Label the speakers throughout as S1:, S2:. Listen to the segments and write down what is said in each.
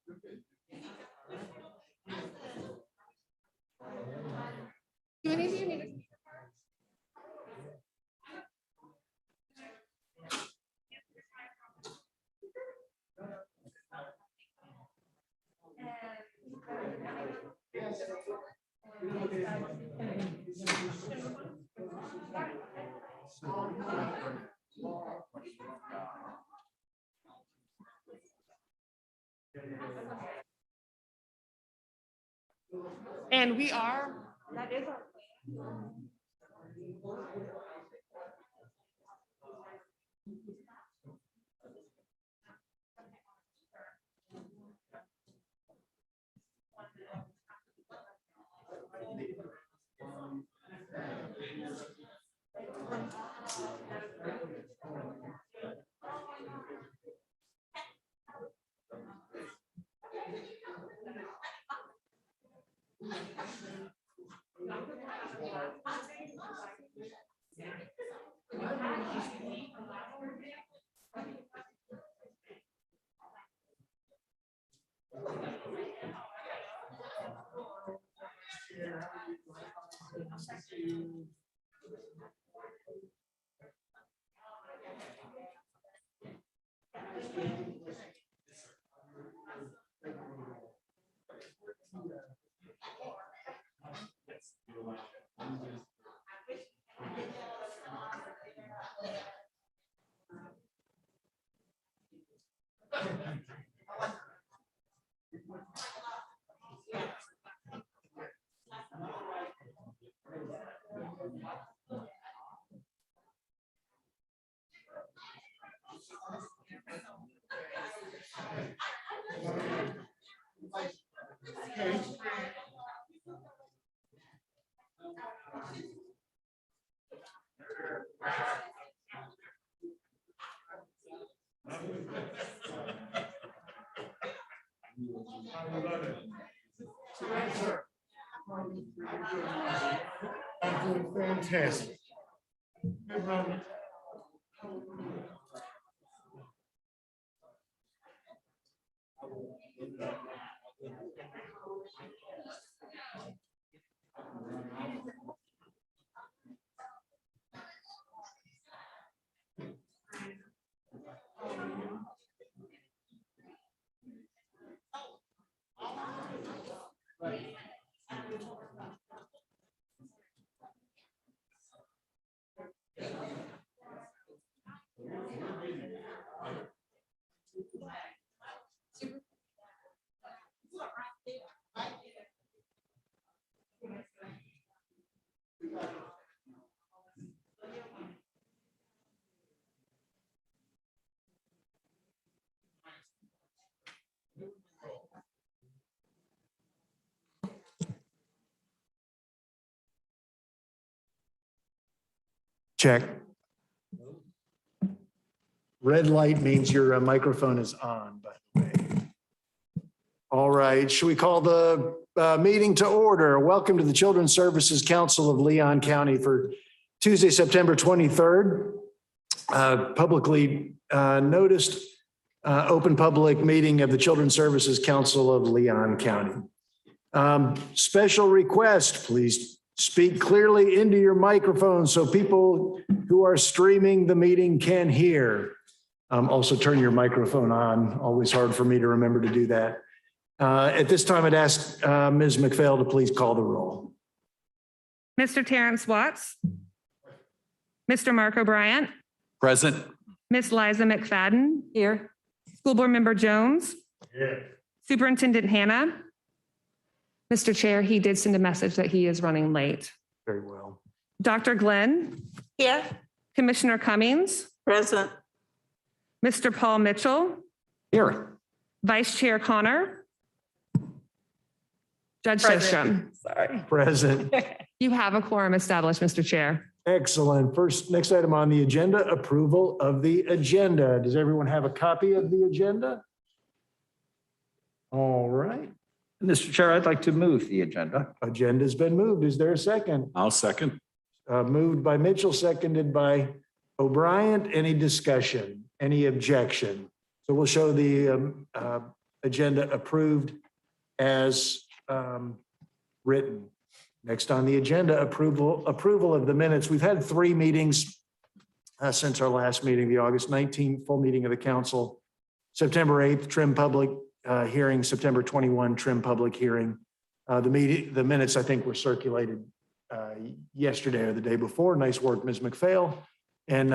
S1: Do any of you need a and we are, that is our plan.
S2: Fantastic. Good run. Check. Red light means your microphone is on, by the way. All right, should we call the meeting to order? Welcome to the Children's Services Council of Leon County for Tuesday, September 23rd. Publicly noticed open public meeting of the Children's Services Council of Leon County. Special request, please speak clearly into your microphone so people who are streaming the meeting can hear. Also turn your microphone on. Always hard for me to remember to do that. At this time, I'd ask Ms. McPhail to please call the roll.
S1: Mr. Terrence Watts. Mr. Mark O'Brien.
S3: Present.
S1: Ms. Liza McFadden. Here. School Board Member Jones.
S2: Here.
S1: Superintendent Hannah. Mr. Chair, he did send a message that he is running late.
S2: Very well.
S1: Dr. Glenn.
S4: Here.
S1: Commissioner Cummings.
S4: Present.
S1: Mr. Paul Mitchell.
S3: Here.
S1: Vice Chair Connor. Judge
S4: Present.
S1: Sostrom.
S4: Sorry.
S2: Present.
S1: You have a quorum established, Mr. Chair.
S2: Excellent. Next item on the agenda, approval of the agenda. Does everyone have a copy of the agenda? All right.
S3: Mr. Chair, I'd like to move the agenda.
S2: Agenda's been moved. Is there a second?
S3: I'll second.
S2: Moved by Mitchell, seconded by O'Brien. Any discussion? Any objection? So we'll show the agenda approved as written. Next on the agenda, approval of the minutes. We've had 3 meetings since our last meeting, the August 19th full meeting of the council, September 8th trim public hearing, September 21 trim public hearing. The minutes I think were circulated yesterday or the day before. Nice work, Ms. McPhail. And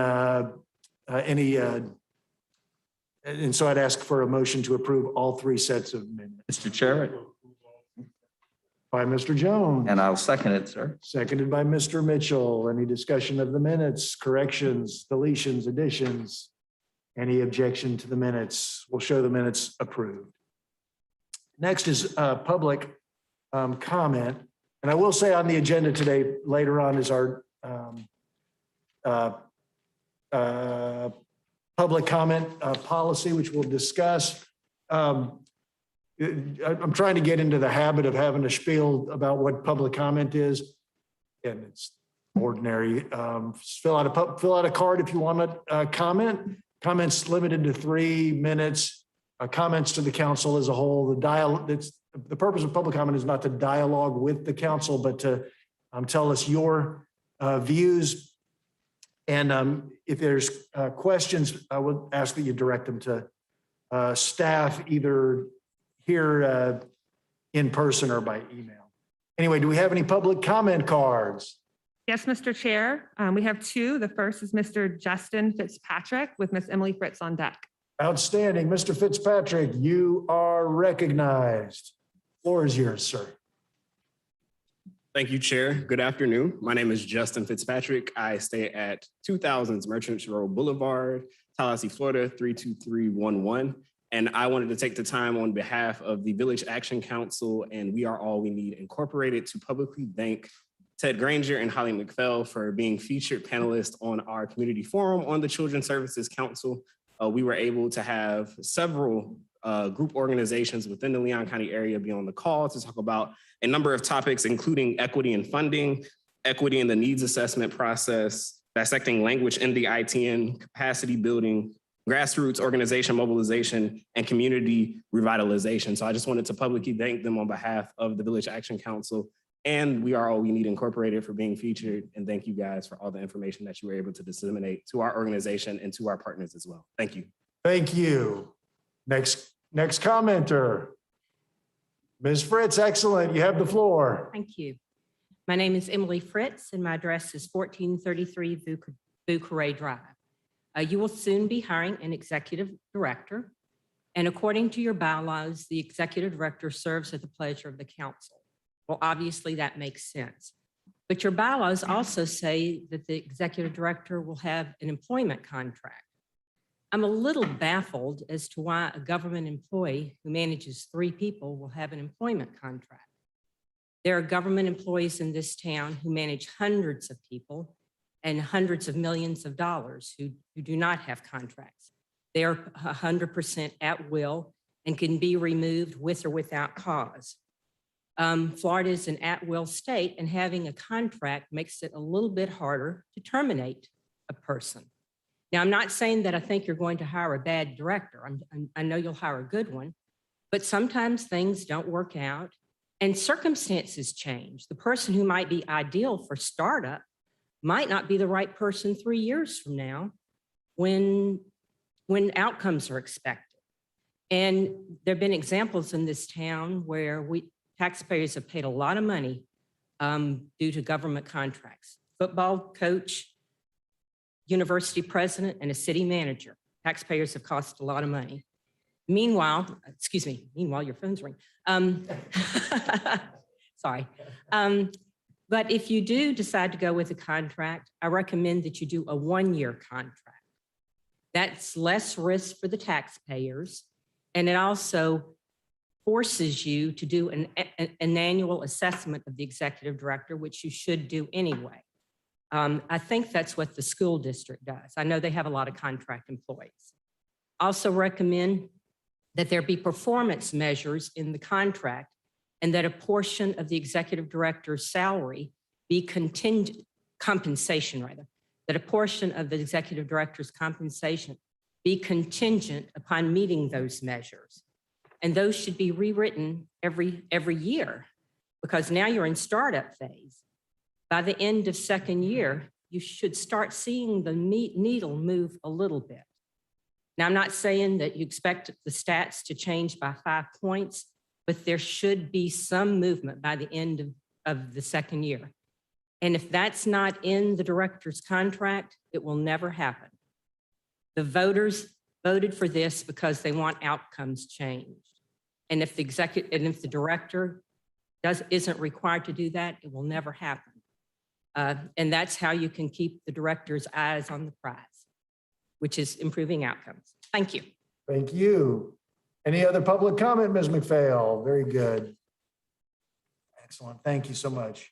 S2: and so I'd ask for a motion to approve all 3 sets of minutes.
S3: Mr. Chair,
S2: By Mr. Jones.
S3: and I'll second it, sir.
S2: Seconded by Mr. Mitchell. Any discussion of the minutes, corrections, deletions, additions? Any objection to the minutes? We'll show the minutes approved. Next is public comment. And I will say on the agenda today, later on is our public comment policy, which we'll discuss. I'm trying to get into the habit of having a spiel about what public comment is. And it's ordinary. Fill out a card if you want to comment. Comments limited to 3 minutes. Comments to the council as a whole. The purpose of public comment is not to dialogue with the council, but to tell us your views. And if there's questions, I would ask that you direct them to staff, either here in person or by email. Anyway, do we have any public comment cards?
S1: Yes, Mr. Chair. We have 2. The first is Mr. Justin Fitzpatrick with Miss Emily Fritz on deck.
S2: Outstanding. Mr. Fitzpatrick, you are recognized. Floor is yours, sir.
S4: Thank you, Chair. Good afternoon. My name is Justin Fitzpatrick. I stay at 2000 Merchants Road Boulevard, Tallahassee, Florida, 32311. And I wanted to take the time on behalf of the Village Action Council and We Are All We Need Incorporated to publicly thank Ted Granger and Holly McPhail for being featured panelists on our community forum on the Children's Services Council. We were able to have several group organizations within the Leon County area be on the call to talk about a number of topics, including equity in funding, equity in the needs assessment process, dissecting language in the ITN, capacity building, grassroots organization mobilization, and community revitalization. So I just wanted to publicly thank them on behalf of the Village Action Council and We Are All We Need Incorporated for being featured. And thank you guys for all the information that you were able to disseminate to our organization and to our partners as well. Thank you.
S2: Thank you. Next commenter. Ms. Fritz, excellent. You have the floor.
S5: Thank you. My name is Emily Fritz and my address is 1433 Bucare Drive. You will soon be hiring an executive director. And according to your bylaws, the executive director serves at the pleasure of the council. Well, obviously that makes sense. But your bylaws also say that the executive director will have an employment contract. I'm a little baffled as to why a government employee who manages 3 people will have an employment contract. There are government employees in this town who manage hundreds of people and hundreds of millions of dollars who do not have contracts. They are 100% at will and can be removed with or without cause. Florida is an at-will state, and having a contract makes it a little bit harder to terminate a person. Now, I'm not saying that I think you're going to hire a bad director. I know you'll hire a good one, but sometimes things don't work out and circumstances change. The person who might be ideal for startup might not be the right person 3 years from now when outcomes are expected. And there have been examples in this town where taxpayers have paid a lot of money due to government contracts. Football coach, university president, and a city manager. Taxpayers have cost a lot of money. Meanwhile, your phone's ringing. Sorry. But if you do decide to go with a contract, I recommend that you do a 1-year contract. That's less risk for the taxpayers, and it also forces you to do an annual assessment of the executive director, which you should do anyway. I think that's what the school district does. I know they have a lot of contract employees. Also recommend that there be performance measures in the contract and that a portion of the executive director's salary be compensation, that a portion of the executive director's compensation be contingent upon meeting those measures. And those should be rewritten every year, because now you're in startup phase. By the end of second year, you should start seeing the needle move a little bit. Now, I'm not saying that you expect the stats to change by 5 points, but there should be some movement by the end of the second year. And if that's not in the director's contract, it will never happen. The voters voted for this because they want outcomes changed. And if the director isn't required to do that, it will never happen. And that's how you can keep the director's eyes on the prize, which is improving outcomes. Thank you.
S2: Thank you. Any other public comment, Ms. McPhail? Very good. Excellent. Thank you so much.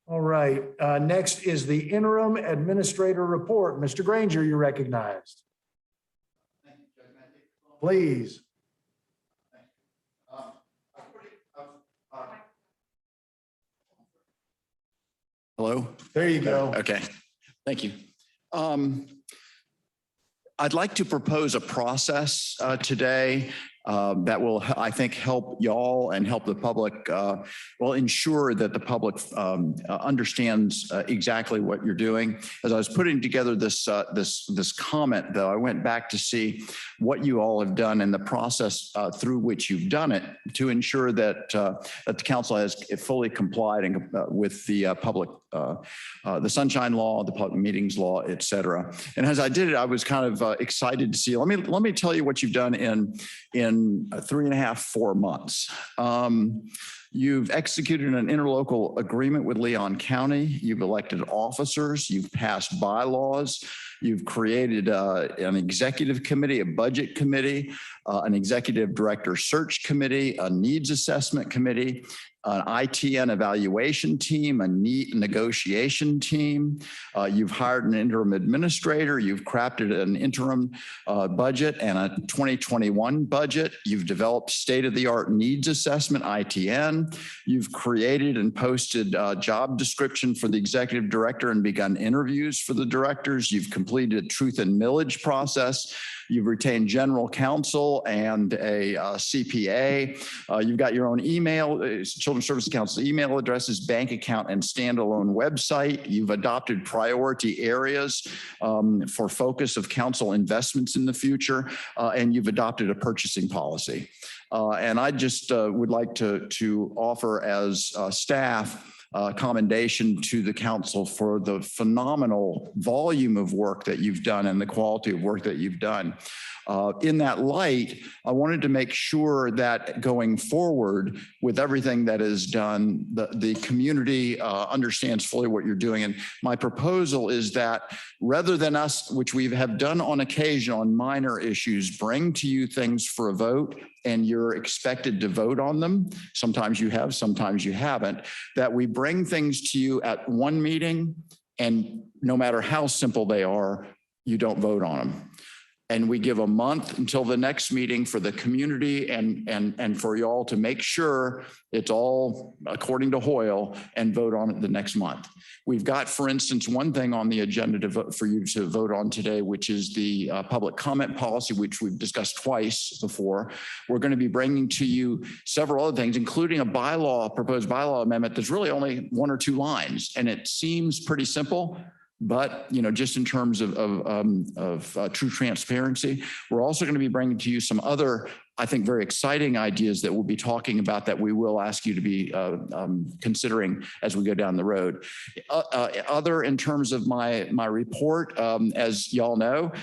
S2: All right. Next is the interim administrator report. Mr. Granger, you're recognized. Please.
S6: Hello?
S2: There you go.
S6: Okay, thank you. I'd like to propose a process today that will, I think, help y'all and help the public, ensure that the public understands exactly what you're doing. As I was putting together this comment, though, I went back to see what you all have done and the process through which you've done it to ensure that the council has fully complied with the public, the Sunshine Law, the public meetings law, et cetera. And as I did it, I was kind of excited to see. Let me tell you what you've done in 3.5, 4 months. You've executed an interlocal agreement with Leon County. You've elected officers. You've passed bylaws. You've created an executive committee, a budget committee, an executive director search committee, a needs assessment committee, an ITN evaluation team, a NEAT negotiation team. You've hired an interim administrator. You've crafted an interim budget and a 2021 budget. You've developed state-of-the-art needs assessment, ITN. You've created and posted a job description for the executive director and begun interviews for the directors. You've completed a truth and millage process. You've retained general counsel and a CPA. You've got your own email, Children's Services Council email addresses, bank account, and standalone website. You've adopted priority areas for focus of council investments in the future, and you've adopted a purchasing policy. And I just would like to offer as staff commendation to the council for the phenomenal volume of work that you've done and the quality of work that you've done. In that light, I wanted to make sure that going forward with everything that is done, the community understands fully what you're doing. And my proposal is that rather than us, which we have done on occasion on minor issues, bring to you things for a vote and you're expected to vote on them. Sometimes you have, sometimes you haven't. That we bring things to you at one meeting and no matter how simple they are, you don't vote on them. And we give a month until the next meeting for the community and for y'all to make sure it's all according to Hoyle and vote on it the next month. We've got, for instance, one thing on the agenda to vote for you to vote on today, which is the public comment policy, which we've discussed twice before. We're going to be bringing to you several other things, including a proposed bylaw amendment that's really only 1 or 2 lines. And it seems pretty simple. But, just in terms of true transparency, we're also going to be bringing to you some other, I think, very exciting ideas that we'll be talking about that we will ask you to be considering as we go down the road. Other in terms of my report, as y'all know,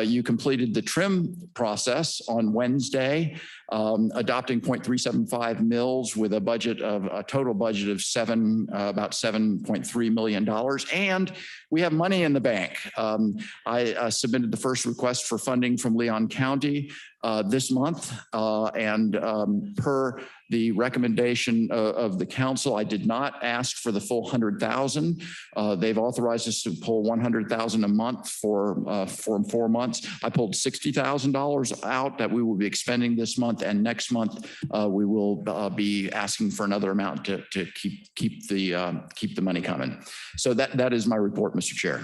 S6: you completed the trim process on Wednesday, adopting 0.375 mils with a total budget of about $7.3 million. And we have money in the bank. I submitted the first request for funding from Leon County this month, and per the recommendation of the council, I did not ask for the full 100,000. They've authorized us to pull 100,000 a month for 4 months. I pulled $60,000 out that we will be expending this month, and next month we will be asking for another amount to keep the money coming. So that is my report, Mr. Chair.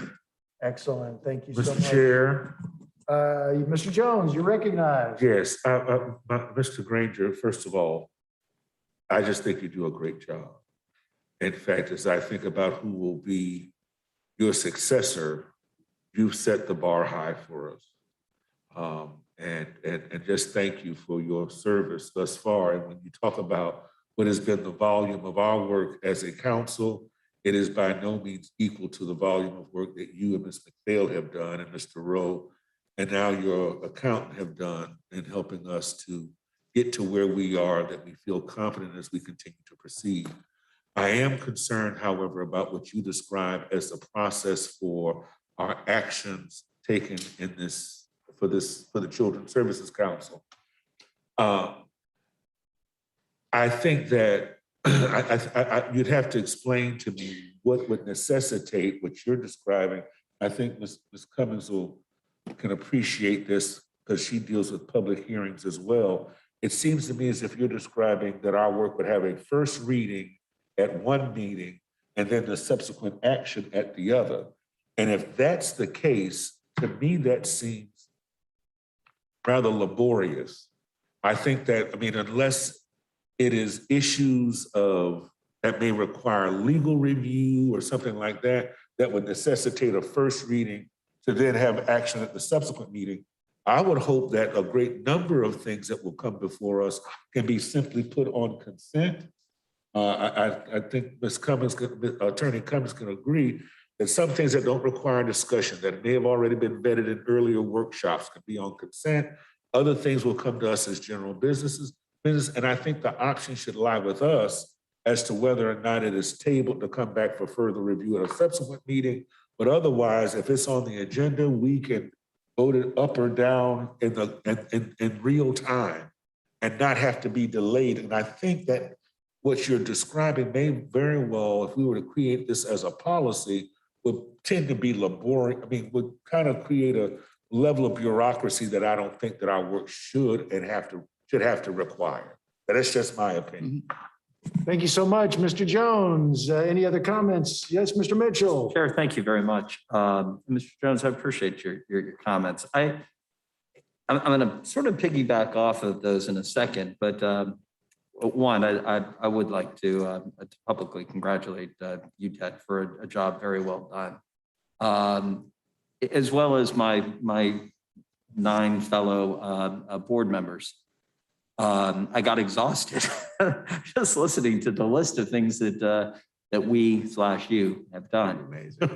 S2: Excellent. Thank you so much.
S7: Mr. Chair,
S2: Mr. Jones, you're recognized.
S7: Yes, Mr. Granger, first of all, I just think you do a great job. In fact, as I think about who will be your successor, you've set the bar high for us. And just thank you for your service thus far. And when you talk about what has been the volume of our work as a council, it is by no means equal to the volume of work that you and Ms. McPhail have done and Mr. Rowe, and now your accountant have done in helping us to get to where we are, that we feel confident as we continue to proceed. I am concerned, however, about what you describe as the process for our actions taken in for the Children's Services Council. I think that you'd have to explain to me what would necessitate what you're describing. I think Ms. Cummings can appreciate this because she deals with public hearings as well. It seems to me as if you're describing that our work would have a first reading at one meeting and then the subsequent action at the other. And if that's the case, to me, that seems rather laborious. I think that, unless it is issues that may require legal review or something like that, that would necessitate a first reading to then have action at the subsequent meeting, I would hope that a great number of things that will come before us can be simply put on consent. I think Ms. Cummings, Attorney Cummings can agree that some things that don't require discussion, that may have already been vetted in earlier workshops, can be on consent. Other things will come to us as general business, and I think the option should lie with us as to whether or not it is tabled to come back for further review at a subsequent meeting. But otherwise, if it's on the agenda, we can vote it up or down in real time and not have to be delayed. And I think that what you're describing may very well, if we were to create this as a policy, would tend to be laborious. Would kind of create a level of bureaucracy that I don't think that our work should have to require. But that's just my opinion.
S2: Thank you so much, Mr. Jones. Any other comments? Yes, Mr. Mitchell.
S3: Chair, thank you very much. Mr. Jones, I appreciate your comments. I'm going to sort of piggyback off of those in a second, but one, I would like to publicly congratulate you, Ted, for a job very well done, as well as my 9 fellow board members. I got exhausted just listening to the list of things that we/you have done. Amazing.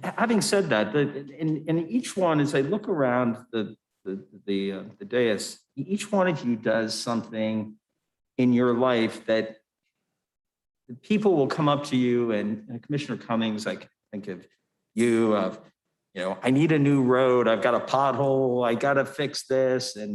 S3: Having said that, in each one, as I look around the dais, each one of you does something in your life that people will come up to you, and Commissioner Cummings, I think of you, I need a new road. I've got a pothole. I got to fix this. We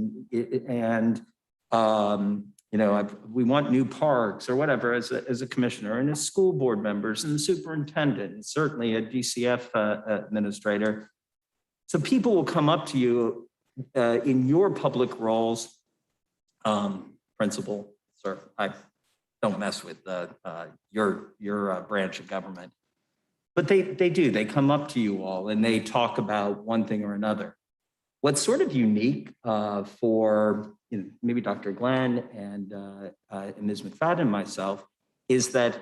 S3: want new parks or whatever as a commissioner, and as school board members and the superintendent, and certainly a DCF administrator. So people will come up to you in your public roles. Principal, sir, I don't mess with your branch of government. But they do. They come up to you all and they talk about one thing or another. What's sort of unique for maybe Dr. Glenn and Ms. McFadden and myself is that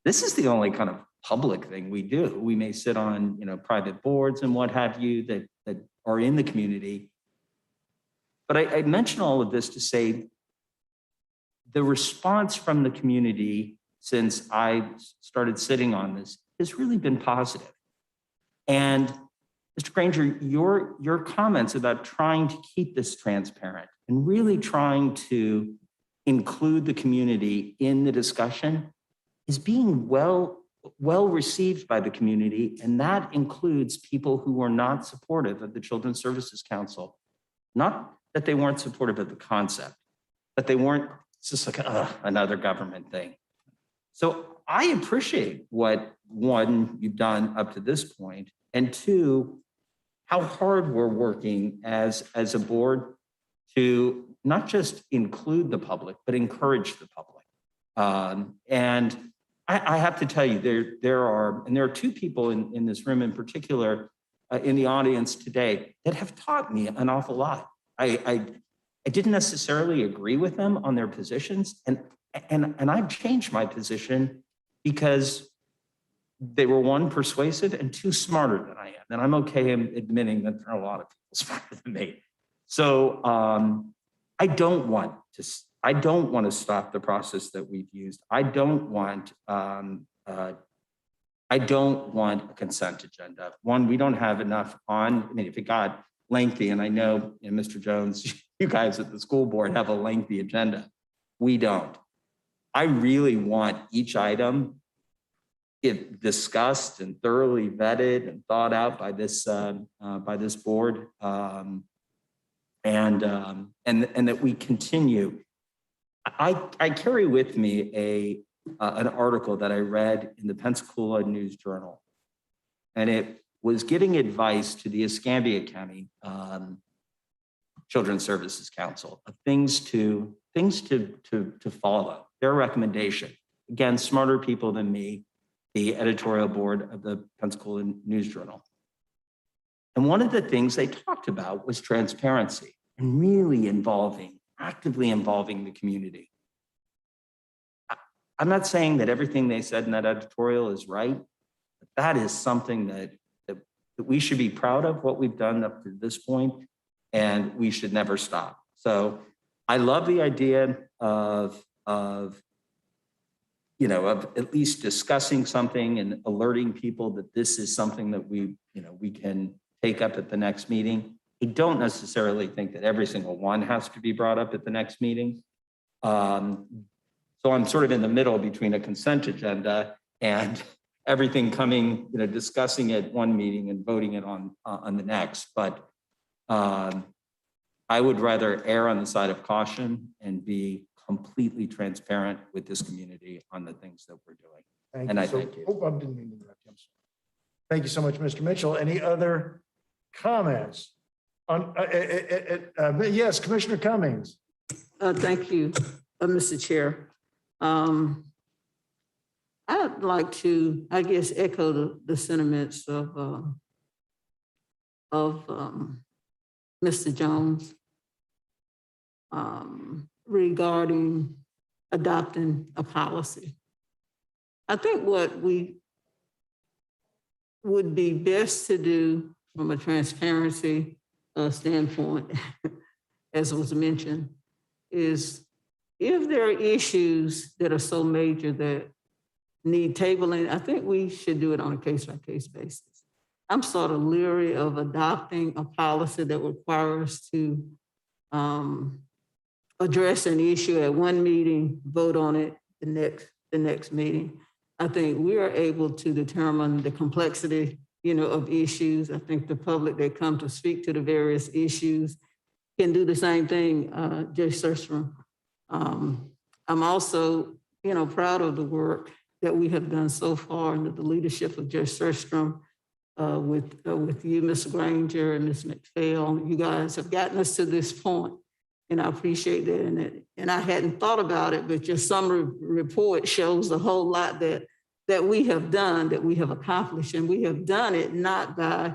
S3: this is the only kind of public thing we do. We may sit on private boards and what have you that are in the community. But I mention all of this to say the response from the community since I started sitting on this has really been positive. And Mr. Granger, your comments about trying to keep this transparent and really trying to include the community in the discussion is being well received by the community. And that includes people who are not supportive of the Children's Services Council. Not that they weren't supportive of the concept, but they weren't just like another government thing. So I appreciate what, one, you've done up to this point, and two, how hard we're working as a board to not just include the public, but encourage the public. And I have to tell you, there are 2 people in this room in particular in the audience today that have taught me an awful lot. I didn't necessarily agree with them on their positions, and I've changed my position because they were, one, persuasive, and two, smarter than I am. And I'm okay in admitting that there are a lot of people smarter than me. So I don't want to stop the process that we've used. I don't want a consent agenda. One, we don't have enough on. I mean, if it got lengthy, and I know, Mr. Jones, you guys at the school board have a lengthy agenda. We don't. I really want each item discussed and thoroughly vetted and thought out by this board, and that we continue. I carry with me an article that I read in the Pensacola News Journal, and it was giving advice to the Escambia County Children's Services Council of things to follow. Their recommendation, again, smarter people than me, the editorial board of the Pensacola News Journal. And one of the things they talked about was transparency and really actively involving the community. I'm not saying that everything they said in that editorial is right, but that is something that we should be proud of, what we've done up to this point, and we should never stop. So I love the idea of at least discussing something and alerting people that this is something that we can take up at the next meeting. I don't necessarily think that every single one has to be brought up at the next meeting. So I'm sort of in the middle between a consent agenda and everything coming, discussing it one meeting and voting it on the next. But I would rather err on the side of caution and be completely transparent with this community on the things that we're doing. Thank you.
S2: Oh, I didn't mean to interrupt you. I'm sorry. Thank you so much, Mr. Mitchell. Any other comments? Yes, Commissioner Cummings.
S8: Thank you, Mr. Chair. I'd like to, I guess, echo the sentiments of Mr. Jones regarding adopting a policy. I think what we would be best to do from a transparency standpoint, as was mentioned, is if there are issues that are so major that need tabling, I think we should do it on a case-by-case basis. I'm sort of leery of adopting a policy that requires to address an issue at one meeting, vote on it the next meeting. I think we are able to determine the complexity, of issues. I think the public that come to speak to the various issues can do the same thing, Judge Surstrom. I'm also, proud of the work that we have done so far under the leadership of Judge Surstrom, with you, Ms. Granger and Ms. McPhail. You guys have gotten us to this point, and I appreciate that. And I hadn't thought about it, but your summary report shows a whole lot that we have done, that we have accomplished, and we have done it not by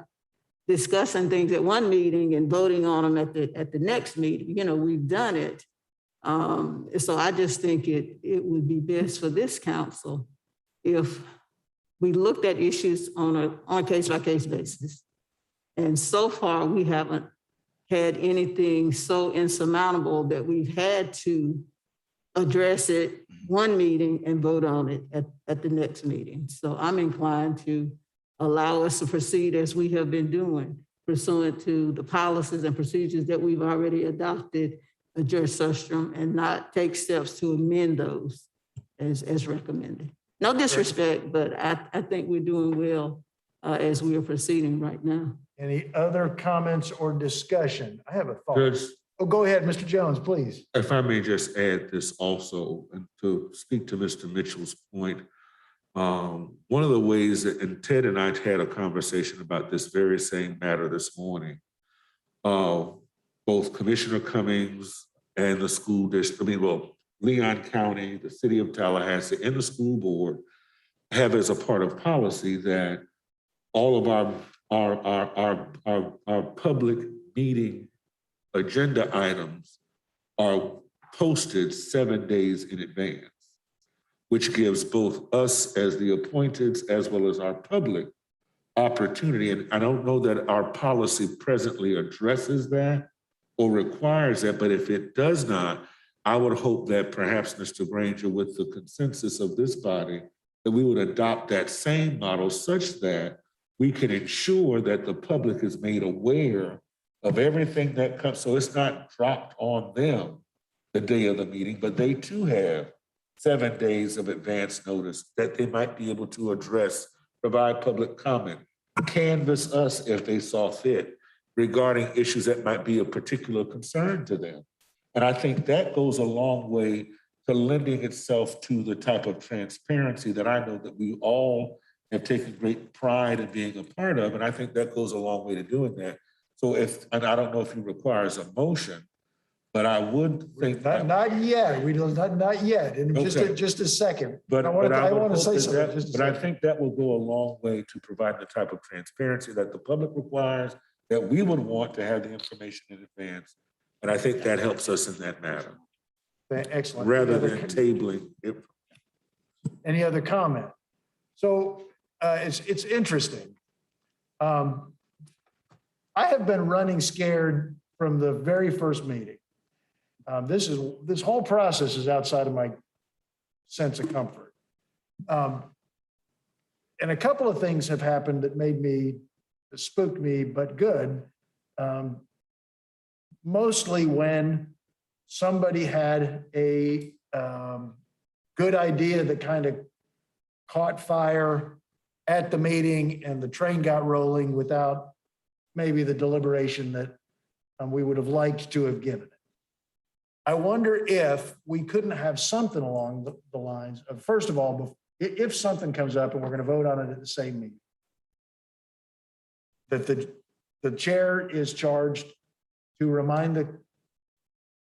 S8: discussing things at one meeting and voting on them at the next meeting. We've done it. So I just think it would be best for this council if we looked at issues on a case-by-case basis. And so far, we haven't had anything so insurmountable that we've had to address it one meeting and vote on it at the next meeting. So I'm inclined to allow us to proceed as we have been doing, pursuant to the policies and procedures that we've already adopted, Judge Surstrom, and not take steps to amend those as recommended. No disrespect, but I think we're doing well as we are proceeding right now.
S2: Any other comments or discussion? I have a thought.
S7: Judge,
S2: Oh, go ahead, Mr. Jones, please.
S7: if I may just add this also, and to speak to Mr. Mitchell's point, one of the ways that, and Ted and I had a conversation about this very same matter this morning. Both Commissioner Cummings and the school district, Leon County, the city of Tallahassee, and the school board have as a part of policy that all our public meeting agenda items are posted 7 days in advance, which gives both us as the appointeds as well as our public opportunity. And I don't know that our policy presently addresses that or requires that, but if it does not, I would hope that perhaps, Mr. Granger, with the consensus of this body, that we would adopt that same model such that we can ensure that the public is made aware of everything that comes. So it's not dropped on them the day of the meeting, but they too have 7 days of advance notice that they might be able to address, provide public comment, canvass us if they saw fit regarding issues that might be of particular concern to them. And I think that goes a long way to lending itself to the type of transparency that I know that we all have taken great pride in being a part of. And I think that goes a long way to doing that. So and I don't know if it requires a motion, but I would think.
S2: Not yet. We don't, not yet. And
S7: Okay.
S2: just a second.
S7: But
S2: I
S7: I
S2: want to say something.
S7: I think that will go a long way to provide the type of transparency that the public requires, that we would want to have the information in advance. And I think that helps us in that matter,
S2: Excellent.
S7: rather than tabling it.
S2: Any other comment? So it's interesting. I have been running scared from the very first meeting. This whole process is outside of my sense of comfort. And a couple of things have happened that spooked me, but good. Mostly when somebody had a good idea that kind of caught fire at the meeting and the train got rolling without maybe the deliberation that we would have liked to have given it. I wonder if we couldn't have something along the lines of, first of all, if something comes up and we're going to vote on it at the same meeting, that the chair is charged to remind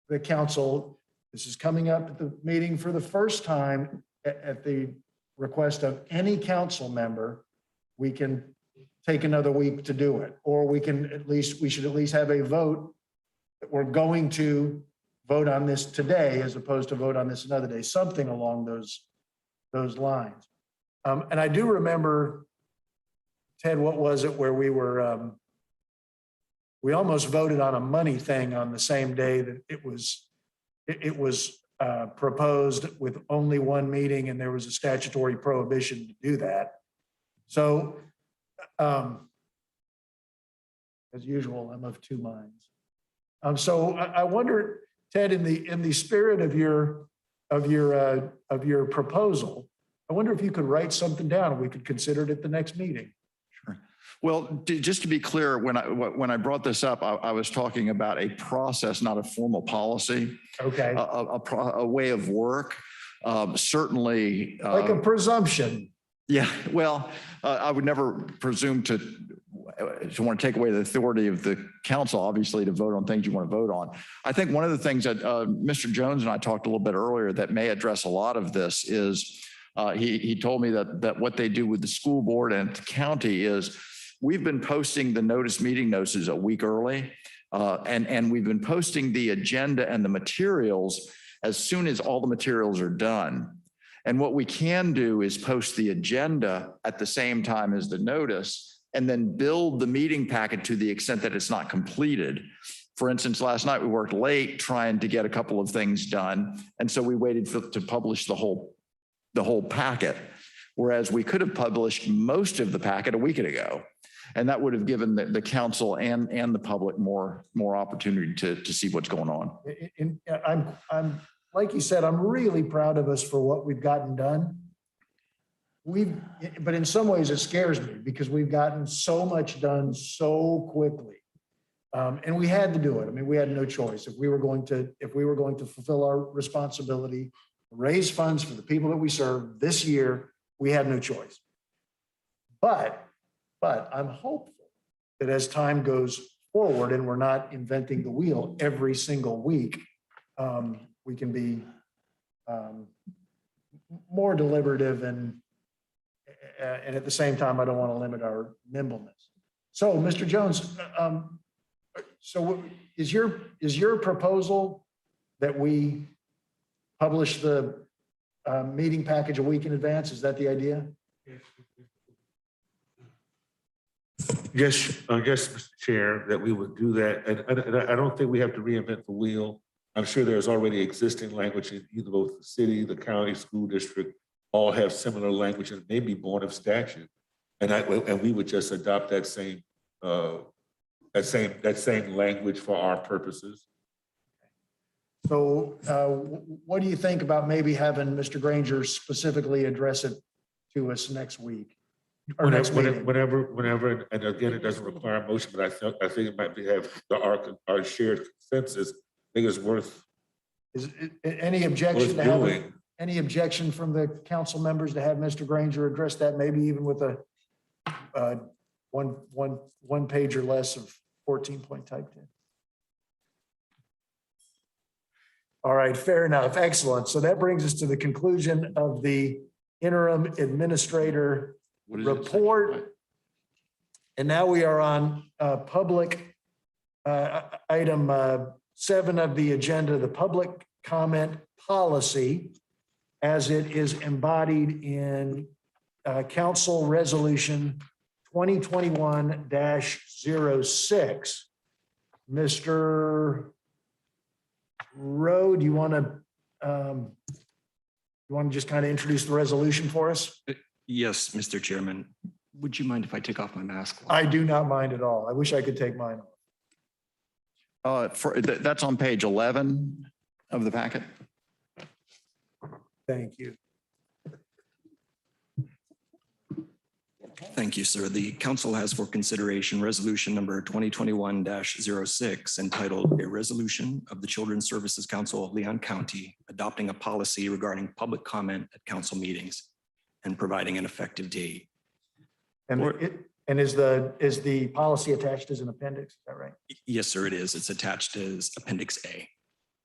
S2: the council, this is coming up at the meeting for the first time at the request of any council member, we can take another week to do it, or we should at least have a vote that we're going to vote on this today as opposed to vote on this another day, something along those lines. And I do remember, Ted, what was it where we almost voted on a money thing on the same day that it was proposed with only one meeting, and there was a statutory prohibition to do that. So, as usual, I'm of two minds. So I wonder, Ted, in the spirit of your proposal, I wonder if you could write something down and we could consider it at the next meeting.
S6: Sure. Well, just to be clear, when I brought this up, I was talking about a process, not a formal policy.
S2: Okay.
S6: A way of work. Certainly.
S2: Like a presumption.
S6: Yeah. Well, I would never presume to want to take away the authority of the council, obviously, to vote on things you want to vote on. I think one of the things that Mr. Jones and I talked a little bit earlier that may address a lot of this is he told me that what they do with the school board and the county is we've been posting the meeting notices a week early, and we've been posting the agenda and the materials as soon as all the materials are done. And what we can do is post the agenda at the same time as the notice, and then build the meeting packet to the extent that it's not completed. For instance, last night we worked late trying to get a couple of things done. And so we waited to publish the whole packet, whereas we could have published most of the packet a week ago. And that would have given the council and the public more opportunity to see what's going on.
S2: I'm like you said, I'm really proud of us for what we've gotten done. But in some ways it scares me because we've gotten so much done so quickly. And we had to do it. I mean, we had no choice. If we were going to fulfill our responsibility, raise funds for the people that we serve this year, we had no choice. But I'm hopeful that as time goes forward and we're not inventing the wheel every single week, we can be more deliberative and at the same time, I don't want to limit our nimbleness. So, Mr. Jones, so is your proposal that we publish the meeting package a week in advance? Is that the idea?
S7: Yes, Mr. Chair, that we would do that. And I don't think we have to reinvent the wheel. I'm sure there's already existing language in either both the city, the county, school district, all have similar language and may be born of statute. And we would just adopt that same language for our purposes.
S2: So what do you think about maybe having Mr. Granger specifically address it to us next week? Or next meeting?
S7: Whenever, and again, it doesn't require a motion, but I think it might be have our shared consensus. I think it's worth
S2: Any objection to having,
S7: doing.
S2: any objection from the council members to have Mr. Granger address that, maybe even with a one page or less of 14-point typed in? All right, fair enough. Excellent. So that brings us to the conclusion of the interim administrator report. And now we are on public item 7 of the agenda, the public comment policy as it is embodied in Council Resolution 2021-06. Mr. Rowe, do you want to just kind of introduce the resolution for us?
S9: Yes, Mr. Chairman. Would you mind if I take off my mask?
S2: I do not mind at all. I wish I could take mine off.
S6: That's on page 11 of the packet.
S2: Thank you.
S9: Thank you, sir. The council has for consideration resolution number 2021-06 entitled "A Resolution of the Children's Services Council of Leon County adopting a policy regarding public comment at council meetings and providing an effective date."
S2: And is the policy attached as an appendix? Is that right?
S9: Yes, sir, it is. It's attached as Appendix A.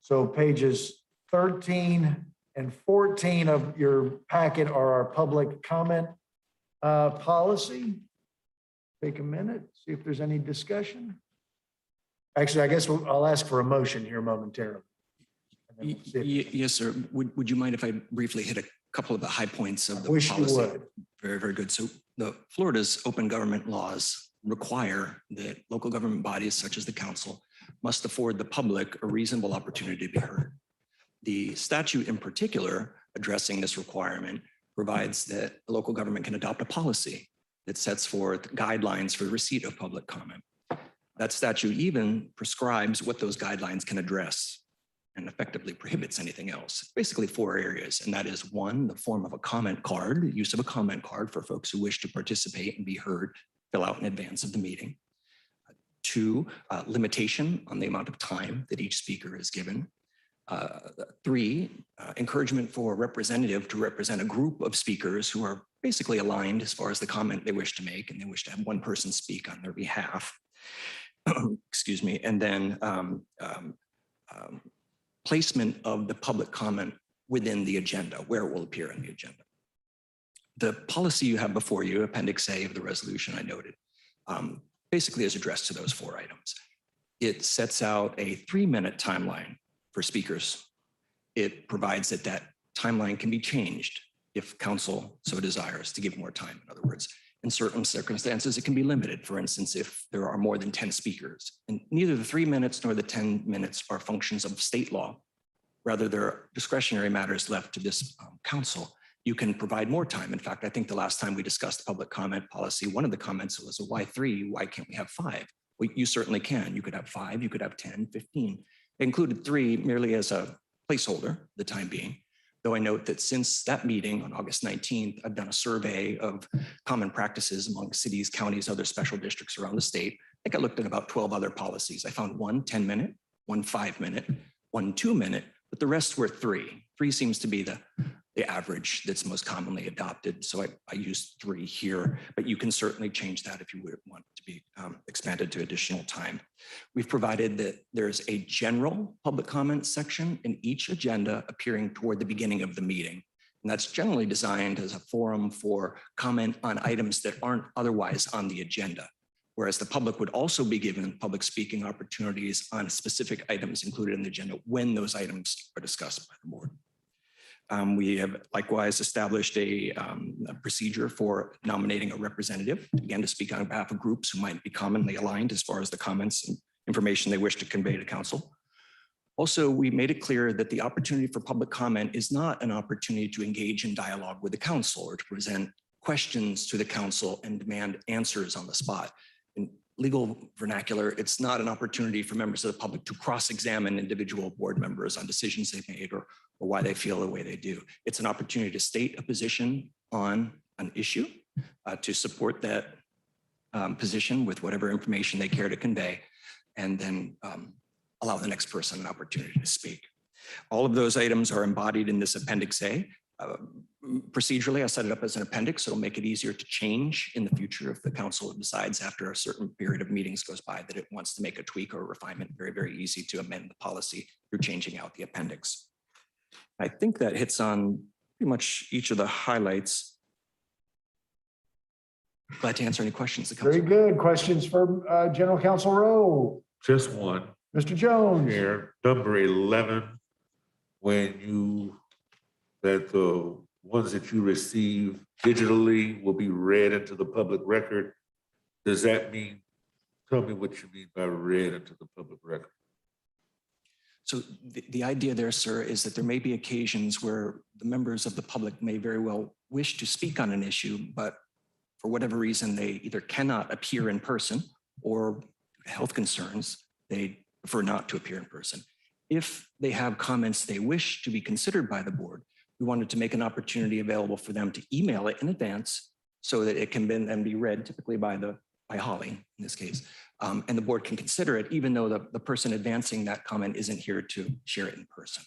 S2: So pages 13 and 14 of your packet are our public comment policy. Take a minute, see if there's any discussion. Actually, I guess I'll ask for a motion here momentarily. And then we'll see if-
S9: Yes, sir. Would you mind if I briefly hit a couple of the high points of the
S2: Wish
S9: policy?
S2: you would.
S9: Very, very good. So Florida's open government laws require that local government bodies such as the council must afford the public a reasonable opportunity to be heard. The statute in particular addressing this requirement provides that a local government can adopt a policy that sets forth guidelines for receipt of public comment. That statute even prescribes what those guidelines can address and effectively prohibits anything else. Basically 4 areas, and that is 1, the form of a comment card, the use of a comment card for folks who wish to participate and be heard, fill out in advance of the meeting. 2, limitation on the amount of time that each speaker is given. 3, encouragement for a representative to represent a group of speakers who are basically aligned as far as the comment they wish to make, and they wish to have one person speak on their behalf. Excuse me. And then placement of the public comment within the agenda, where it will appear in the agenda. The policy you have before you, Appendix A of the resolution I noted, basically is addressed to those 4 items. It sets out a 3-minute timeline for speakers. It provides that that timeline can be changed if council so desires to give more time. In other words, in certain circumstances, it can be limited. For instance, if there are more than 10 speakers, and neither the 3 minutes nor the 10 minutes are functions of state law. Rather, they're discretionary matters left to this council. You can provide more time. In fact, I think the last time we discussed public comment policy, one of the comments was, why 3? Why can't we have 5? Well, you certainly can. You could have 5, you could have 10, 15. It included 3 merely as a placeholder, the time being. Though I note that since that meeting on August 19th, I've done a survey of common practices among cities, counties, other special districts around the state. I think I looked at about 12 other policies. I found 1 10-minute, 1 5-minute, 1 2-minute, but the rest were 3. 3 seems to be the average that's most commonly adopted. So I used 3 here, but you can certainly change that if you would want to be expanded to additional time. We've provided that there's a general public comment section in each agenda appearing toward the beginning of the meeting. And that's generally designed as a forum for comment on items that aren't otherwise on the agenda. whereas the public would also be given public speaking opportunities on specific items included in the agenda when those items are discussed by the board. We have likewise established a procedure for nominating a representative, again, to speak on behalf of groups who might be commonly aligned as far as the comments and information they wish to convey to council. Also, we made it clear that the opportunity for public comment is not an opportunity to engage in dialogue with the council or to present questions to the council and demand answers on the spot. In legal vernacular, it's not an opportunity for members of the public to cross-examine individual board members on decisions they've made or why they feel the way they do. It's an opportunity to state a position on an issue, to support that position with whatever information they care to convey, and then allow the next person an opportunity to speak. All of those items are embodied in this Appendix A. Procedurally, I set it up as an appendix. It'll make it easier to change in the future if the council decides after a certain period of meetings goes by that it wants to make a tweak or a refinement. Very, very easy to amend the policy through changing out the appendix. I think that hits on pretty much each of the highlights. Glad to answer any questions.
S2: Very good. Questions for General Counsel Rowe?
S7: Just one.
S2: Mr. Jones?
S7: Here, number 11, that the ones that you receive digitally will be read into the public record. Does that mean, tell me what you mean by read into the public record?
S9: So the idea there, sir, is that there may be occasions where the members of the public may very well wish to speak on an issue, but for whatever reason, they either cannot appear in person or due to health concerns, they prefer not to appear in person. If they have comments they wish to be considered by the board, we wanted to make an opportunity available for them to email it in advance so that it can then be read typically by Holly in this case. And the board can consider it even though the person advancing that comment isn't here to share it in person.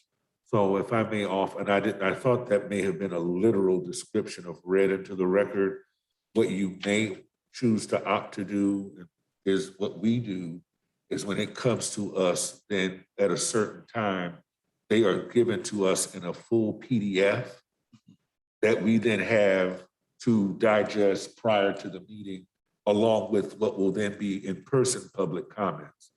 S7: So if I may offer, and I thought that may have been a literal description of read into the record. What you may choose to opt to do is what we do is when it comes to us, then at a certain time, they are given to us in a full PDF that we then have to digest prior to the meeting, along with what will then be in-person public comments.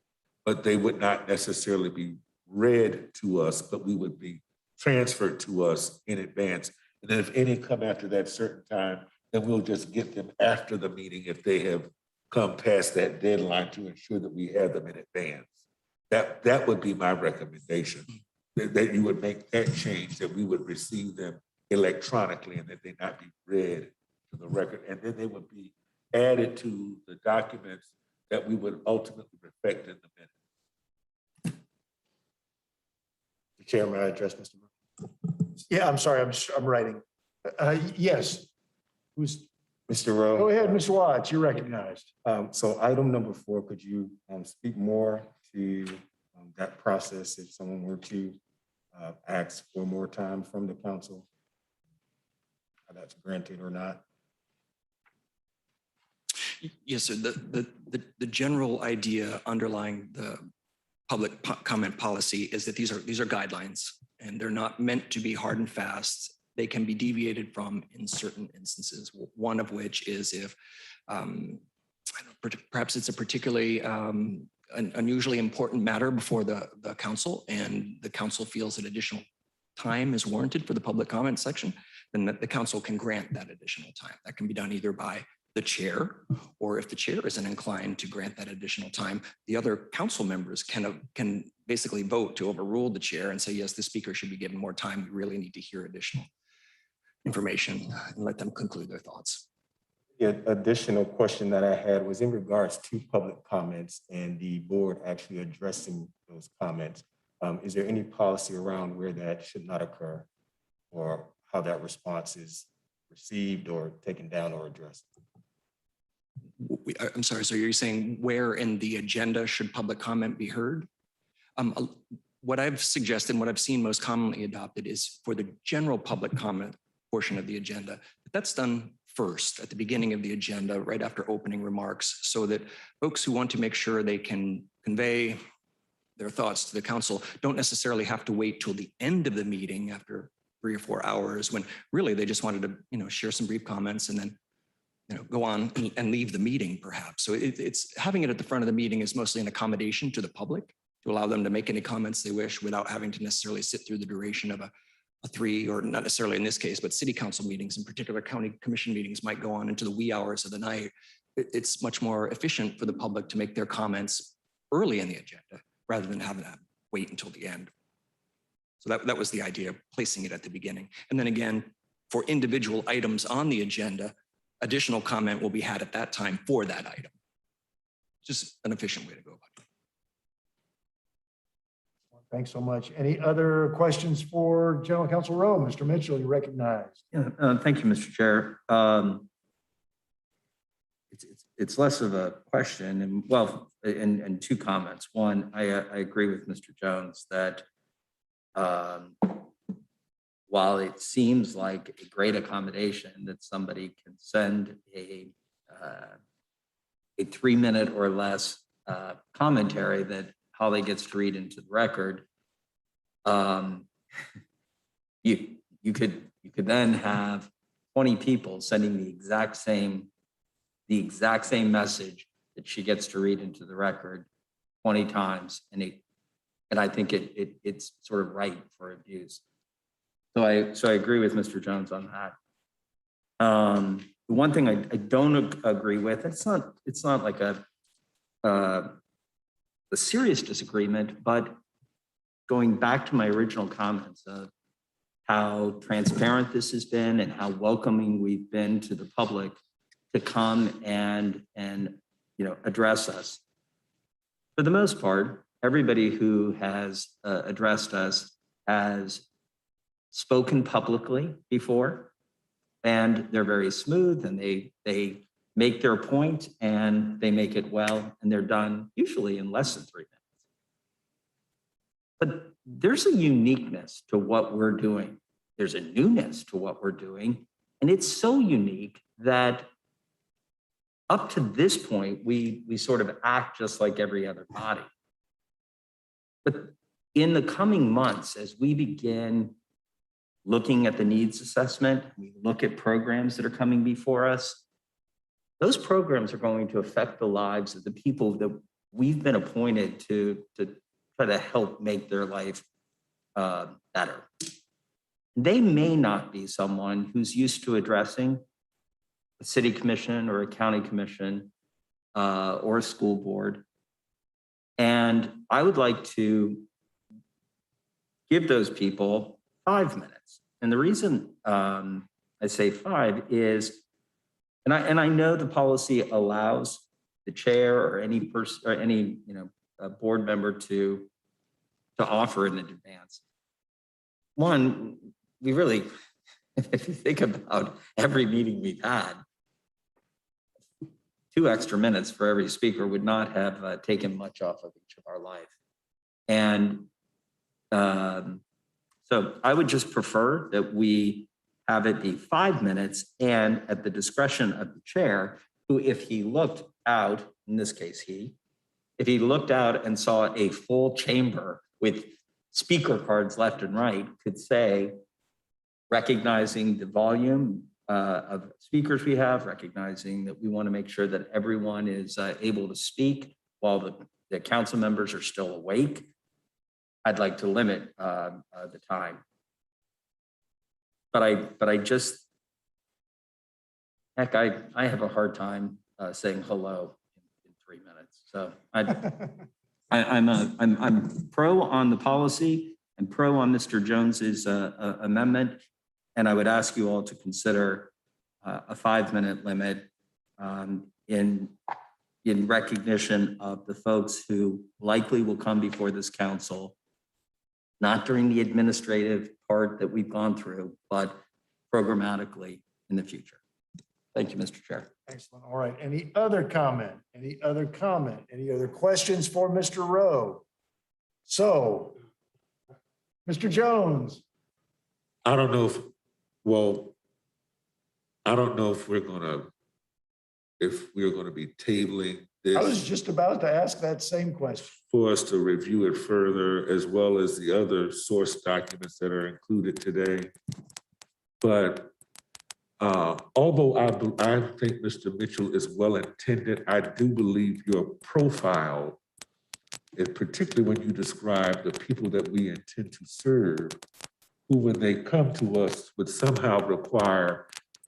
S7: But they would not necessarily be read to us, but we would be transferred to us in advance. And then if any come after that certain time, then we'll just get them after the meeting if they have come past that deadline to ensure that we have them in advance. That would be my recommendation, that you would make that change, that we would receive them electronically and that they not be read to the record. And then they would be added to the documents that we would ultimately reflect in the minutes.
S2: The chair, may I address Mr. Rowe? Yeah, I'm sorry, I'm writing. Yes. Who's?
S10: Mr. Rowe.
S2: Go ahead, Mr. Watts, you're recognized.
S10: So item number 4, could you speak more to that process if someone were to ask for more time from the council? How that's granted or not?
S9: Yes, sir. The general idea underlying the public comment policy is that these are guidelines and they're not meant to be hard and fast. They can be deviated from in certain instances, one of which is if perhaps it's a particularly unusually important matter before the council and the council feels that additional time is warranted for the public comment section, then the council can grant that additional time. That can be done either by the chair, or if the chair isn't inclined to grant that additional time, the other council members can basically vote to overrule the chair and say, yes, the speaker should be given more time. We really need to hear additional information and let them conclude their thoughts.
S10: The additional question that I had was in regards to public comments and the board actually addressing those comments. Is there any policy around where that should not occur or how that response is received or taken down or addressed?
S9: I'm sorry, so you're saying where in the agenda should public comment be heard? What I've suggested, what I've seen most commonly adopted is for the general public comment portion of the agenda. That's done first at the beginning of the agenda, right after opening remarks, so that folks who want to make sure they can convey their thoughts to the council don't necessarily have to wait till the end of the meeting after 3 or 4 hours when really they just wanted to, share some brief comments and then go on and leave the meeting perhaps. So it's having it at the front of the meeting is mostly an accommodation to the public to allow them to make any comments they wish without having to necessarily sit through the duration of a 3, or not necessarily in this case, but city council meetings, in particular county commission meetings, might go on into the wee hours of the night. It's much more efficient for the public to make their comments early in the agenda rather than having to wait until the end. So that was the idea of placing it at the beginning. And then again, for individual items on the agenda, additional comment will be had at that time for that item. Just an efficient way to go about it.
S2: Thanks so much. Any other questions for General Counsel Rowe? Mr. Mitchell, you recognized.
S3: Yeah, thank you, Mr. Chair. It's less of a question and well, and 2 comments. One, I agree with Mr. Jones that while it seems like a great accommodation that somebody can send a 3-minute or less commentary that Holly gets to read into the record, you could then have 20 people sending the exact same message that she gets to read into the record 20 times, and I think it's sort of ripe for abuse. So I agree with Mr. Jones on that. The one thing I don't agree with, it's not like a serious disagreement, but going back to my original comments of how transparent this has been and how welcoming we've been to the public to come and address us. For the most part, everybody who has addressed us has spoken publicly before, and they're very smooth, and they make their point and they make it well, and they're done usually in less than 3 minutes. But there's a uniqueness to what we're doing. There's a newness to what we're doing, and it's so unique that up to this point, we sort of act just like every other body. But in the coming months, as we begin looking at the needs assessment, we look at programs that are coming before us, those programs are going to affect the lives of the people that we've been appointed to try to help make their life better. They may not be someone who's used to addressing a city commission or a county commission or a school board. And I would like to give those people 5 minutes. And the reason I say 5 is, and I know the policy allows the chair or any person or any board member to offer it in advance. One, we really, if you think about every meeting we've had, 2 extra minutes for every speaker would not have taken much off of each of our life. And so I would just prefer that we have it be 5 minutes, and at the discretion of the chair, who, if he looked out, in this case if he looked out and saw a full chamber with speaker cards left and right, could say, recognizing the volume of speakers we have, recognizing that we want to make sure that everyone is able to speak while the council members are still awake, I'd like to limit the time. But I just, heck, I have a hard time saying hello in 3 minutes. So I'm pro on the policy and pro on Mr. Jones's amendment. And I would ask you all to consider a 5-minute limit in recognition of the folks who likely will come before this council, not during the administrative part that we've gone through, but programmatically in the future. Thank you, Mr. Chair.
S2: Excellent. All right. Any other comment? Any other comment? Any other questions for Mr. Rowe? So, Mr. Jones.
S7: I don't know if we're gonna be tabling this.
S2: I was just about to ask that same question.
S7: For us to review it further, as well as the other source documents that are included today. But Although I think Mr. Mitchell is well-intended, I do believe your profile, and particularly when you describe the people that we intend to serve, who when they come to us would somehow require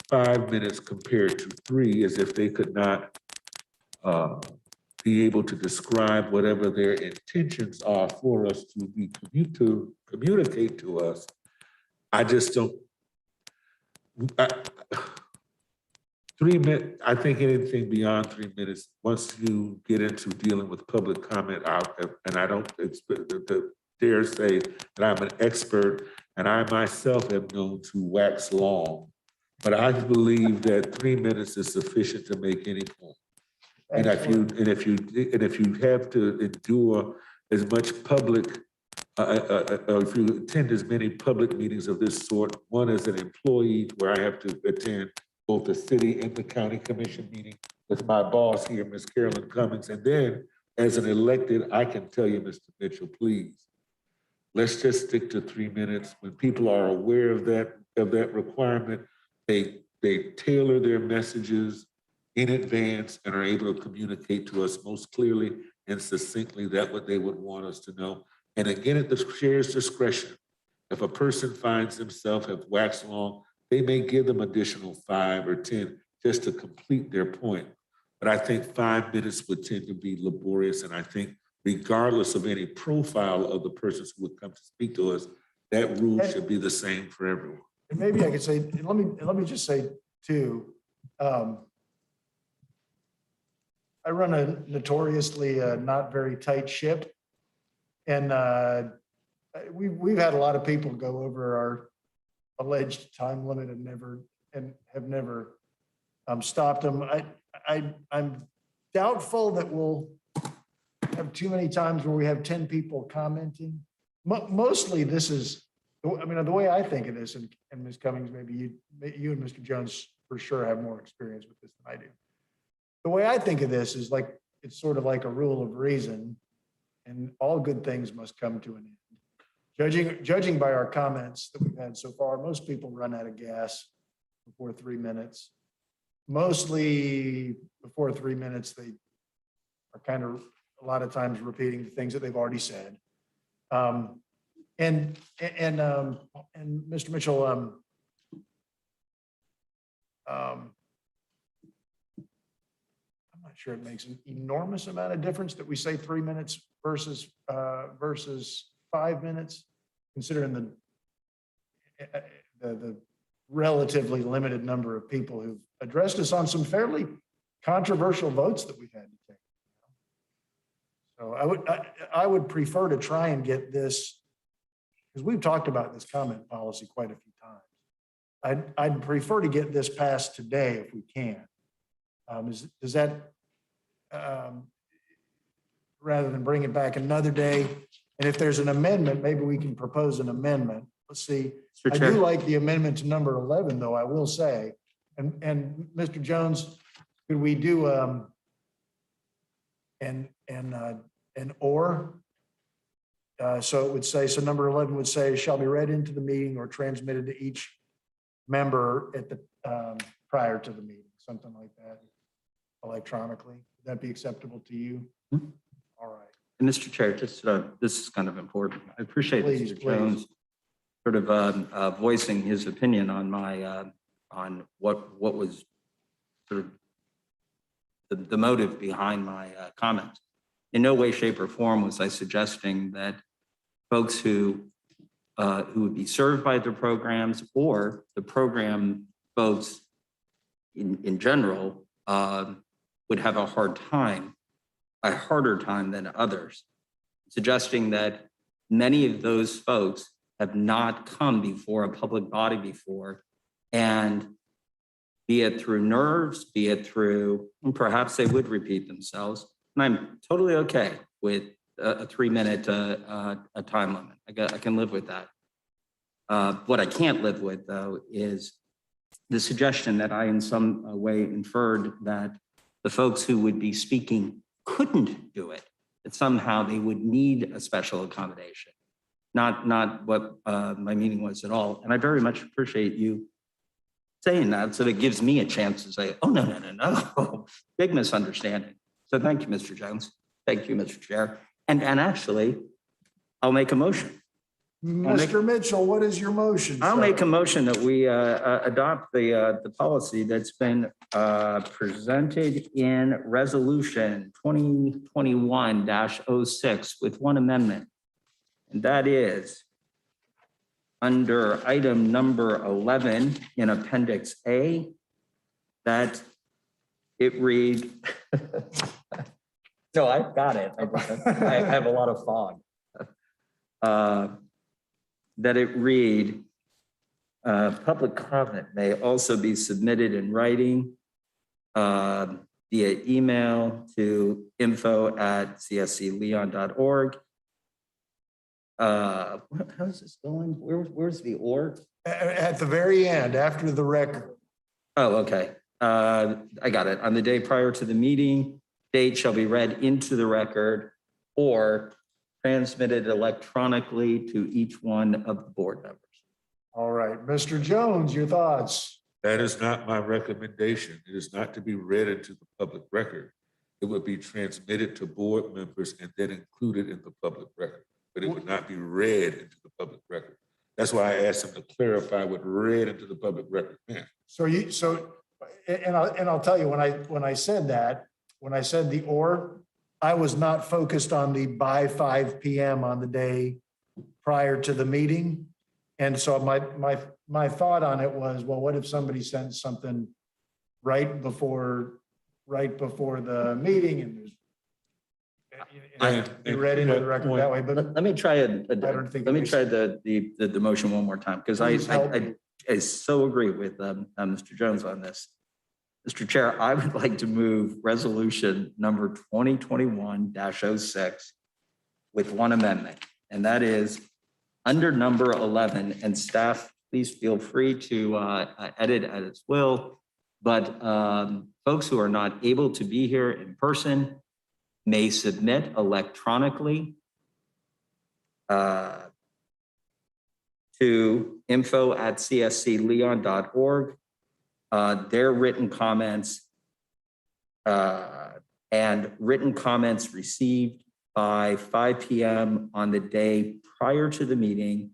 S7: 5 minutes compared to 3, as if they could not be able to describe whatever their intentions are for us to communicate to us. I just don't, 3 minutes, I think anything beyond 3 minutes, once you get into dealing with public comment, and I don't dare say that I'm an expert, and I myself have known to wax long, but I believe that 3 minutes is sufficient to make any point. And if you have to endure as much public, or if you attend as many public meetings of this sort, one as an employee where I have to attend both the city and the county commission meeting with my boss here, Ms. Carolyn Cummings, and then as an elected, I can tell you, Mr. Mitchell, please, let's just stick to 3 minutes. When people are aware of that requirement, they tailor their messages in advance and are able to communicate to us most clearly and succinctly that what they would want us to know. And again, at the chair's discretion, if a person finds themselves have waxed long, they may give them additional 5 or 10 just to complete their point. But I think 5 minutes would tend to be laborious. And I think regardless of any profile of the persons who would come to speak to us, that rule should be the same for everyone.
S2: And maybe I could say, let me just say too, I run a notoriously not very tight ship. And we've had a lot of people go over our alleged time limit and have never stopped them. I'm doubtful that we'll have too many times where we have 10 people commenting. Mostly this is, I mean, the way I think of this, and Ms. Cummings, maybe you and Mr. Jones for sure have more experience with this than I do. The way I think of this is like, it's sort of like a rule of reason, and all good things must come to an end. Judging by our comments that we've had so far, most people run out of gas before 3 minutes. Mostly before 3 minutes, they are kind of a lot of times repeating the things that they've already said. And Mr. Mitchell, I'm not sure it makes an enormous amount of difference that we say 3 minutes versus 5 minutes, considering the relatively limited number of people who've addressed us on some fairly controversial votes that we've had to take. So I would prefer to try and get this, because we've talked about this comment policy quite a few times. I'd prefer to get this passed today if we can. Does that, rather than bring it back another day, and if there's an amendment, maybe we can propose an amendment. Let's see. I do like the amendment to number 11, though, I will say. And Mr. Jones, could we do so it would say, so number 11 would say, shall be read into the meeting or transmitted to each member at the prior to the meeting, something like that, electronically. Would that be acceptable to you?
S3: Mm-hmm.
S2: All right.
S3: And Mr. Chair, just this is kind of important. I appreciate Mr. Jones sort of voicing his opinion on my on what was sort of the motive behind my comments. In no way, shape, or form was I suggesting that folks who would be served by the programs or the program folks in general would have a harder time than others, suggesting that many of those folks have not come before a public body before, and be it through nerves, be it through, and perhaps they would repeat themselves. And I'm totally okay with a 3 minute a time limit. I can live with that. What I can't live with, though, is the suggestion that I in some way inferred that the folks who would be speaking couldn't do it, that somehow they would need a special accommodation. Not what my meaning was at all. And I very much appreciate you saying that, so it gives me a chance to say, oh, no. Big misunderstanding. So thank you, Mr. Jones. Thank you, Mr. Chair. And actually, I'll make a motion.
S2: Mr. Mitchell, what is your motion?
S3: I'll
S2: sir?
S3: make a motion that we adopt the policy that's been presented in resolution 2021-06 with one amendment. And that is under item number 11 in appendix A, that it read, no, I've got it. I have a lot of fog. That it read, public comment may also be submitted in writing via email to info@cscleon.org. How is this going? Where's the org?
S2: At the very end, after the record.
S3: Oh, okay. I got it. On the day prior to the meeting, date shall be read into the record or transmitted electronically to each one of the board members.
S2: All right, Mr. Jones, your thoughts?
S7: That is not my recommendation. It is not to be read into the public record. It would be transmitted to board members and then included in the public record, but it would not be read into the public record. That's why I asked him to clarify what read into the public record meant.
S2: I'll tell you, when I said that, when I said the or, I was not focused on the by 5 p.m. on the day prior to the meeting. And so my thought on it was, well, what if somebody sends something right before the meeting and you read into the record that way, but
S3: Let me try the motion one more time, because I so agree with Mr. Jones on this. Mr. Chair, I would like to move resolution number 2021-06 with one amendment, and that is under number 11, and staff, please feel free to edit at its will, but folks who are not able to be here in person may submit electronically to info@cscleon.org their written comments and written comments received by 5 p.m. on the day prior to the meeting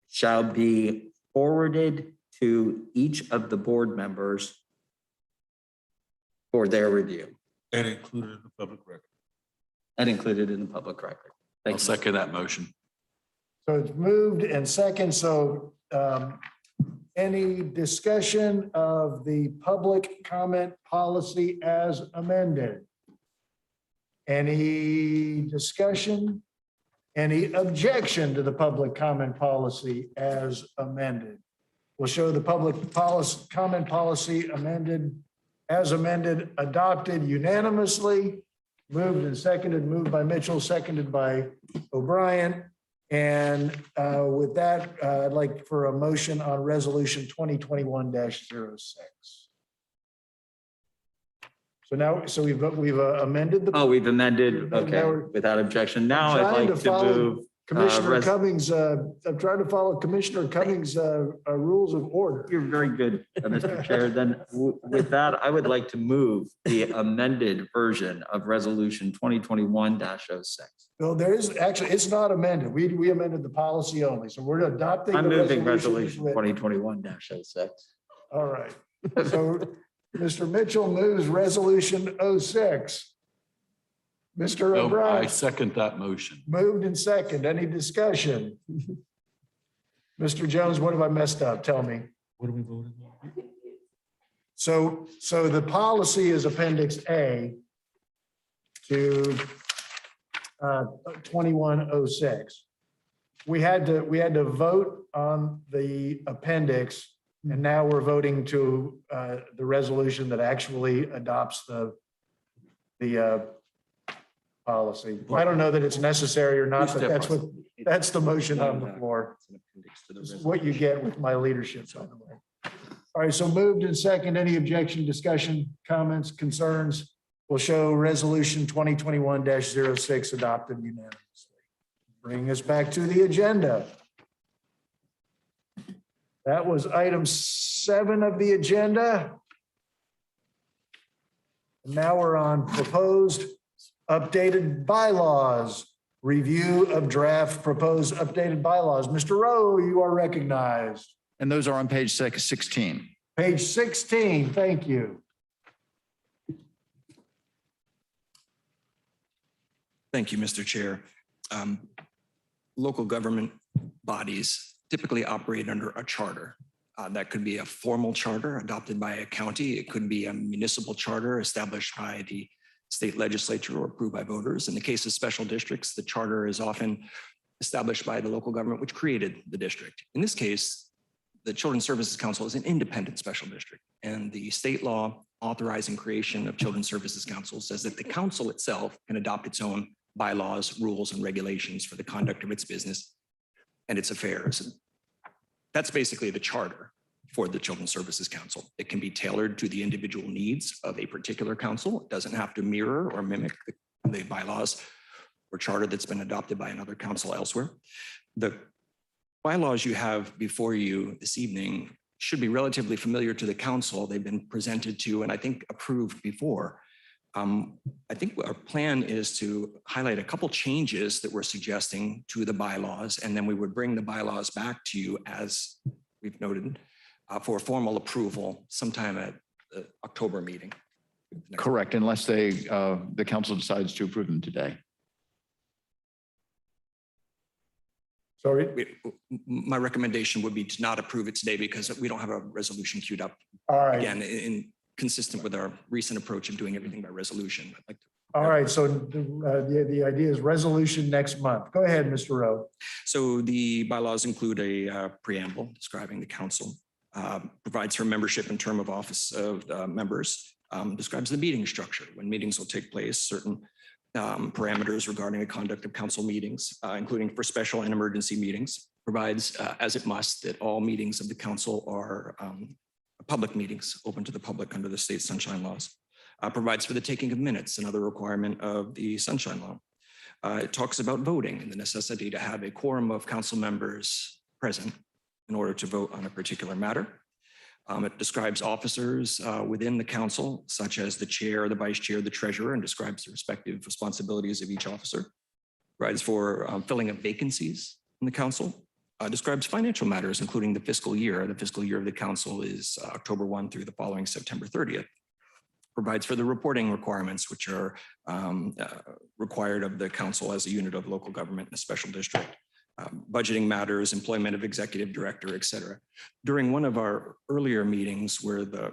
S3: shall be forwarded to each of the board members for their review.
S7: And included in the public record.
S3: And included in the public record.
S11: I'll second that motion.
S2: so it's moved and second. So any discussion of the public comment policy as amended? Any discussion? Any objection to the public comment policy as amended? We'll show the public policy comment policy as amended, adopted unanimously, moved and seconded, moved by Mitchell, seconded by O'Brien. And with that, I'd like for a motion on resolution 2021-06. So now, we've amended the.
S3: Oh, we've amended,
S2: Now
S3: okay,
S2: we're-
S3: without objection. Now I'd
S2: Trying
S3: like to
S2: follow
S3: move.
S2: Commissioner Cummings, I'm trying to follow Commissioner Cummings' rules of order.
S3: You're very good, Mr. Chair. Then with that, I would like to move the amended version of resolution 2021-06.
S2: No, there is, actually, it's not amended. We amended the policy only, so we're adopting.
S3: I'm
S2: the
S3: moving
S2: resolution
S3: resolution
S2: as written.
S3: 2021-06.
S2: All right. So Mr. Mitchell moves resolution 06. Mr.
S11: No, I
S2: O'Brien
S11: second that motion.
S2: moved in second. Any discussion? Mr. Jones, what have I messed up? Tell me.
S7: What are we voting on?
S2: So the policy is appendix A to 2106. We had to vote on the appendix, and now we're voting to the resolution that actually adopts the policy. I don't know that it's necessary or not, but that's the motion on the floor. This is what you get with my leadership, by the way. All right, so moved and second. Any objection, discussion, comments, concerns? We'll show resolution 2021-06 adopted unanimously. Bring us back to the agenda. That was item 7 of the agenda. And now we're on proposed updated bylaws. Review of draft proposed updated bylaws. Mr. Rowe, you are recognized.
S6: And those are on page 16.
S2: Page 16, thank you.
S9: Thank you, Mr. Chair. Local government bodies typically operate under a charter. That could be a formal charter adopted by a county. It could be a municipal charter established by the state legislature or approved by voters. In the case of special districts, the charter is often established by the local government which created the district. In this case, the Children's Services Council is an independent special district, and the state law authorizing creation of Children's Services Council says that the council itself can adopt its own bylaws, rules, and regulations for the conduct of its business and its affairs. That's basically the charter for the Children's Services Council. It can be tailored to the individual needs of a particular council. It doesn't have to mirror or mimic the bylaws or charter that's been adopted by another council elsewhere. The bylaws you have before you this evening should be relatively familiar to the council. They've been presented to and I think approved before. I think our plan is to highlight a couple changes that we're suggesting to the bylaws, and then we would bring the bylaws back to you as we've noted for formal approval sometime at the October meeting.
S6: Correct, unless the council decides to approve them today.
S2: Sorry.
S9: My recommendation would be to not approve it today because we don't have a resolution queued up.
S2: All right.
S9: Again, consistent with our recent approach of doing everything by resolution. I'd like to.
S2: All right. So the idea is resolution next month. Go ahead, Mr. Rowe.
S9: So the bylaws include a preamble describing the council, provides for membership and term of office of members, describes the meeting structure, when meetings will take place, certain parameters regarding the conduct of council meetings, including for special and emergency meetings, provides, as it must, that all meetings of the council are public meetings open to the public under the state sunshine laws, provides for the taking of minutes, another requirement of the sunshine law. It talks about voting and the necessity to have a quorum of council members present in order to vote on a particular matter. It describes officers within the council, such as the chair, the vice chair, the treasurer, and describes the respective responsibilities of each officer. Provides for filling of vacancies in the council. Describes financial matters, including the fiscal year. The fiscal year of the council is October 1 through the following September 30th. Provides for the reporting requirements, which are required of the council as a unit of local government in a special district. Budgeting matters, employment of executive director, et cetera. During one of our earlier meetings where the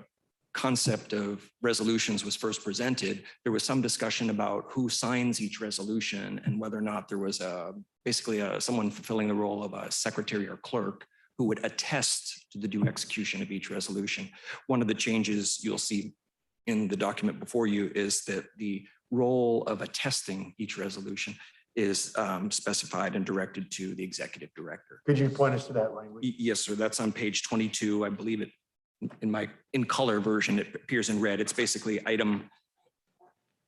S9: concept of resolutions was first presented, there was some discussion about who signs each resolution and whether or not there was basically someone fulfilling the role of a secretary or clerk who would attest to the due execution of each resolution. One of the changes you'll see in the document before you is that the role of attesting each resolution is specified and directed to the executive director.
S2: Could you point us to that language?
S9: Yes, sir. That's on page 22. I believe it in color version, it appears in red. It's basically item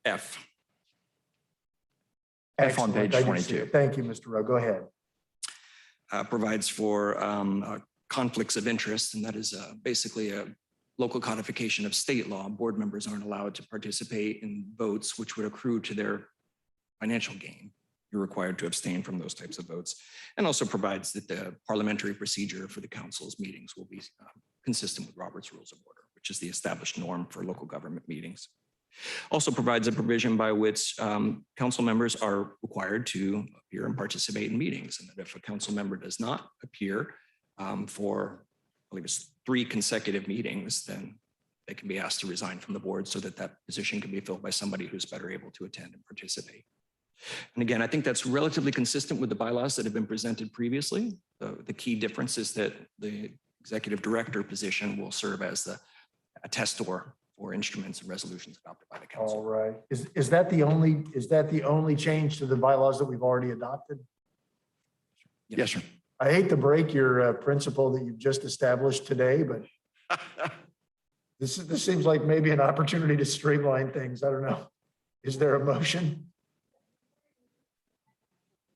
S9: F.
S6: F on page
S2: Excellent. I do see
S6: 22.
S2: it. Thank you, Mr. Rowe. Go ahead.
S9: Provides for conflicts of interest, and that is basically a local codification of state law. Board members aren't allowed to participate in votes which would accrue to their financial gain. You're required to abstain from those types of votes, and also provides that the parliamentary procedure for the council's meetings will be consistent with Robert's Rules of Order, which is the established norm for local government meetings. Also provides a provision by which council members are required to appear and participate in meetings, and that if a council member does not appear for, I believe it's 3 consecutive meetings, then they can be asked to resign from the board so that that position can be filled by somebody who's better able to attend and participate. And again, I think that's relatively consistent with the bylaws that have been presented previously. The key difference is that the executive director position will serve as the attestor for instruments and resolutions adopted by the council.
S2: All right. Is that the only change to the bylaws that we've already adopted?
S6: Yes, sir.
S2: I hate to break your principle that you've just established today, but this seems like maybe an opportunity to streamline things. I don't know. Is there a motion?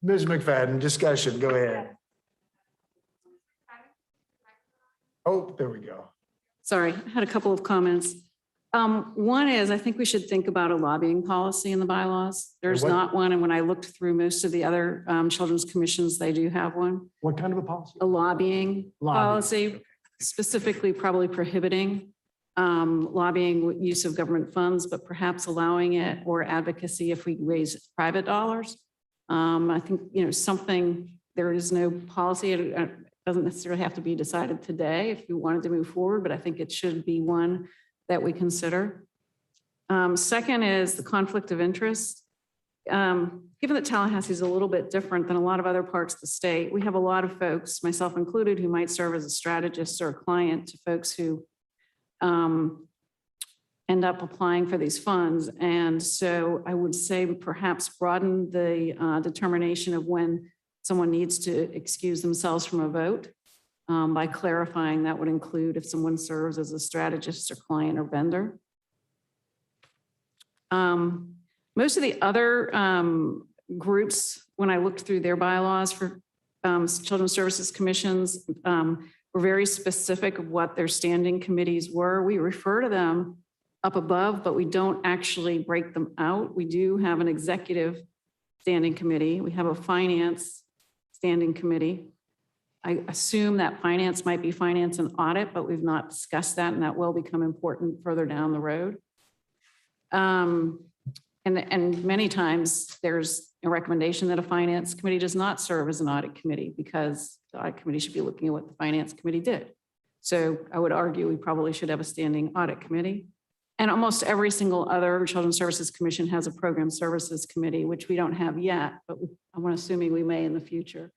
S2: Ms. McFadden, discussion, go ahead. Oh, there we go.
S12: Sorry, I had a couple of comments. One is, I think we should think about a lobbying policy in the bylaws. There's
S2: what-
S12: not one, and when I looked through most of the other children's commissions, they do have one.
S2: What kind of a policy?
S12: A lobbying
S2: Lobbying,
S12: policy, specifically probably prohibiting lobbying use of government funds, but perhaps allowing it or advocacy if we raise private dollars. I think, something, there is no policy. It doesn't necessarily have to be decided today if you wanted to move forward, but I think it should be one that we consider. Second is the conflict of interest. Given that Tallahassee is a little bit different than a lot of other parts of the state, we have a lot of folks, myself included, who might serve as a strategist or a client to folks who end up applying for these funds. And so I would say perhaps broaden the determination of when someone needs to excuse themselves from a vote by clarifying that would include if someone serves as a strategist or client or vendor. Most of the other groups, when I looked through their bylaws for children's services commissions, were very specific of what their standing committees were. We refer to them up above, but we don't actually break them out. We do have an executive standing committee. We have a finance standing committee. I assume that finance might be finance and audit, but we've not discussed that, and that will become important further down the road. And many times there's a recommendation that a finance committee does not serve as an audit committee because the audit committee should be looking at what the finance committee did. So I would argue we probably should have a standing audit committee. And almost every single other Children's Services Commission has a program services committee, which we don't have yet, but I'm assuming we may in the future.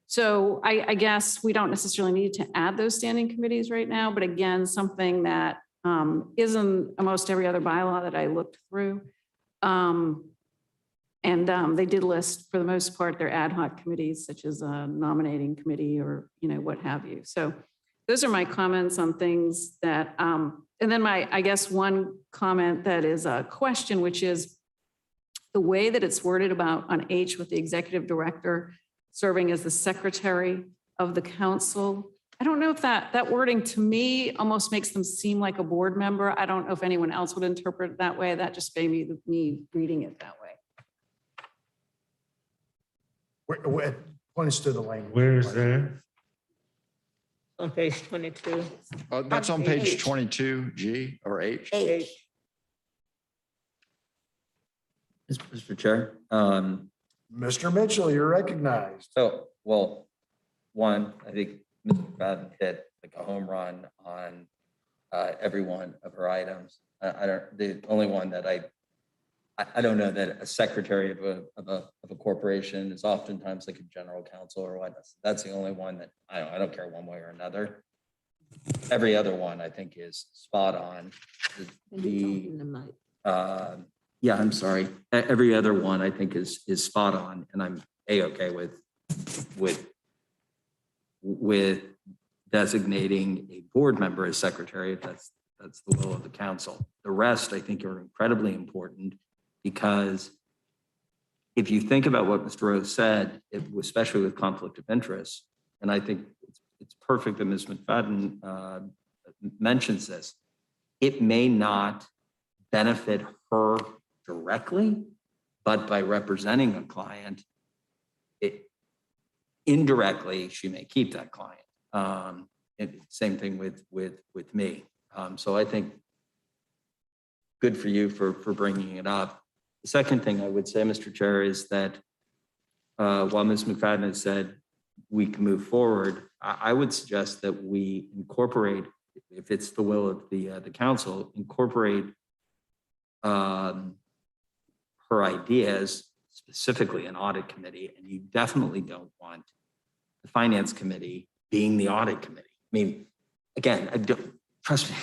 S12: So I guess we don't necessarily need to add those standing committees right now, but again, something that is in almost every other bylaw that I looked through. They did list, for the most part, their ad hoc committees, such as a nominating committee or, what have you. So those are my comments on things that, and then I guess one comment that is a question, which is the way that it's worded about on H with the executive director serving as the secretary of the council. I don't know if that wording to me almost makes them seem like a board member. I don't know if anyone else would interpret it that way. That just made me reading it that way.
S2: Point us to the language.
S7: Where is that?
S8: On page 22.
S6: That's on page 22, G or H.
S3: Mr. Chair.
S2: Mr. Mitchell, you're recognized.
S3: So, well, one, I think Ms. McFadden hit like a home run on every one of her items. The only one that I don't know that a secretary of a corporation is oftentimes like a general counsel or what. That's the only one that I don't care one way or another. Every other one I think is spot on. Yeah, I'm sorry. Every other one I think is spot on, and I'm A-okay with designating a board member as secretary if that's the will of the council. The rest I think are incredibly important because if you think about what Mr. Rose said, especially with conflict of interest, and I think it's perfect that Ms. McFadden mentions this, it may not benefit her directly, but by representing a client, indirectly, she may keep that client. Same thing with me. So I think good for you for bringing it up. The second thing I would say, Mr. Chair, is that while Ms. McFadden has said we can move forward, I would suggest that we incorporate, if it's the will of the council, incorporate her ideas, specifically an audit committee, and you definitely don't want the finance committee being the audit committee. I mean, again, trust me,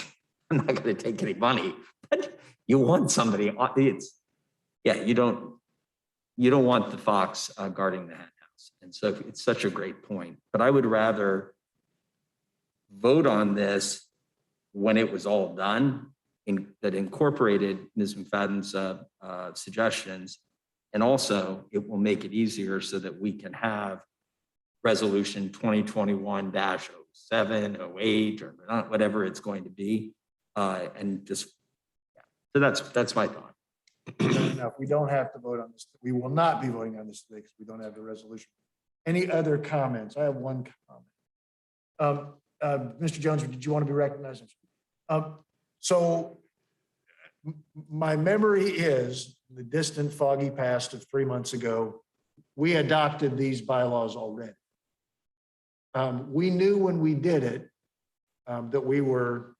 S3: I'm not going to take any money, but you want somebody. You don't want the fox guarding the hen house, and so it's such a great point. But I would rather vote on this when it was all done, that incorporated Ms. McFadden's suggestions, and also it will make it easier so that we can have resolution 2021-06 07, 08, or not, whatever it's going to be. And just, yeah. So that's my thought.
S2: Now, if we don't have to vote on this, we will not be voting on this today because we don't have the resolution. Any other comments? I have one comment. Mr. Jones, did you want to be recognized? So my memory is the distant foggy past of 3 months ago, we adopted these bylaws already. We knew when we did it that we were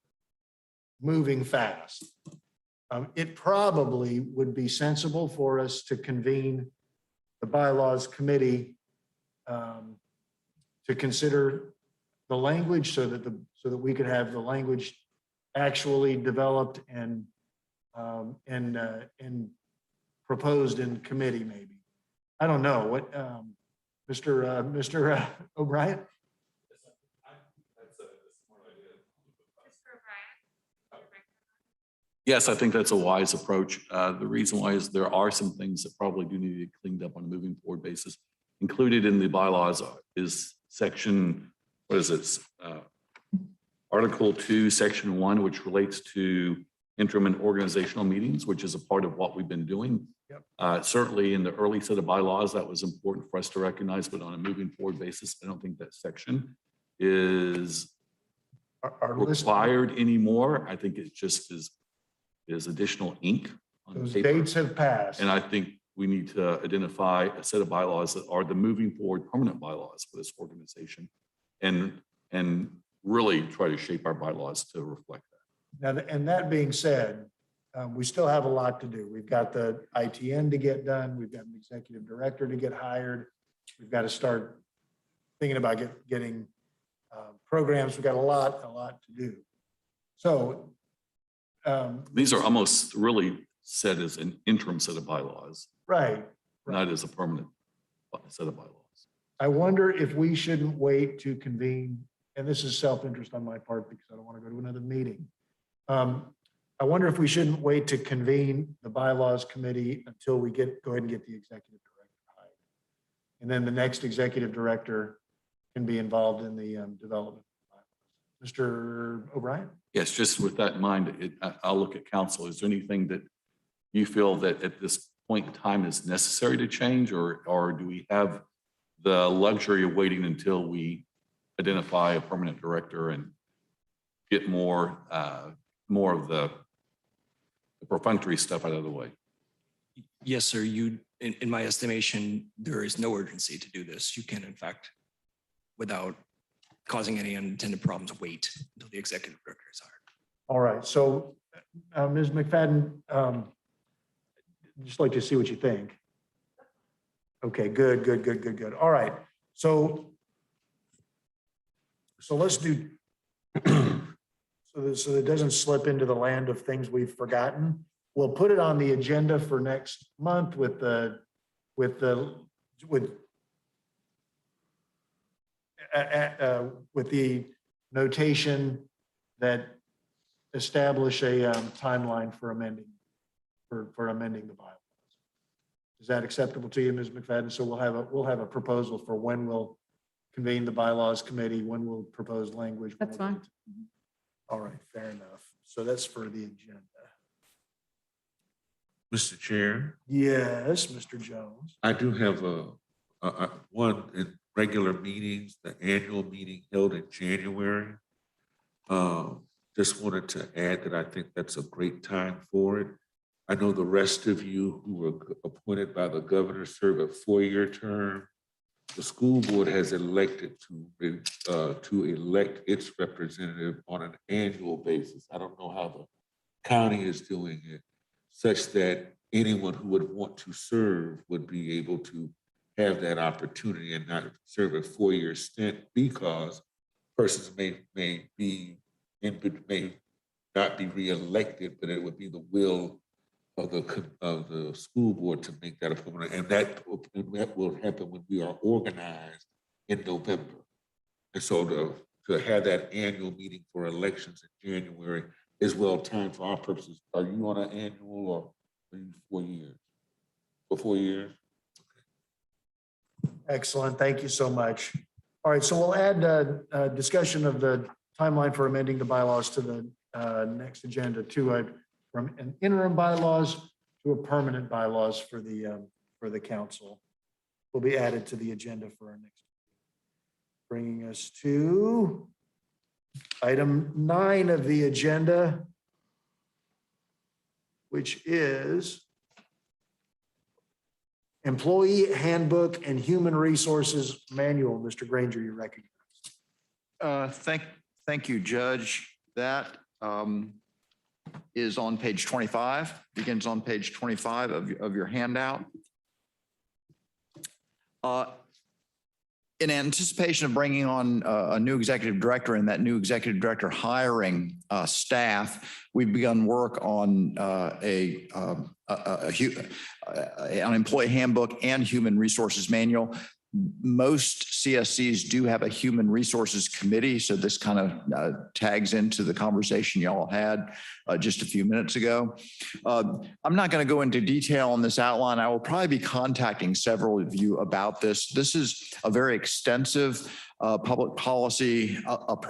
S2: moving fast. It probably would be sensible for us to convene the bylaws committee to consider the language so that we could have the language actually developed and proposed in committee, maybe. I don't know what, Mr. O'Brien.
S11: Yes, I think that's a wise approach. The reason why is there are some things that probably do need to be cleaned up on a moving forward basis. Included in the bylaws is section, what is it? Article 2, section 1, which relates to interim and organizational meetings, which is a part of what we've been doing.
S2: Yep.
S11: Certainly in the early set of bylaws, that was important for us to recognize, but on a moving forward basis, I don't think that section is required anymore. I think it just is additional ink on
S2: Those
S11: paper.
S2: dates have passed.
S11: And I think we need to identify a set of bylaws that are the moving forward permanent bylaws for this organization and really try to shape our bylaws to reflect that.
S2: Now, and that being said, we still have a lot to do. We've got the ITN to get done. We've got an executive director to get hired. We've got to start thinking about getting programs. We've got a lot to do. So
S11: These are almost really set as an interim set of bylaws,
S2: right.
S11: not as a permanent set of bylaws.
S2: I wonder if we shouldn't wait to convene, and this is self-interest on my part because I don't want to go to another meeting. I wonder if we shouldn't wait to convene the bylaws committee until we go ahead and get the executive director hired. And then the next executive director can be involved in the development. Mr. O'Brien?
S11: Yes, just with that in mind, I'll look at council. Is there anything that you feel that at this point in time is necessary to change, or do we have the luxury of waiting until we identify a permanent director and get more of the perfunctory stuff out of the way?
S9: Yes, sir. In my estimation, there is no urgency to do this. You can, in fact, without causing any unintended problems, wait until the executive director is hired.
S2: All right. So, Ms. McFadden, just like to see what you think. Okay, good. All right. So let's do, so it doesn't slip into the land of things we've forgotten. We'll put it on the agenda for next month with the notation that establish a timeline for amending the bylaws. Is that acceptable to you, Ms. McFadden? So we'll have a proposal for when we'll convene the bylaws committee, when we'll propose language.
S12: That's fine.
S2: All right, fair enough. So that's for the agenda.
S7: Mr. Chair,
S2: Yes, Mr. Jones.
S7: I do have one in regular meetings, the annual meeting held in January. Just wanted to add that I think that's a great time for it. I know the rest of you who were appointed by the governor serve a 4-year term. The school board has elected to elect its representative on an annual basis. I don't know how the county is doing it, such that anyone who would want to serve would be able to have that opportunity and not serve a 4-year stint, because persons may not be reelected, but it would be the will of the school board to make that appointment. And that will happen when we are organized in November. And so to have that annual meeting for elections in January is well timed for our purposes. Are you on an annual or are you 4 years? For 4 years?
S2: Excellent. Thank you so much. All right, so we'll add discussion of the timeline for amending the bylaws to the next agenda from an interim bylaws to a permanent bylaws for the council. Will be added to the agenda for our next. Bringing us to item 9 of the agenda, which is Employee Handbook and Human Resources Manual. Mr. Granger, you're recognized.
S6: Thank you, Judge. That is on page 25, begins on page 25 of your handout. In anticipation of bringing on a new executive director and that new executive director hiring staff, we've begun work on an employee handbook and human resources manual. Most CSCs do have a human resources committee, so this kind of tags into the conversation y'all had just a few minutes ago. I'm not going to go into detail on this outline. I will probably be contacting several of you about this. This is a very extensive public policy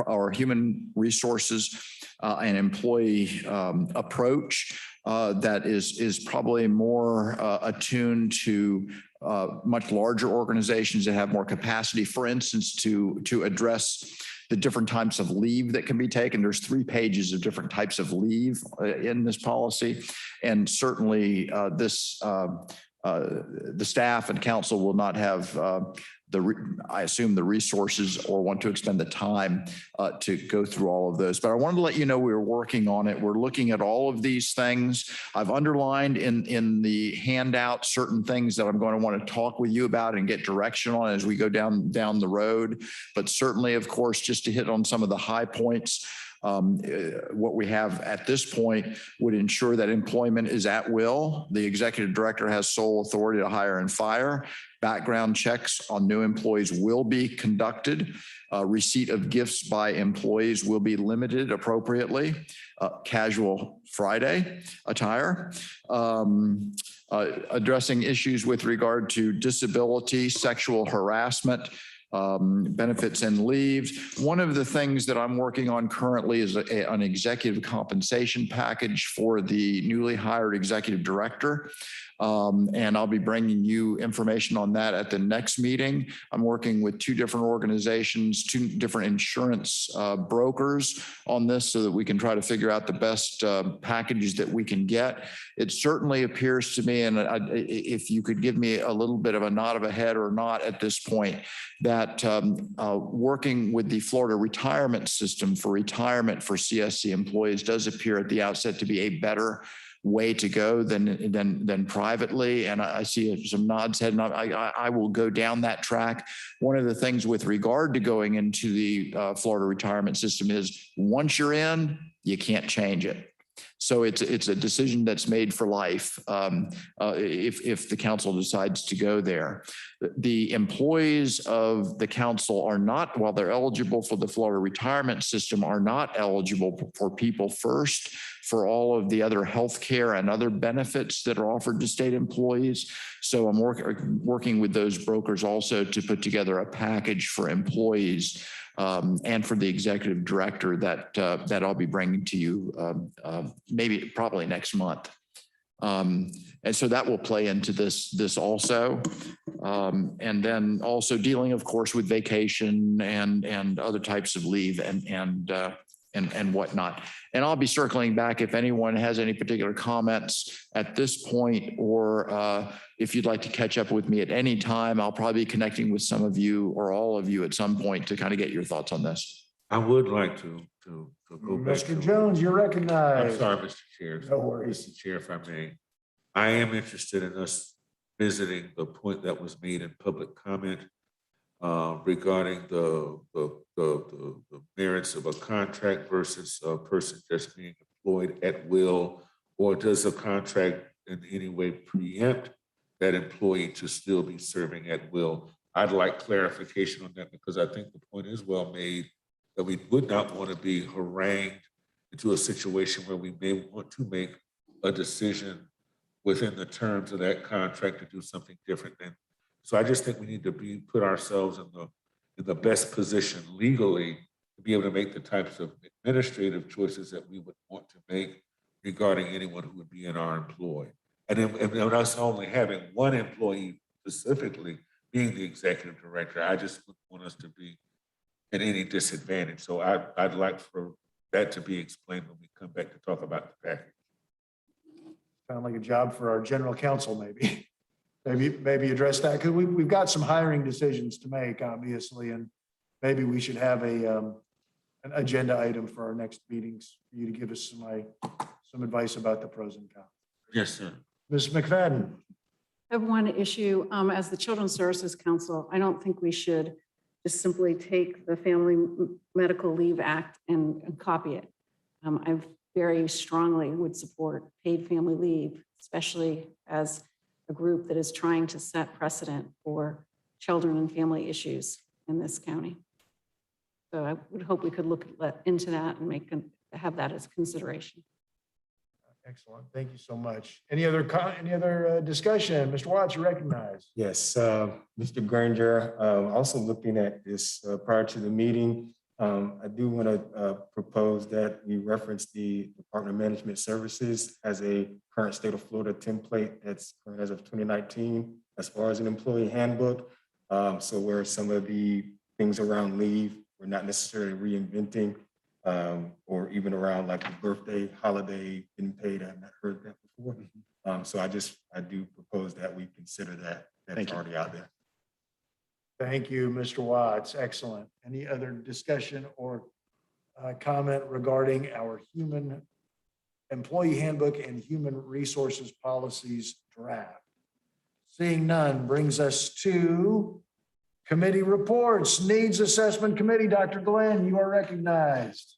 S6: or human resources and employee approach that is probably more attuned to much larger organizations that have more capacity, for instance, to address the different types of leave that can be taken. There's 3 pages of different types of leave in this policy. And certainly the staff and council will not have I assume the resources or want to expend the time to go through all of those. But I wanted to let you know we were working on it. We're looking at all of these things. I've underlined in the handout certain things that I'm going to want to talk with you about and get direction on as we go down the road. But certainly, of course, just to hit on some of the high points, what we have at this point would ensure that employment is at will. The executive director has sole authority to hire and fire. Background checks on new employees will be conducted. Receipt of gifts by employees will be limited appropriately. Casual Friday attire. Addressing issues with regard to disability, sexual harassment, benefits and leaves. One of the things that I'm working on currently is an executive compensation package for the newly hired executive director. And I'll be bringing you information on that at the next meeting. I'm working with 2 different organizations, 2 different insurance brokers on this so that we can try to figure out the best packages that we can get. It certainly appears to me, and if you could give me a little bit of a nod of a head or not at this point, that working with the Florida retirement system for retirement for CSC employees does appear at the outset to be a better way to go than privately. And I see some nods head, and I will go down that track. One of the things with regard to going into the Florida retirement system is once you're in, you can't change it. So it's a decision that's made for life if the council decides to go there. The employees of the council are not, while they're eligible for the Florida retirement system, are not eligible for People First, for all of the other health care and other benefits that are offered to state employees. So I'm working with those brokers also to put together a package for employees and for the executive director that I'll be bringing to you probably next month. And so that will play into this also. And then also dealing, of course, with vacation and other types of leave and whatnot. And I'll be circling back if anyone has any particular comments at this point, or if you'd like to catch up with me at any time, I'll probably be connecting with some of you or all of you at some point to kind of get your thoughts on this.
S7: I would like to go back.
S2: Mr. Jones, you're recognized.
S7: I'm sorry, Mr. Chair.
S2: No worries.
S7: Mr. Chair, if I may. I am interested in us visiting the point that was made in public comment regarding the merits of a contract versus a person just being employed at will, or does a contract in any way preempt that employee to still be serving at will? I'd like clarification on that, because I think the point is well made that we would not want to be harangued into a situation where we may want to make a decision within the terms of that contract to do something different than. So I just think we need to put ourselves in the best position legally to be able to make the types of administrative choices that we would want to make regarding anyone who would be in our employ. And us only having one employee specifically being the executive director, I just wouldn't want us to be at any disadvantage. So I'd like for that to be explained when we come back to talk about the package.
S2: Sound like a job for our general counsel, maybe. Maybe address that, because we've got some hiring decisions to make, obviously, and maybe we should have an agenda item for our next meetings for you to give us some advice about the pros and cons.
S7: Yes, sir.
S2: Ms. McFadden.
S12: I have one issue. As the Children's Services Council, I don't think we should just simply take the Family Medical Leave Act and copy it. I very strongly would support paid family leave, especially as a group that is trying to set precedent for children and family issues in this county. So I would hope we could look into that and have that as consideration.
S2: Excellent. Thank you so much. Any other discussion? Mr. Watts, you recognize.
S10: Yes, Mr. Granger, also looking at this prior to the meeting, I do want to propose that we reference the Department of Management Services as a current state of Florida template that's current as of 2019 as far as an employee handbook. So where some of the things around leave, we're not necessarily reinventing, or even around like the birthday, holiday, getting paid. I've not heard that before. So I do propose that we consider that. That's already out there.
S2: Thank you, Mr. Watts. Excellent. Any other discussion or comment regarding our human employee handbook and human resources policies draft? Seeing none brings us to committee reports. Needs Assessment Committee, Dr. Glenn, you are recognized.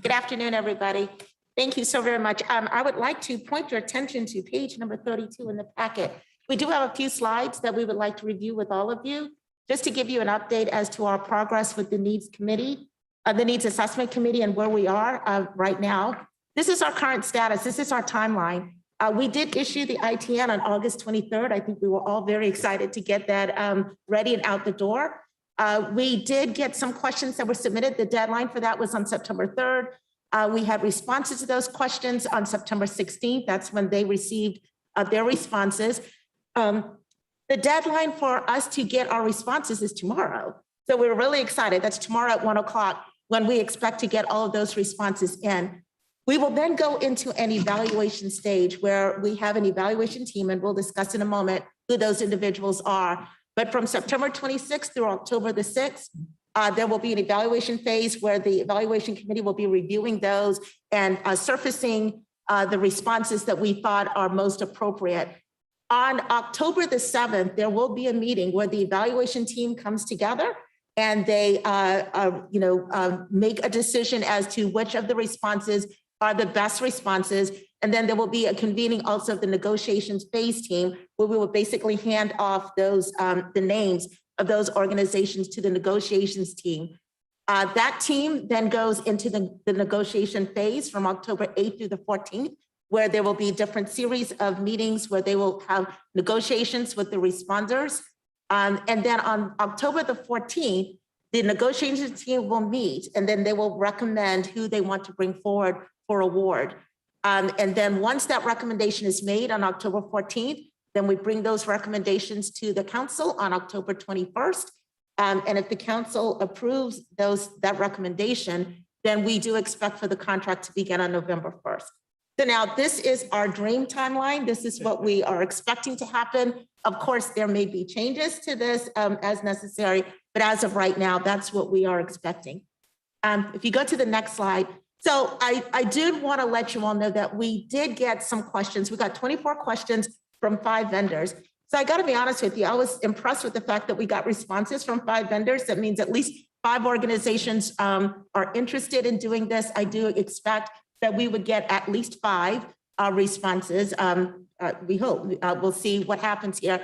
S13: Good afternoon, everybody. Thank you so very much. I would like to point your attention to page number 32 in the packet. We do have a few slides that we would like to review with all of you, just to give you an update as to our progress with the Needs Committee, the Needs Assessment Committee, and where we are right now. This is our current status. This is our timeline. We did issue the ITN on August 23rd. I think we were all very excited to get that ready and out the door. We did get some questions that were submitted. The deadline for that was on September 3rd. We had responses to those questions on September 16th. That's when they received their responses. The deadline for us to get our responses is tomorrow. So we're really excited. That's tomorrow at 1 o'clock when we expect to get all of those responses in. We will then go into an evaluation stage where we have an evaluation team, and we'll discuss in a moment who those individuals are. But from September 26th through October the 6th, there will be an evaluation phase where the evaluation committee will be reviewing those and surfacing the responses that we thought are most appropriate. On October the 7th, there will be a meeting where the evaluation team comes together and they make a decision as to which of the responses are the best responses. And then there will be a convening also of the negotiations phase team, where we will basically hand off those the names of those organizations to the negotiations team. That team then goes into the negotiation phase from October 8th through the 14th, where there will be a different series of meetings where they will have negotiations with the responders. And then on October the 14th, the negotiations team will meet, and then they will recommend who they want to bring forward for award. And then once that recommendation is made on October 14th, then we bring those recommendations to the council on October 21st. And if the council approves that recommendation, then we do expect for the contract to begin on November 1st. So now this is our dream timeline. This is what we are expecting to happen. Of course, there may be changes to this as necessary, but as of right now, that's what we are expecting. If you go to the next slide. So I did want to let you all know that we did get some questions. We got 24 questions from 5 vendors. So I got to be honest with you, I was impressed with the fact that we got responses from 5 vendors. That means at least 5 organizations are interested in doing this. I do expect that we would get at least 5 responses. We hope. We'll see what happens here.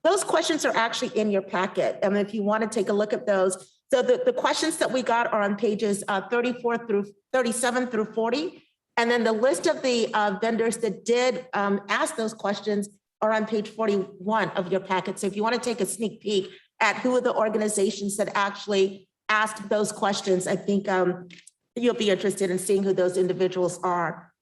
S13: Those questions are actually in your packet. And if you want to take a look at those. So the questions that we got are on pages 37 through 40. And then the list of the vendors that did ask those questions are on page 41 of your packet. So if you want to take a sneak peek at who are the organizations that actually asked those questions. I think you'll be interested in seeing who those individuals are.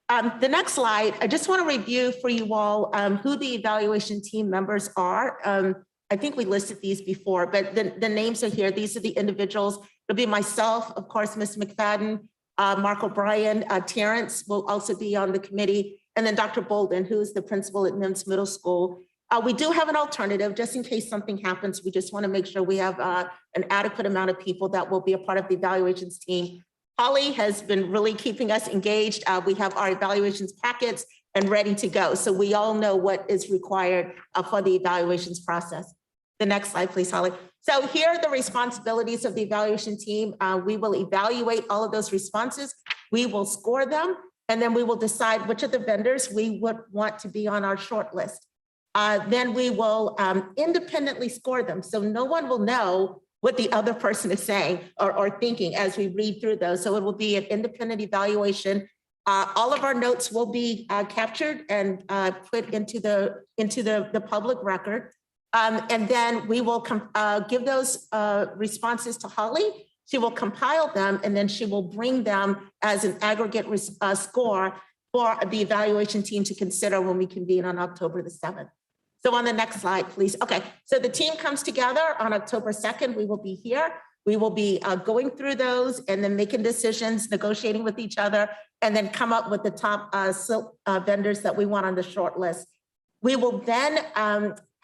S13: The next slide, I just want to review for you all who the evaluation team members are. I think we listed these before, but the names are here. These are the individuals. It'll be myself, of course, Ms. McFadden, Mark O'Brien, Terrence will also be on the committee, and then Dr. Bolden, who is the principal at Mims Middle School. We do have an alternative, just in case something happens. We just want to make sure we have an adequate amount of people that will be a part of the evaluations team. Holly has been really keeping us engaged. We have our evaluations packets and ready to go. So we all know what is required for the evaluations process. The next slide, please, Holly. So here are the responsibilities of the evaluation team. We will evaluate all of those responses. We will score them, and then we will decide which of the vendors we would want to be on our short list. Then we will independently score them. So no one will know what the other person is saying or thinking as we read through those. So it will be an independent evaluation. All of our notes will be captured and put into the public record. And then we will give those responses to Holly. She will compile them, and then she will bring them as an aggregate score for the evaluation team to consider when we convene on October the 7th. So on the next slide, please. Okay, so the team comes together on October 2nd. We will be here. We will be going through those and then making decisions, negotiating with each other, and then come up with the top vendors that we want on the short list. We will then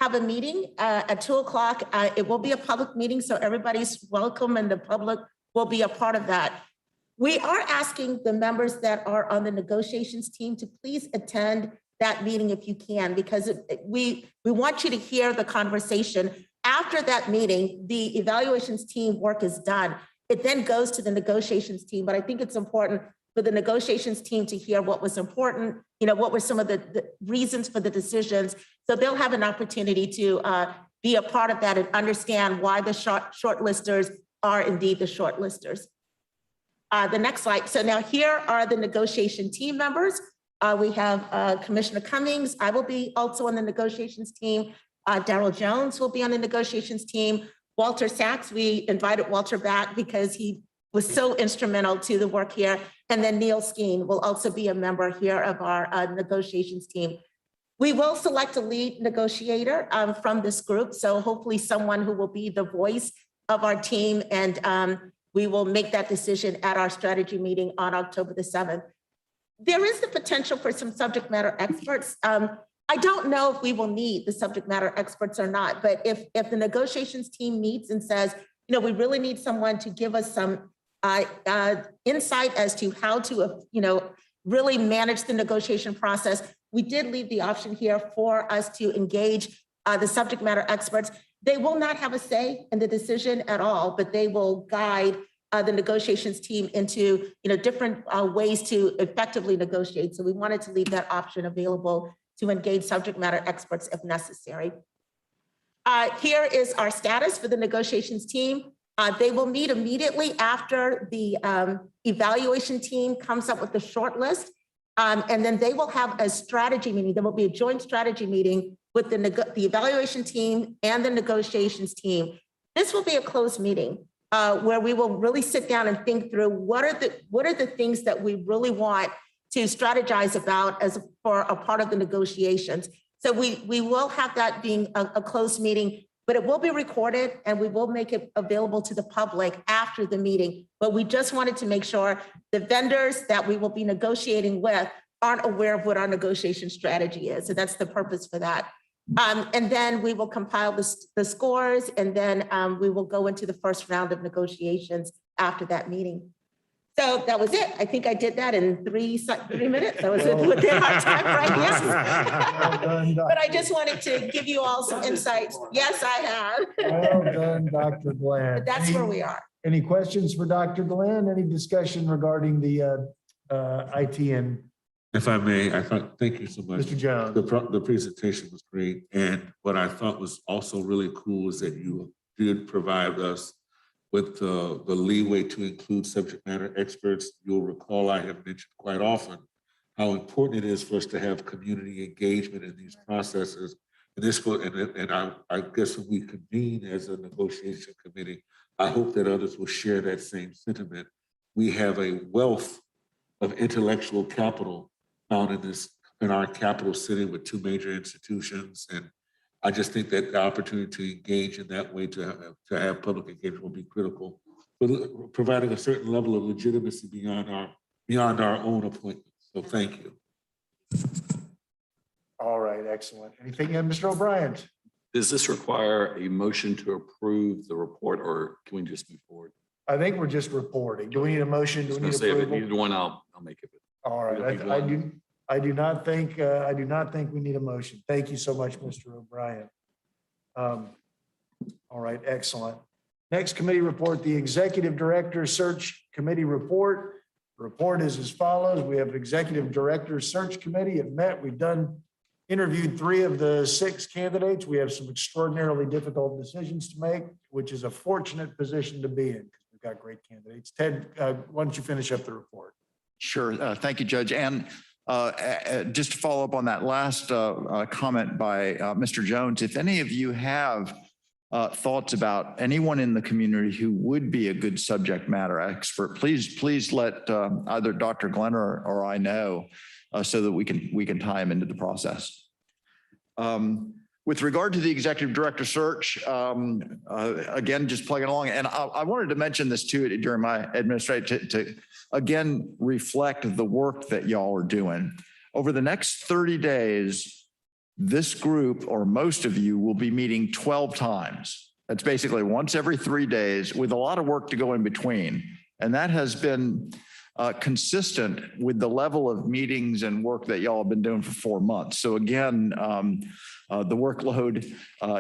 S13: have a meeting at 2 o'clock. It will be a public meeting, so everybody's welcome and the public will be a part of that. We are asking the members that are on the negotiations team to please attend that meeting if you can, because we want you to hear the conversation. After that meeting, the evaluations team work is done. It then goes to the negotiations team, but I think it's important for the negotiations team to hear what was important, what were some of the reasons for the decisions. So they'll have an opportunity to be a part of that and understand why the shortlisters are indeed the shortlisters. The next slide. So now here are the negotiation team members. We have Commissioner Cummings. I will be also on the negotiations team. Daryl Jones will be on the negotiations team. Walter Sachs, we invited Walter back because he was so instrumental to the work here. And then Neil Skeen will also be a member here of our negotiations team. We will select a lead negotiator from this group. So hopefully someone who will be the voice of our team, and we will make that decision at our strategy meeting on October the 7th. There is the potential for some subject matter experts. I don't know if we will need the subject matter experts or not, but if the negotiations team meets and says, we really need someone to give us some insight as to how to, really manage the negotiation process, we did leave the option here for us to engage the subject matter experts. They will not have a say in the decision at all, but they will guide the negotiations team into different ways to effectively negotiate. So we wanted to leave that option available to engage subject matter experts if necessary. Here is our status for the negotiations team. They will meet immediately after the evaluation team comes up with the short list. And then they will have a strategy meeting. There will be a joint strategy meeting with the evaluation team and the negotiations team. This will be a closed meeting where we will really sit down and think through what are the things that we really want to strategize about as for a part of the negotiations. So we will have that being a closed meeting, but it will be recorded and we will make it available to the public after the meeting. But we just wanted to make sure the vendors that we will be negotiating with aren't aware of what our negotiation strategy is. So that's the purpose for that. And then we will compile the scores, and then we will go into the first round of negotiations after that meeting. So that was it. I think I did that in 3 minutes. That was within our time frame. Yes. But I just wanted to give you all some insights. Yes, I have.
S2: Well done, Dr. Glenn.
S13: But that's where we are.
S2: Any questions for Dr. Glenn? Any discussion regarding the IT and
S7: If I may, thank you so much.
S2: Mr. Jones?
S7: The presentation was great. And what I thought was also really cool is that you did provide us with the leeway to include subject matter experts. You'll recall I have mentioned quite often how important it is for us to have community engagement in these processes. And this go, and I guess when we convene as a negotiation committee, I hope that others will share that same sentiment. We have a wealth of intellectual capital found in our capital city with two major institutions. And I just think that the opportunity to engage in that way, to have public engagement will be critical, but providing a certain level of legitimacy beyond our own appointments. So thank you.
S2: All right, excellent. Anything, Mr. O'Brien?
S11: Does this require a motion to approve the report, or can we just move forward?
S2: I think we're just reporting. Do we need a motion? Do we need
S11: If it
S2: approval?
S11: needed one, I'll make it.
S2: All right, I do not think we need a motion. Thank you so much, Mr. O'Brien. All right, excellent. Next committee report, the Executive Director Search Committee report. The report is as follows. We have an Executive Director Search Committee. It met. We've interviewed 3 of the 6 candidates. We have some extraordinarily difficult decisions to make, which is a fortunate position to be in because we've got great candidates. Ted, why don't you finish up the report?
S6: Sure. Thank you, Judge. And just to follow up on that last comment by Mr. Jones, if any of you have thoughts about anyone in the community who would be a good subject matter expert, please let either Dr. Glenn or I know so that we can tie him into the process. With regard to the Executive Director search, again, just plugging along, and I wanted to mention this too during my administration to again reflect the work that y'all are doing. Over the next 30 days, this group, or most of you, will be meeting 12 times. That's basically once every 3 days with a lot of work to go in between. And that has been consistent with the level of meetings and work that y'all have been doing for 4 months. So again, the workload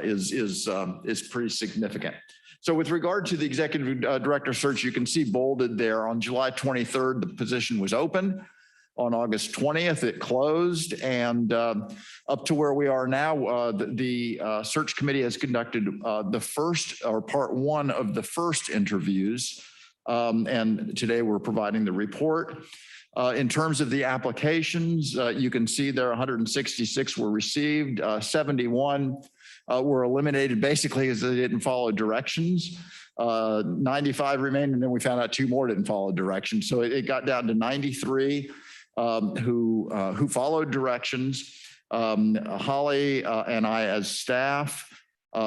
S6: is pretty significant. So with regard to the Executive Director search, you can see bolded there on July 23rd, the position was open. On August 20th, it closed, and up to where we are now, the search committee has conducted the first, or part 1 of the first interviews. And today we're providing the report. In terms of the applications, you can see there 166 were received, 71 were eliminated basically as they didn't follow directions. 95 remained, and then we found out 2 more didn't follow directions. So it got down to 93 who followed directions. Holly and I as staff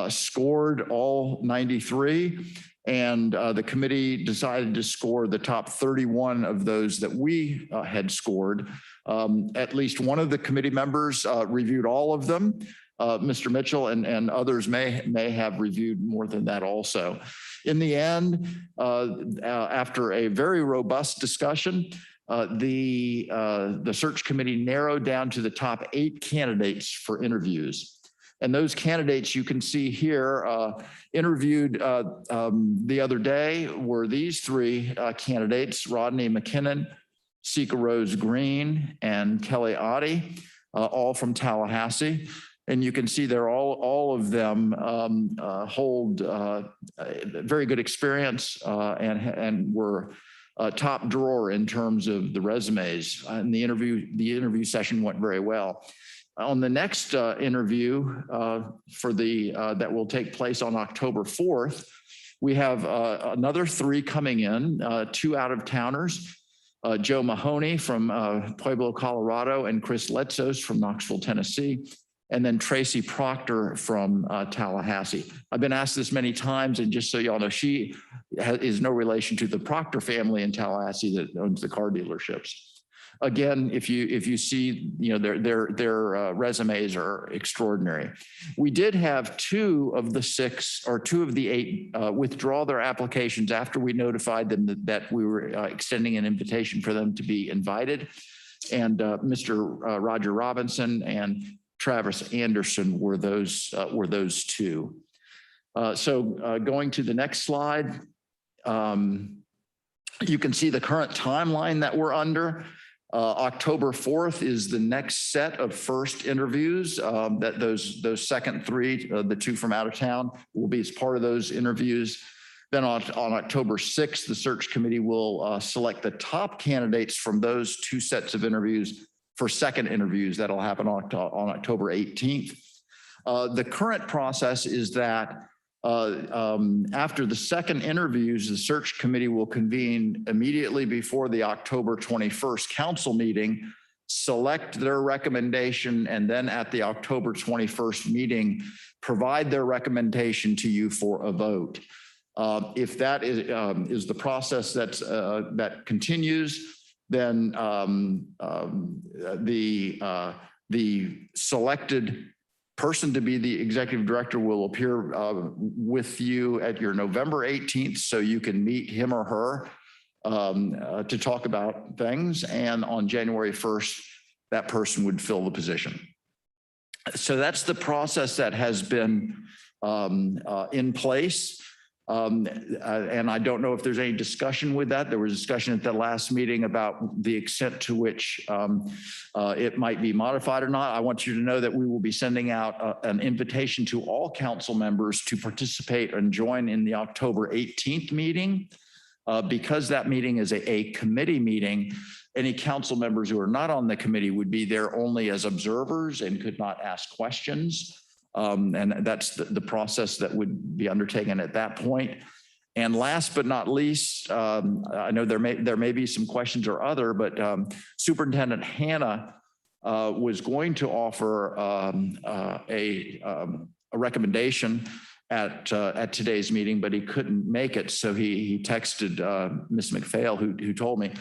S6: scored all 93. And the committee decided to score the top 31 of those that we had scored. At least one of the committee members reviewed all of them. Mr. Mitchell and others may have reviewed more than that also. In the end, after a very robust discussion, the search committee narrowed down to the top 8 candidates for interviews. And those candidates you can see here interviewed the other day were these 3 candidates: Rodney McKinnon, Sika Rose Green, and Kelly Oddie, all from Tallahassee. And you can see they're all of them hold very good experience and were top drawer in terms of the resumes. And the interview session went very well. On the next interview that will take place on October 4th, we have another 3 coming in, 2 out-of-towners, Joe Mahoney from Pueblo, Colorado, and Chris Letzos from Knoxville, Tennessee, and then Tracy Proctor from Tallahassee. I've been asked this many times, and just so y'all know, she is no relation to the Proctor family in Tallahassee that owns the car dealerships. Again, if you see, their resumes are extraordinary. We did have 2 of the 6 or 2 of the 8 withdraw their applications after we notified them that we were extending an invitation for them to be invited. And Mr. Roger Robinson and Travis Anderson were those 2. So going to the next slide, you can see the current timeline that we're under. October 4th is the next set of first interviews. That those second 3, the 2 from out of town, will be as part of those interviews. Then on October 6th, the search committee will select the top candidates from those 2 sets of interviews for second interviews. That'll happen on October 18th. The current process is that after the second interviews, the search committee will convene immediately before the October 21st council meeting, select their recommendation, and then at the October 21st meeting, provide their recommendation to you for a vote. If that is the process that continues, then the selected person to be the executive director will appear with you at your November 18th, so you can meet him or her to talk about things. And on January 1st, that person would fill the position. So that's the process that has been in place. And I don't know if there's any discussion with that. There was discussion at the last meeting about the extent to which it might be modified or not. I want you to know that we will be sending out an invitation to all council members to participate and join in the October 18th meeting. Because that meeting is a committee meeting, any council members who are not on the committee would be there only as observers and could not ask questions. And that's the process that would be undertaken at that point. And last but not least, I know there may be some questions or other, but Superintendent Hannah was going to offer a recommendation at today's meeting, but he couldn't make it. So he texted Ms. McPhail, who told me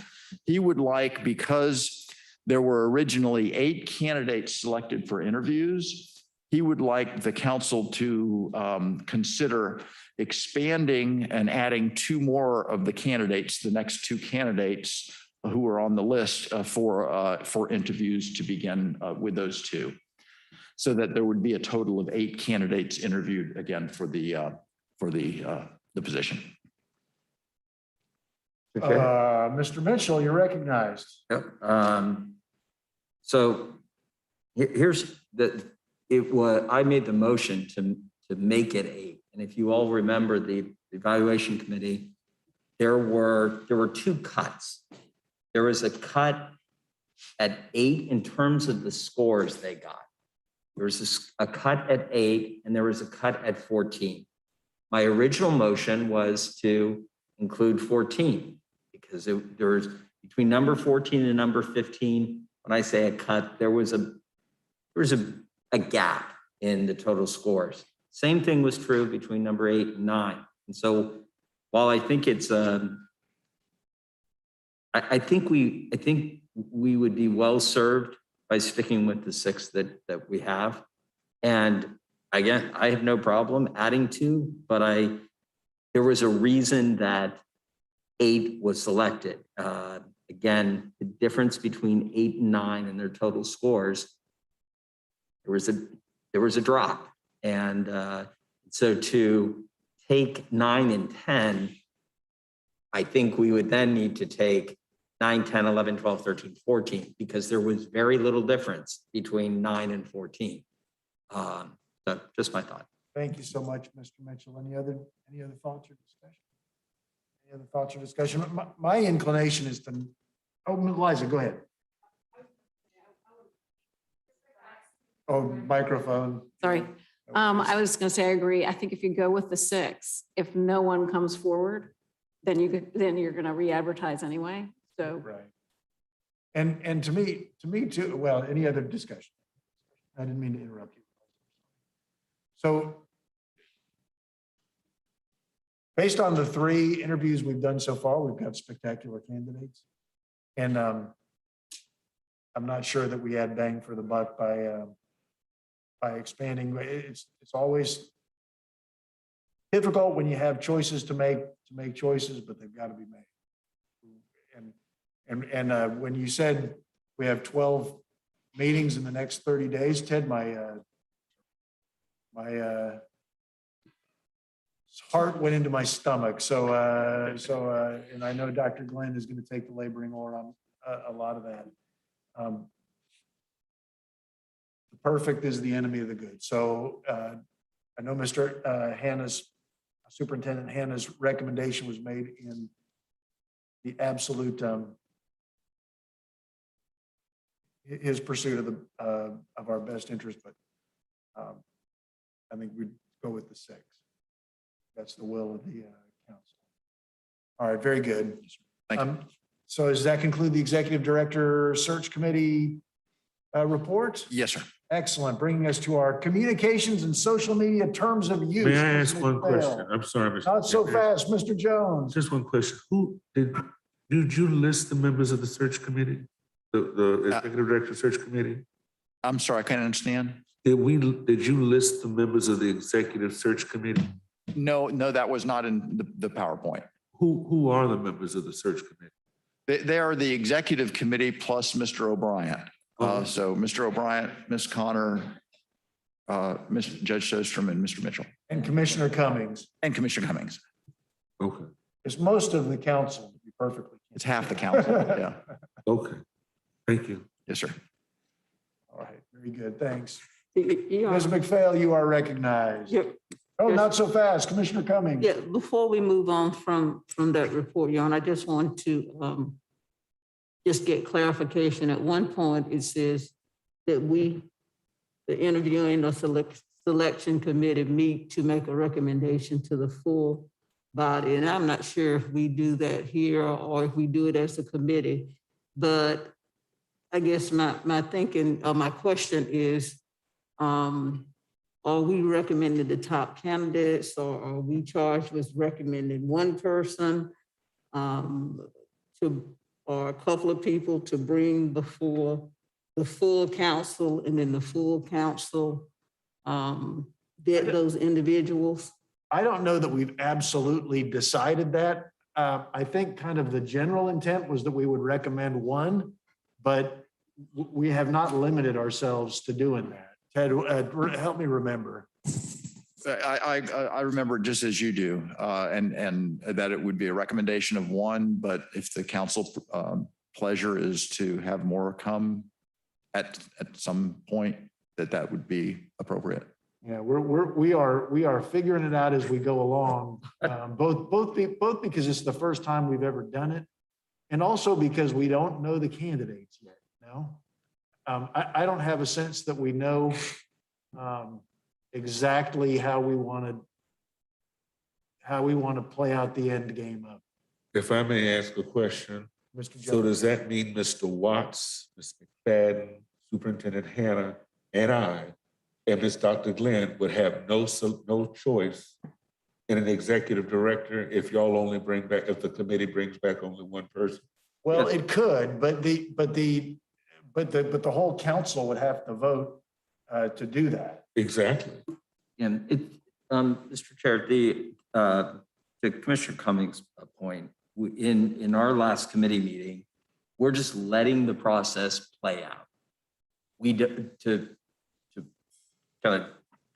S6: he would like, because there were originally 8 candidates selected for interviews, he would like the council to consider expanding and adding 2 more of the candidates, the next 2 candidates who are on the list for interviews to begin with those 2. So that there would be a total of 8 candidates interviewed again for the position.
S3: Okay.
S2: Mr. Mitchell, you're recognized.
S3: Yep. So here's I made the motion to make it 8. And if you all remember the evaluation committee, there were 2 cuts. There was a cut at 8 in terms of the scores they got. There was a cut at 8 and there was a cut at 14. My original motion was to include 14 because there was between number 14 and number 15. When I say a cut, there was a gap in the total scores. Same thing was true between number 8 and 9. And so while I think it's I think we would be well served by sticking with the 6 that we have. And again, I have no problem adding 2, but there was a reason that 8 was selected. Again, the difference between 8 and 9 and their total scores, there was a drop. And so to take 9 and 10, I think we would then need to take 9, 10, 11, 12, 13, 14, because there was very little difference between 9 and 14. So just my thought.
S2: Thank you so much, Mr. Mitchell. Any other thoughts or discussion? Any other thoughts or discussion? My inclination is to, Liza, go ahead. Oh, microphone.
S12: Sorry. I was going to say, I agree. I think if you go with the 6, if no one comes forward, then you're going to re-advertise anyway. So
S2: right. And to me too, well, any other discussion? I didn't mean to interrupt you. So based on the 3 interviews we've done so far, we've got spectacular candidates. And I'm not sure that we add bang for the buck by expanding. It's always difficult when you have choices to make choices, but they've got to be made. And when you said we have 12 meetings in the next 30 days, Ted, my heart went into my stomach. So and I know Dr. Glenn is going to take the laboring oar on a lot of that. The perfect is the enemy of the good. So I know Mr. Superintendent Hannah's recommendation was made in the absolute his pursuit of our best interest, but I think we'd go with the 6. That's the will of the council. All right, very good.
S6: Thank you.
S2: So does that conclude the Executive Director Search Committee report?
S6: Yes, sir.
S2: Excellent. Bringing us to our communications and social media terms of use.
S7: May I ask
S2: Mr.
S7: one
S2: McPhail.
S7: question? I'm sorry, Mr.
S2: Not so
S7: Chairman.
S2: fast, Mr. Jones.
S7: Just one question. Did you list the members of the search committee? The executive director search committee?
S6: I'm sorry, I can't understand.
S7: Did you list the members of the executive search committee?
S6: No, that was not in the PowerPoint.
S7: Who are the members of the search committee?
S6: They are the executive committee plus Mr. O'Brien. So Mr. O'Brien, Ms. Connor, Mr. Judge Sostrom, and Mr. Mitchell.
S2: And Commissioner Cummings.
S6: And Commissioner Cummings.
S7: Okay.
S2: It's most of the council, to be perfectly.
S6: It's half the council, yeah.
S7: Okay. Thank you.
S6: Yes, sir.
S2: All right, very good. Thanks.
S8: Yeah.
S2: Ms. McPhail, you are recognized.
S8: Yeah.
S2: Oh, not so fast. Commissioner Cummings.
S8: Yeah, before we move on from that report, Your Honor, I just want to just get clarification. At one point, it says that the interviewing or selection committee meet to make a recommendation to the full body. And I'm not sure if we do that here or if we do it as a committee. But I guess my thinking or my question is, are we recommending the top candidates or are we charged with recommending one person or a couple of people to bring before the full council and then the full council get those individuals?
S2: I don't know that we've absolutely decided that. I think kind of the general intent was that we would recommend one, but we have not limited ourselves to doing that. Ted, help me remember.
S6: I remember just as you do, and that it would be a recommendation of one, but if the council pleasure is to have more come at some point, that would be appropriate.
S2: Yeah, we are figuring it out as we go along, both because it's the first time we've ever done it, and also because we don't know the candidates yet. No, I don't have a sense that we know exactly how we want to play out the end game of.
S7: If I may ask a question,
S2: Mr. Jones.
S7: so does that mean Mr. Watts, Ms. McFadden, Superintendent Hannah, and I, and Ms. Dr. Glenn would have no choice in an executive director if y'all only bring back, if the committee brings back only one person?
S2: Well, it could, but the whole council would have to vote to do that.
S7: Exactly.
S3: And Mr. Chair, to Commissioner Cummings' point, in our last committee meeting, we're just letting the process play out. To kind of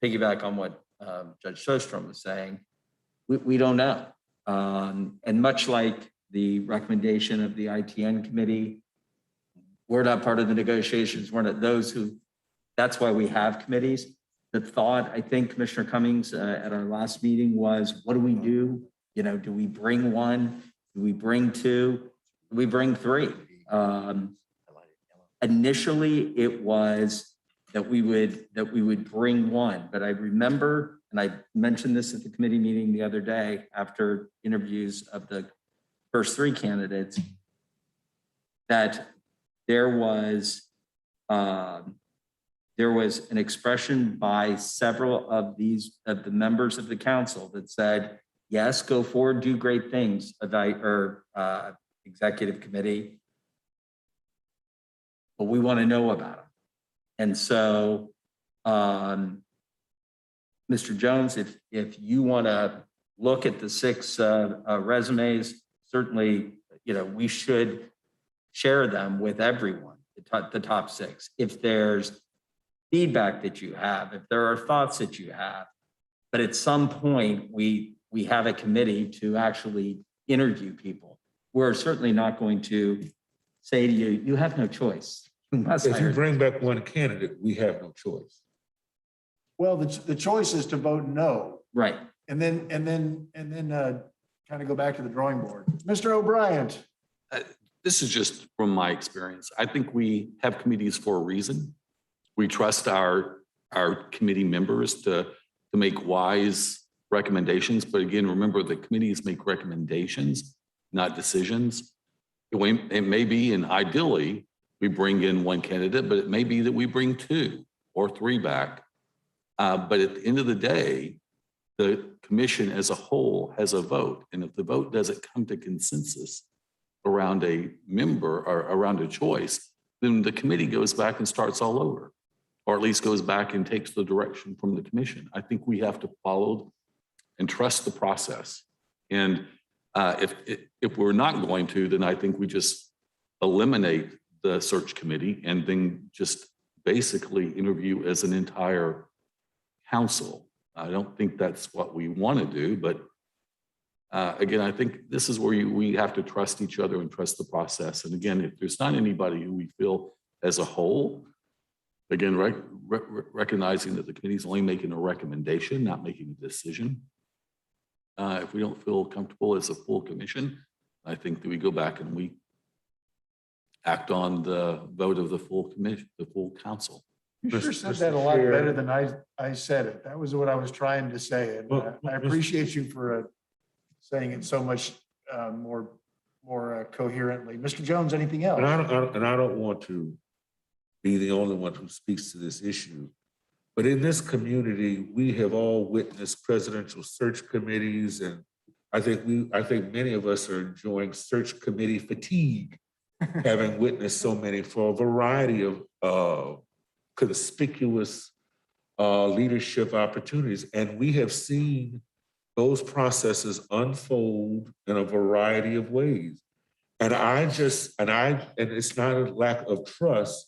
S3: piggyback on what Judge Sostrom was saying, we don't know. And much like the recommendation of the ITN committee, we're not part of the negotiations. We're not those who, that's why we have committees. The thought, I think, Commissioner Cummings at our last meeting was, what do we do? You know, do we bring one? Do we bring two? Do we bring three? Initially, it was that we would bring one, but I remember, and I mentioned this at the committee meeting the other day after interviews of the first three candidates, that there was an expression by several of the members of the council that said, yes, go forward, do great things, executive committee, but we want to know about them. And so, Mr. Jones, if you want to look at the 6 resumes, certainly, we should share them with everyone, the top 6. If there's feedback that you have, if there are thoughts that you have, but at some point we have a committee to actually interview people. We're certainly not going to say to you, you have no choice. You must
S7: If you
S3: hire.
S7: bring back one candidate, we have no choice.
S2: Well, the choice is to vote no.
S3: Right.
S2: And then kind of go back to the drawing board. Mr. O'Brien.
S11: This is just from my experience. I think we have committees for a reason. We trust our committee members to to make wise recommendations. But again, remember, the committees make recommendations, not decisions. It may be, and ideally, we bring in one candidate, but it may be that we bring 2 or 3 back. But at the end of the day, the commission as a whole has a vote. And if the vote doesn't come to consensus around a member or around a choice, then the committee goes back and starts all over, or at least goes back and takes the direction from the commission. I think we have to follow and trust the process. And if we're not going to, then I think we just eliminate the search committee and then just basically interview as an entire council. I don't think that's what we want to do, but again, I think this is where we have to trust each other and trust the process. And again, if there's not anybody who we feel as a whole, again, recognizing that the committee is only making a recommendation, not making a decision. If we don't feel comfortable as a full commission, I think that we go back and we act on the vote of the full commission, the full council.
S2: You sure said that a lot better than I said it. That was what I was trying to say. And I appreciate you for saying it so much more coherently. Mr. Jones, anything else?
S7: And I don't want to be the only one who speaks to this issue, but in this community, we have all witnessed presidential search committees, and I think many of us are enjoying search committee fatigue, having witnessed so many for a variety of conspicuous leadership opportunities. And we have seen those processes unfold in a variety of ways. And it's not a lack of trust,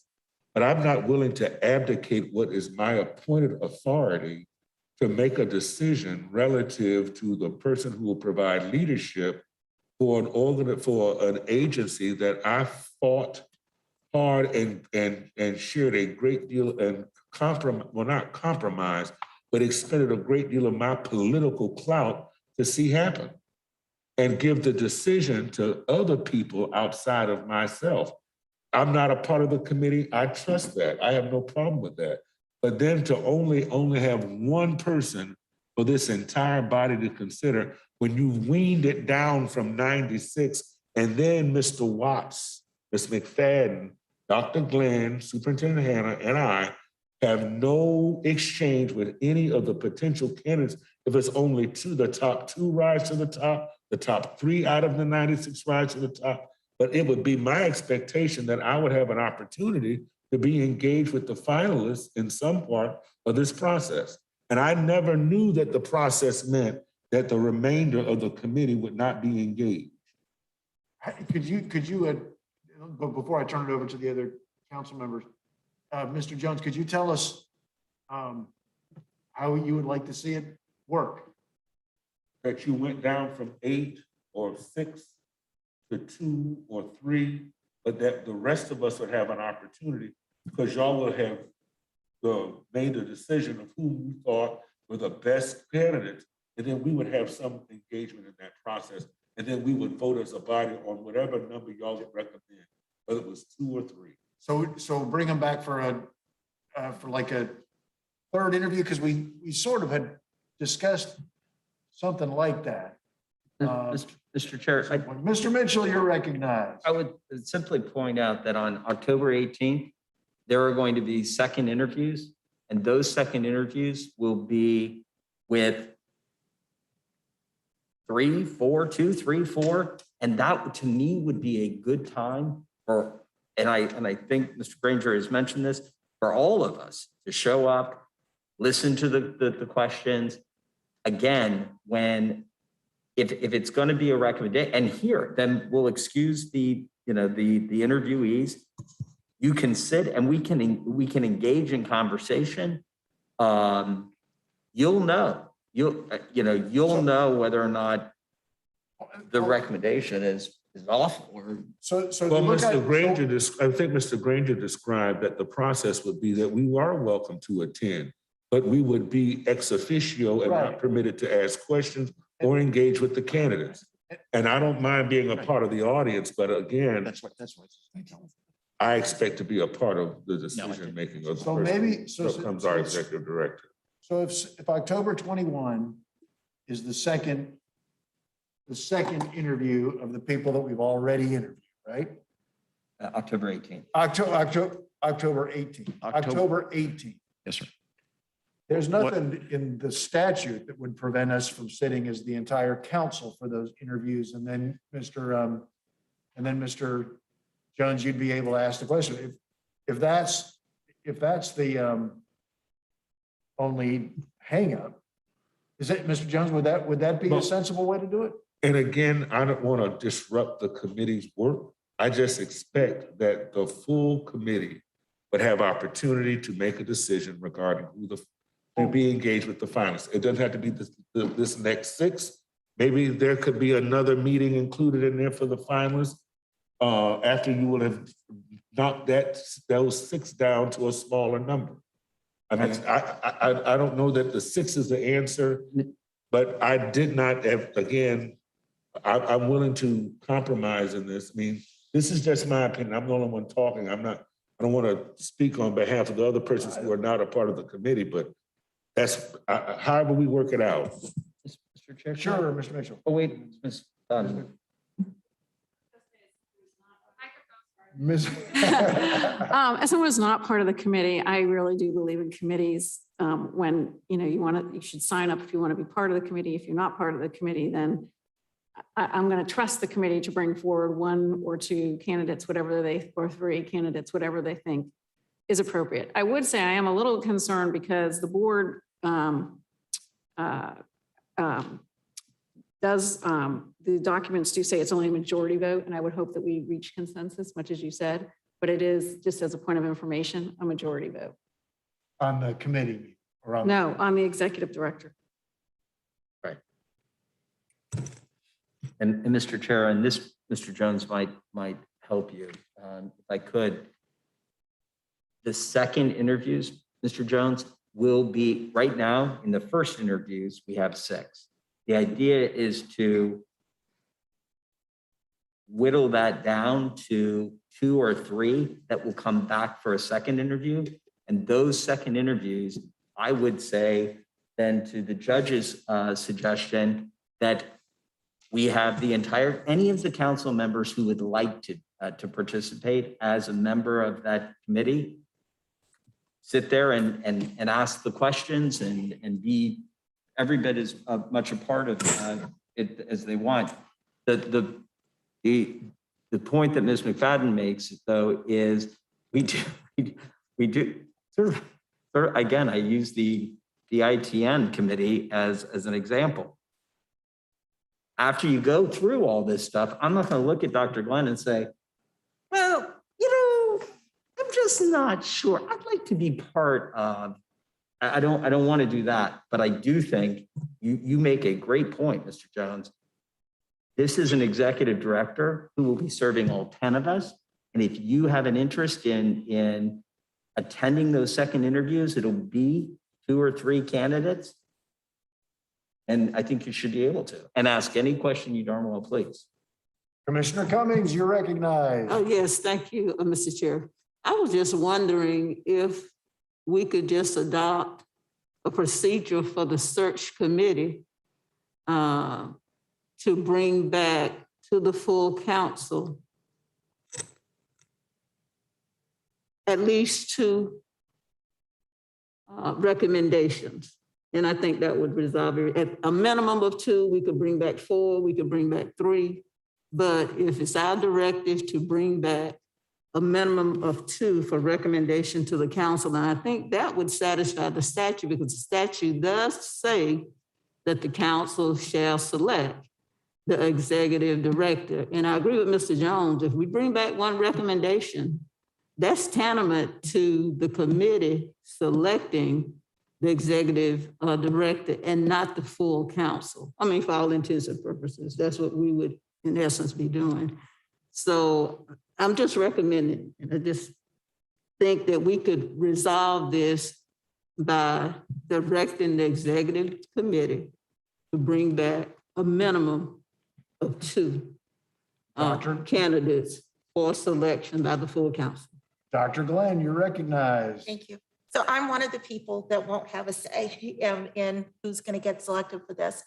S7: but I'm not willing to abdicate what is my appointed authority to make a decision relative to the person who will provide leadership for an agency that I fought hard and shared a great deal and not compromised, but expended a great deal of my political clout to see happen and give the decision to other people outside of myself. I'm not a part of the committee. I trust that. I have no problem with that. But then to only have one person for this entire body to consider, when you've weaned it down from 96, and then Mr. Watts, Ms. McFadden, Dr. Glenn, Superintendent Hannah, and I have no exchange with any of the potential candidates. If it's only the top 2 rise to the top 3 out of the 96 rise to the top. But it would be my expectation that I would have an opportunity to be engaged with the finalists in some part of this process. And I never knew that the process meant that the remainder of the committee would not be engaged.
S2: Could you, before I turn it over to the other council members, Mr. Jones, could you tell us how you would like to see it work?
S7: That you went down from 8 or 6 to 2 or 3, but that the rest of us would have an opportunity because y'all will have made the decision of who we thought were the best candidates. And then we would have some engagement in that process. And then we would vote as a body on whatever number y'all would recommend, whether it was 2 or 3.
S2: So bring them back for like a third interview, because we sort of had discussed something like that.
S3: Mr. Chair,
S2: Mr. Mitchell, you're recognized.
S3: I would simply point out that on October 18th, there are going to be second interviews, and those second interviews will be with 3, 4, 2, 3, 4, and that to me would be a good time for, and I think Mr. Granger has mentioned this, for all of us to show up, listen to the questions. Again, if it's going to be a recommendation, and here, then we'll excuse the interviewees. You can sit and we can engage in conversation. You'll know whether or not the recommendation is awful or.
S2: So
S7: well, Mr. Granger, I think Mr. Granger described that the process would be that we are welcome to attend, but we would be ex officio and not permitted to ask questions or engage with the candidates. And I don't mind being a part of the audience, but again, that's what I expect to be a part of the decision making of the person who becomes our executive director.
S2: So if October 21 is the second interview of the people that we've already interviewed, right?
S3: October 18th.
S2: October 18th. October 18th.
S6: Yes, sir.
S2: There's nothing in the statute that would prevent us from sitting as the entire council for those interviews. And then Mr. Jones, you'd be able to ask the question. If that's the only hangup, is it, Mr. Jones, would that be a sensible way to do it?
S7: And again, I don't want to disrupt the committee's work. I just expect that the full committee would have opportunity to make a decision regarding who to be engaged with the finalists. It doesn't have to be this next 6. Maybe there could be another meeting included in there for the finalists after you will have knocked those 6 down to a smaller number. I mean, I don't know that the 6 is the answer, but I did not have, again, I'm willing to compromise in this. I mean, this is just my opinion. I'm the only one talking. I don't want to speak on behalf of the other persons who are not a part of the committee, but that's however we work it out.
S3: Mr. Chair?
S2: Sure, Mr. Mitchell.
S3: Oh, wait, Ms. Dunn.
S12: As someone who's not part of the committee, I really do believe in committees. When, you should sign up if you want to be part of the committee. If you're not part of the committee, then I'm going to trust the committee to bring forward 1 or 2 candidates, or 3 candidates, whatever they think is appropriate. I would say I am a little concerned because the board the documents do say it's only a majority vote, and I would hope that we reach consensus, much as you said, but it is, just as a point of information, a majority vote.
S2: On the committee or on?
S12: No, on the executive director.
S2: Right.
S3: And Mr. Chair, and this, Mr. Jones might help you, if I could. The second interviews, Mr. Jones, will be, right now, in the first interviews, we have 6. The idea is to whittle that down to 2 or 3 that will come back for a second interview. And those second interviews, I would say then to the judge's suggestion that we have any of the council members who would like to participate as a member of that committee, sit there and ask the questions and be every bit as much a part of it as they want. The point that Ms. McFadden makes, though, is we do sort of again, I use the ITN committee as an example. After you go through all this stuff, I'm not going to look at Dr. Glenn and say, well, I'm just not sure. I'd like to be part of. I don't want to do that, but I do think you make a great point, Mr. Jones. This is an executive director who will be serving all 10 of us. And if you have an interest in attending those second interviews, it'll be 2 or 3 candidates. And I think you should be able to, and ask any question you darn well please.
S2: Commissioner Cummings, you're recognized.
S8: Oh, yes, thank you, Mr. Chair. I was just wondering if we could just adopt a procedure for the search committee to bring back to the full council at least 2 recommendations. And I think that would resolve it. At a minimum of 2, we could bring back 4, we could bring back 3. But if it's our directive to bring back a minimum of 2 for recommendation to the council, and I think that would satisfy the statute, because the statute does say that the council shall select the executive director. And I agree with Mr. Jones, if we bring back 1 recommendation, that's tantamount to the committee selecting the executive director and not the full council. I mean, for all intents and purposes, that's what we would in essence be doing. So I'm just recommending, and I just think that we could resolve this by directing the executive committee to bring back a minimum of 2 candidates for selection by the full council.
S2: Dr. Glenn, you're recognized.
S13: Thank you. So I'm one of the people that won't have a say in who's going to get selected for this.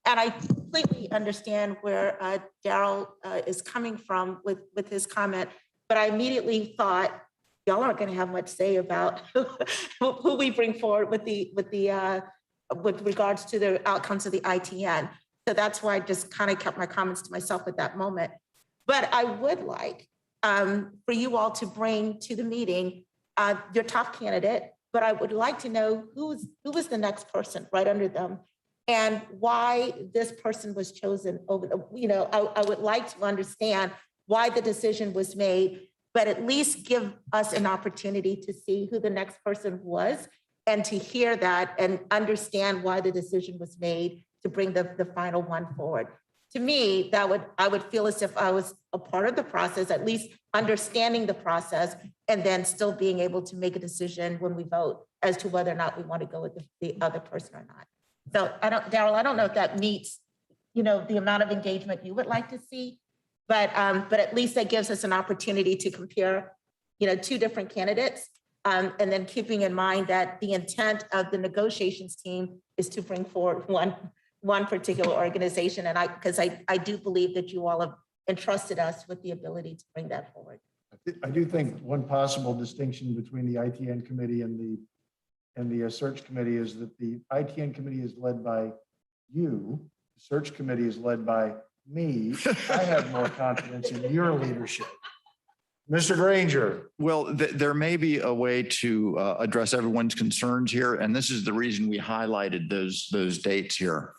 S13: And I completely understand where Daryl is coming from with his comment, but I immediately thought, y'all aren't going to have much say about who we bring forward with regards to the outcomes of the ITN. So that's why I just kind of kept my comments to myself at that moment. But I would like for you all to bring to the meeting your top candidate, but I would like to know who was the next person right under them and why this person was chosen over the, I would like to understand why the decision was made, but at least give us an opportunity to see who the next person was and to hear that and understand why the decision was made to bring the final one forward. To me, I would feel as if I was a part of the process, at least understanding the process, and then still being able to make a decision when we vote as to whether or not we want to go with the other person or not. So Daryl, I don't know if that meets, the amount of engagement you would like to see, but at least that gives us an opportunity to compare, two different candidates. And then keeping in mind that the intent of the negotiations team is to bring forward one particular organization. And because I do believe that you all have entrusted us with the ability to bring that forward.
S2: I do think one possible distinction between the ITN committee and the search committee is that the ITN committee is led by you. The search committee is led by me. I have more confidence in your leadership. Mr. Granger.
S6: Well, there may be a way to address everyone's concerns here, and this is the reason we highlighted those dates here.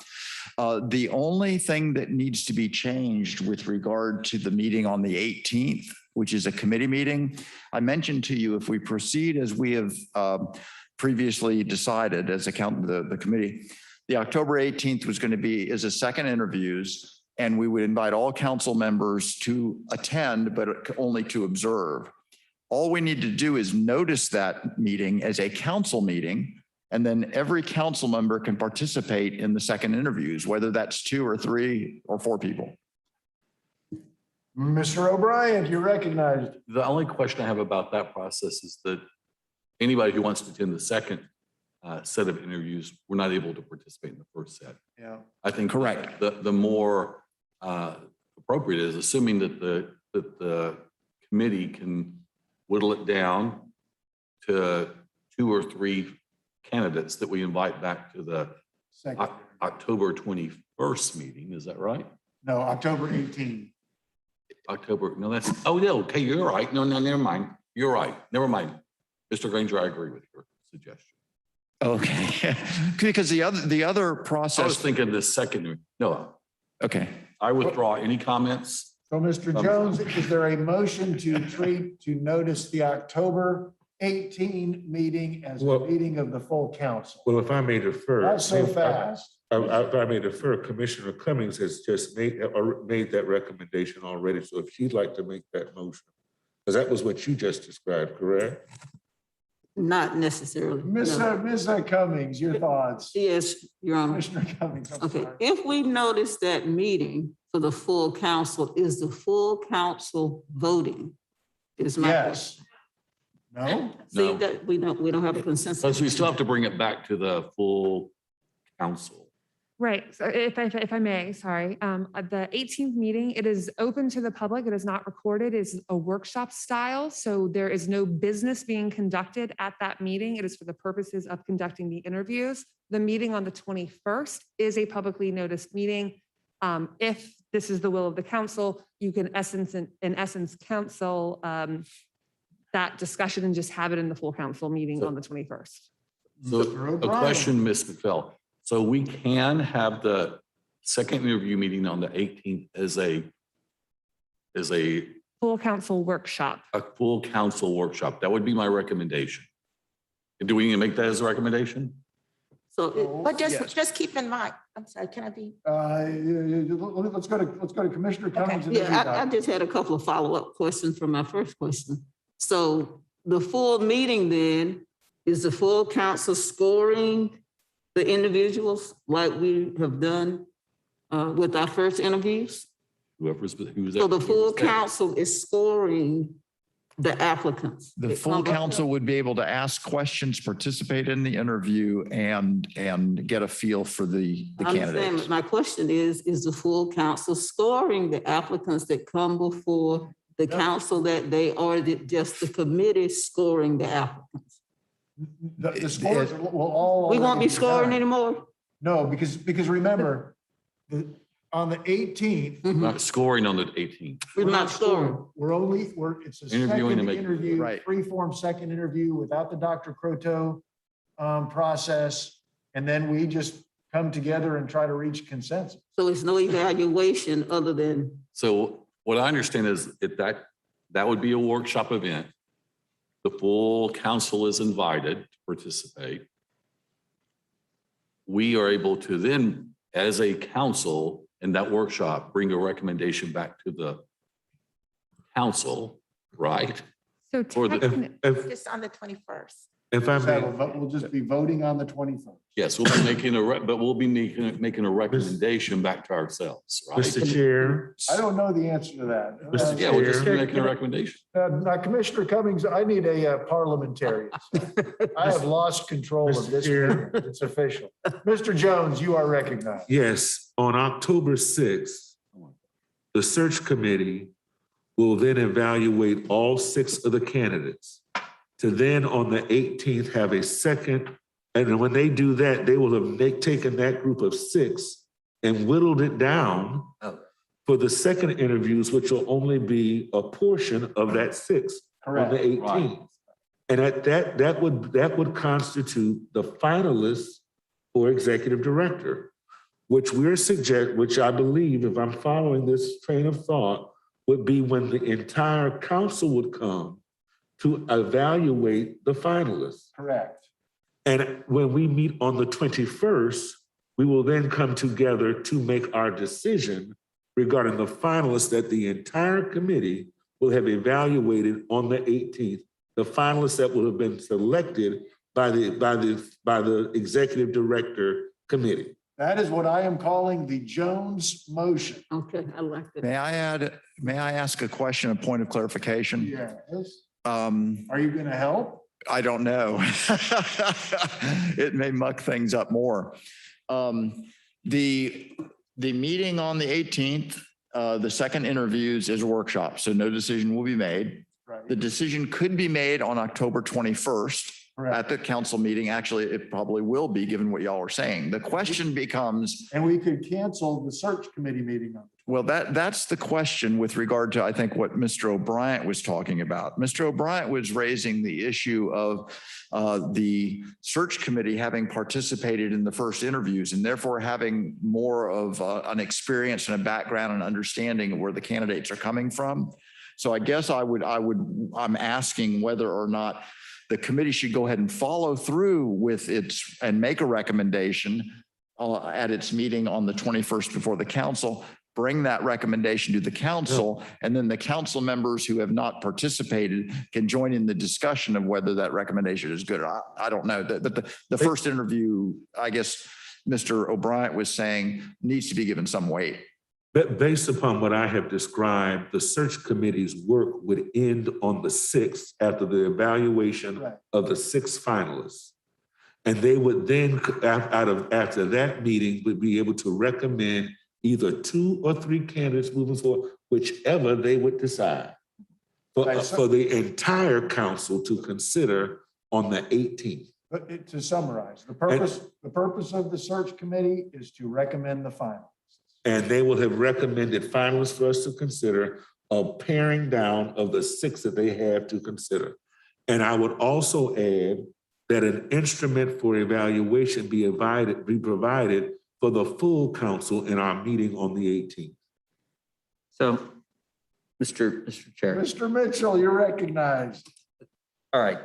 S6: The only thing that needs to be changed with regard to the meeting on the 18th, which is a committee meeting, I mentioned to you, if we proceed as we have previously decided as the committee, the October 18th was going to be a second interviews. And we would invite all council members to attend, but only to observe. All we need to do is notice that meeting as a council meeting, and then every council member can participate in the second interviews, whether that's 2 or 3 or 4 people.
S2: Mr. O'Brien, you're recognized.
S11: The only question I have about that process is that anybody who wants to attend the second set of interviews, we're not able to participate in the first set.
S2: Yeah.
S11: I think
S6: correct.
S11: The more appropriate is assuming that the committee can whittle it down to 2 or 3 candidates that we invite back to the October 21st meeting. Is that right?
S2: No, October 18th.
S11: Oh, yeah, okay, you're right. No, never mind. You're right. Never mind. Mr. Granger, I agree with your suggestion.
S6: Okay, because the other process.
S11: I was thinking the second, no.
S6: Okay.
S11: I withdraw any comments.
S2: So Mr. Jones, is there a motion to notice the October 18 meeting as a meeting of the full council?
S7: Well, if I may defer.
S2: That's so fast.
S7: If I may defer, Commissioner Cummings has just made that recommendation already. So if she'd like to make that motion, because that was what you just described, correct?
S8: Not necessarily.
S2: Ms. Cummings, your thoughts?
S8: Yes, Your Honor.
S2: Commissioner Cummings. I'm
S8: Okay,
S2: sorry.
S8: if we notice that meeting for the full council, is the full council voting? Is my
S2: Yes. No?
S8: See,
S11: No.
S8: that we don't have a consensus.
S11: Because we still have to bring it back to the full council.
S1: Right. So if I may, sorry. The 18th meeting, it is open to the public. It is not recorded. It is a workshop style. So there is no business being conducted at that meeting. It is for the purposes of conducting the interviews. The meeting on the 21st is a publicly noticed meeting. If this is the will of the council, you can in essence council that discussion and just have it in the full council meeting on the 21st.
S11: So a question, Ms. McPhail. So we can have the second interview meeting on the 18th as a
S1: Full council workshop.
S11: full council workshop. That would be my recommendation. Do we need to make that as a recommendation?
S8: So
S13: But just keep in mind, I'm sorry, can I be?
S2: Let's go to Commissioner Cummings. and then
S8: I just had a couple of follow-up questions from my first question. So the full meeting then, is the full council scoring the individuals like we have done with our first interviews?
S11: Who's
S8: So the full council is scoring the applicants.
S6: The
S8: that
S6: full
S8: come before-
S6: council would be able to ask questions, participate in the interview, and get a feel for the
S8: I understand,
S6: candidates.
S8: but my question is the full council scoring the applicants that come before the council that day, or is it just the committee scoring the applicants?
S2: The scores will all.
S8: We won't
S2: already
S8: be scoring
S2: done.
S8: anymore?
S2: No, because remember, on the 18th.
S11: Not scoring on the 18th.
S8: We're not scoring.
S2: It's a
S11: Interviewing
S2: second
S11: and making-
S2: interview,
S6: Right.
S2: free-form second interview without the Dr. Croto process. And then we just come together and try to reach consensus.
S8: So it's no evaluation other than,
S11: So what I understand is that would be a workshop event. The full council is invited to participate. We are able to then, as a council in that workshop, bring a recommendation back to the council, right?
S1: So
S11: Or the-
S1: technically,
S13: Just on the 21st.
S7: If I may,
S2: We'll just be voting on the 21st.
S11: Yes, we'll be making but we'll be making a recommendation back to ourselves, right?
S7: Mr. Chair,
S2: I don't know the answer to that.
S7: Mr.
S11: Yeah, we'll just be
S7: Chair.
S11: making a recommendation.
S2: Now, Commissioner Cummings, I need a parliamentarian. I have lost control of
S7: Mr.
S2: this.
S7: Chair.
S2: meeting. It's official. Mr. Jones, you are recognized.
S7: yes, on October 6th, the search committee will then evaluate all 6 of the candidates to then on the 18th have a second. And then when they do that, they will have taken that group of 6 and whittled it down
S3: Oh.
S7: for the second interviews, which will only be a portion of that 6 on the
S2: Correct.
S7: 18th. And that would constitute the finalists for executive director, which which I believe, if I'm following this train of thought, would be when the entire council would come to evaluate the finalists.
S2: Correct.
S7: And when we meet on the 21st, we will then come together to make our decision regarding the finalists that the entire committee will have evaluated on the 18th, the finalists that will have been selected by the executive director committee.
S2: That is what I am calling the Jones motion.
S8: okay, I like that.
S6: May I ask a question, a point of clarification?
S2: Yes.
S6: Um,
S2: Are you going to help?
S6: I don't know. It may muck things up more. The meeting on the 18th, the second interviews is a workshop, so no decision will be made.
S2: Right.
S6: The decision could be made on October 21st at
S2: Correct.
S6: the council meeting. Actually, it probably will be, given what y'all are saying. The question becomes,
S2: And we could cancel the search committee meeting on.
S6: well, that's the question with regard to, I think, what Mr. O'Brien was talking about. Mr. O'Brien was raising the issue of the search committee having participated in the first interviews and therefore having more of an experience and a background and understanding of where the candidates are coming from. So I guess I'm asking whether or not the committee should go ahead and follow through with its and make a recommendation at its meeting on the 21st before the council, bring that recommendation to the council, and then the council members who have not participated can join in the discussion of whether that recommendation is good. I don't know. But the first interview, I guess Mr. O'Brien was saying, needs to be given some weight.
S7: But based upon what I have described, the search committee's work would end on the 6th after the evaluation
S2: Right.
S7: of the 6 finalists. And they would then, after that meeting, would be able to recommend either 2 or 3 candidates moving forward, whichever they would decide for the entire council to consider on the 18th.
S2: But to summarize, the purpose of the search committee is to recommend the finalists.
S7: And they will have recommended finalists for us to consider, a paring down of the 6 that they have to consider. And I would also add that an instrument for evaluation be provided for the full council in our meeting on the 18th.
S3: So, Mr. Chair.
S2: Mr. Mitchell, you're recognized.
S3: All right.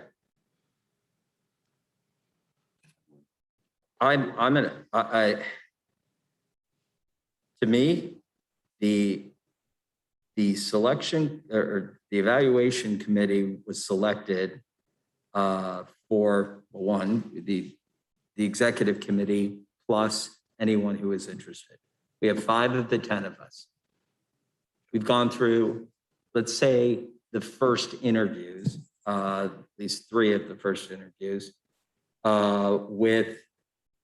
S3: To me, the selection or the evaluation committee was selected for the executive committee plus anyone who is interested. We have 5 of the 10 of us. We've gone through, let's say, the first interviews, at least 3 of the first interviews, with,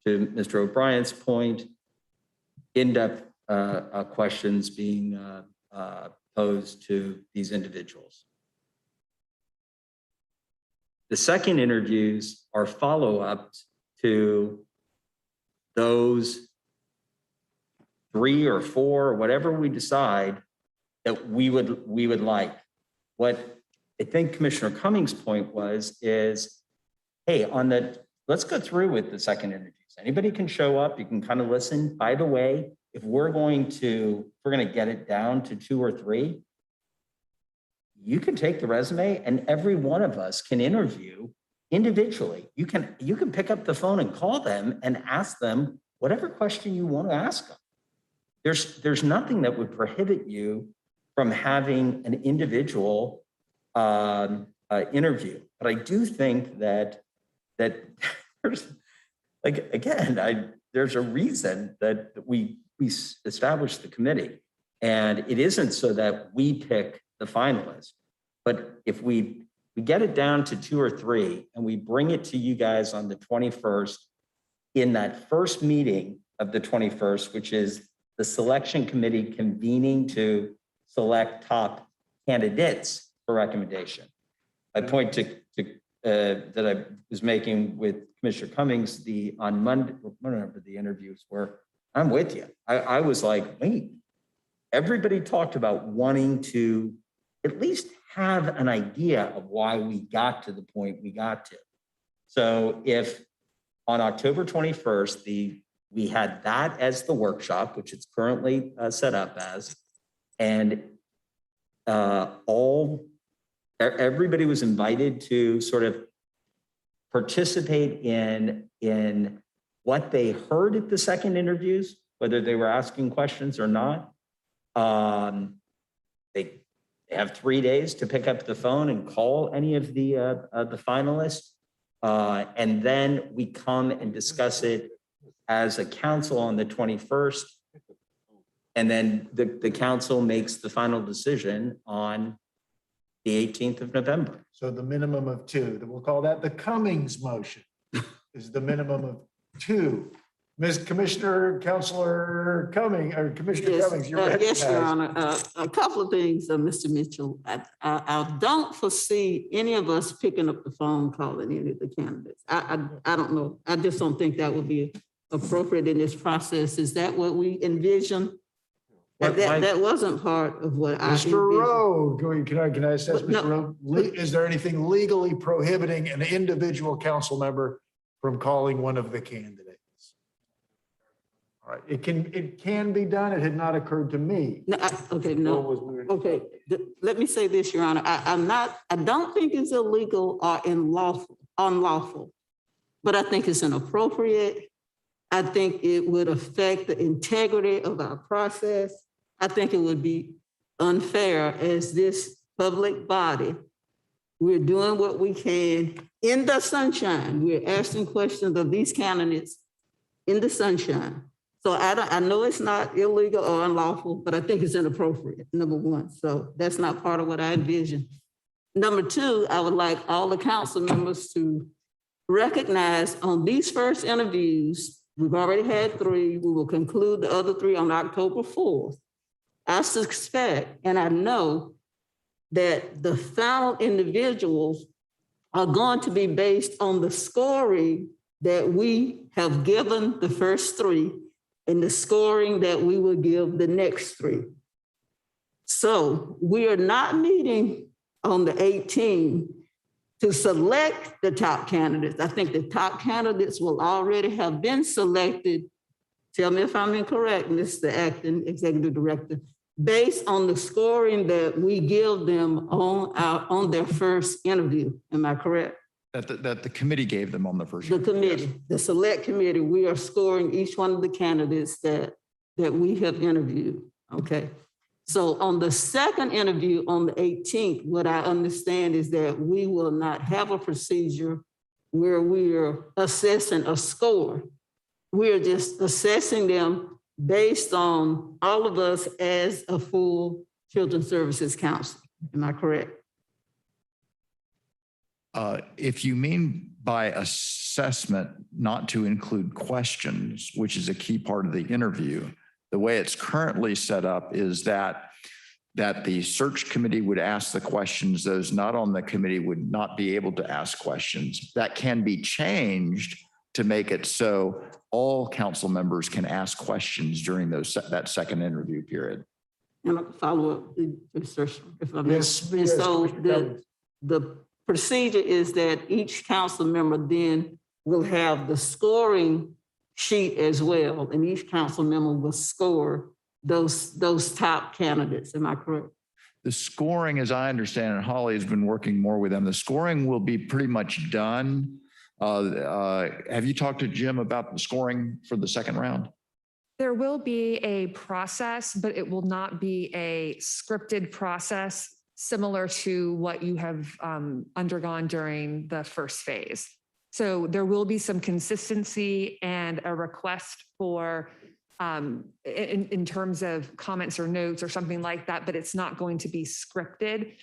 S3: to Mr. O'Brien's point, in-depth questions being posed to these individuals. The second interviews are follow-ups to those 3 or 4, or whatever we decide that we would like. What I think Commissioner Cummings' point is, hey, let's go through with the second interviews. Anybody can show up, you can kind of listen. By the way, if we're going to get it down to 2 or 3, you can take the resume and every one of us can interview individually. You can pick up the phone and call them and ask them whatever question you want to ask them. There's nothing that would prohibit you from having an individual interview. But I do think that there's, like, again, there's a reason that we established the committee. And it isn't so that we pick the finalists, but if we get it down to 2 or 3 and we bring it to you guys on the 21st, in that first meeting of the 21st, which is the selection committee convening to select top candidates for recommendation. I point to that I was making with Commissioner Cummings on Monday, whenever the interviews were. I'm with you. I was like, wait, everybody talked about wanting to at least have an idea of why we got to the point we got to. So if on October 21st, we had that as the workshop, which it's currently set up as, and everybody was invited to sort of participate in what they heard at the second interviews, whether they were asking questions or not. They have 3 days to pick up the phone and call any of the finalists. And then we come and discuss it as a council on the 21st. And then the council makes the final decision on the 18th of November.
S2: So the minimum of 2, we'll call that the Cummings motion, is the minimum of 2. Ms. Commissioner, Counselor Cummings, or Commissioner Cummings, you're recognized.
S8: Yes, Your Honor. A couple of things, Mr. Mitchell. I don't foresee any of us picking up the phone calling any of the candidates. I don't know. I just don't think that would be appropriate in this process. Is that what we envision? That wasn't part of what I envisioned.
S2: Mr. Rowe, can I assess, Mr. Rowe? Is there anything legally prohibiting an individual council member from calling one of the candidates? All right, it can be done. It had not occurred to me.
S8: No, okay. Let me say this, Your Honor. I don't think it's illegal or unlawful, but I think it's inappropriate. I think it would affect the integrity of our process. I think it would be unfair as this public body. We're doing what we can in the sunshine. We're asking questions of these candidates in the sunshine. So I know it's not illegal or unlawful, but I think it's inappropriate, number one. So that's not part of what I envision. Number two, I would like all the council members to recognize on these first interviews, we've already had 3, we will conclude the other 3 on October 4th. I suspect, and I know that the final individuals are going to be based on the scoring that we have given the first 3 and the scoring that we will give the next 3. So we are not meeting on the 18th to select the top candidates. I think the top candidates will already have been selected. Tell me if I'm incorrect, Mr. Acting Executive Director, based on the scoring that we give them on their first interview. Am I correct?
S6: That the committee gave them on the first.
S8: The committee, the select committee, we are scoring each one of the candidates that we have interviewed, okay? So on the second interview on the 18th, what I understand is that we will not have a procedure where we are assessing a score. We're just assessing them based on all of us as a full Children's Services Council. Am I correct?
S6: If you mean by assessment not to include questions, which is a key part of the interview, the way it's currently set up is that the search committee would ask the questions, those not on the committee would not be able to ask questions. That can be changed to make it so all council members can ask questions during that second interview period.
S8: And a follow-up, if I may.
S2: Yes,
S8: And
S2: yes,
S8: so
S2: Commissioner Cummings.
S8: the procedure is that each council member then will have the scoring sheet as well, and each council member will score those top candidates. Am I correct?
S6: The scoring, as I understand it, Holly has been working more with them. The scoring will be pretty much done. Have you talked to Jim about the scoring for the second round?
S1: There will be a process, but it will not be a scripted process similar to what you have undergone during the first phase. So there will be some consistency and a request for in terms of comments or notes or something like that, but it's not going to be scripted.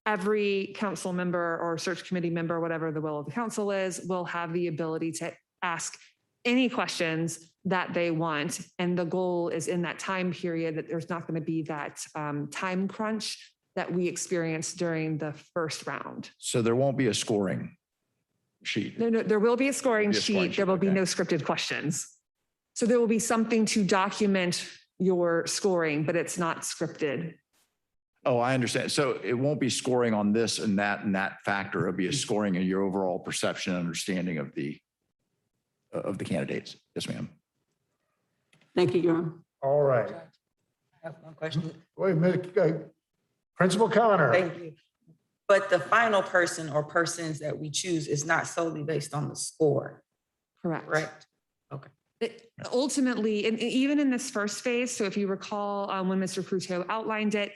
S1: Every council member or search committee member, whatever the will of the council is, will have the ability to ask any questions that they want. And the goal is in that time period that there's not going to be that time crunch that we experienced during the first round.
S6: So there won't be a scoring sheet.
S1: No, there will be a scoring
S6: Be a scoring
S1: sheet. There will be
S6: okay.
S1: no scripted questions. So there will be something to document your scoring, but it's not scripted.
S6: Oh, I understand. So it won't be scoring on this and that factor. It'll be a scoring of your overall perception and understanding of the candidates. Yes, ma'am.
S8: Thank you, Your Honor.
S2: All right.
S14: I have one question.
S2: Wait a minute. Principal Connor.
S14: Thank you. But the final person or persons that we choose is not solely based on the score,
S1: Correct.
S14: correct?
S1: Ultimately, and even in this first phase, so if you recall when Mr. Pruto outlined it,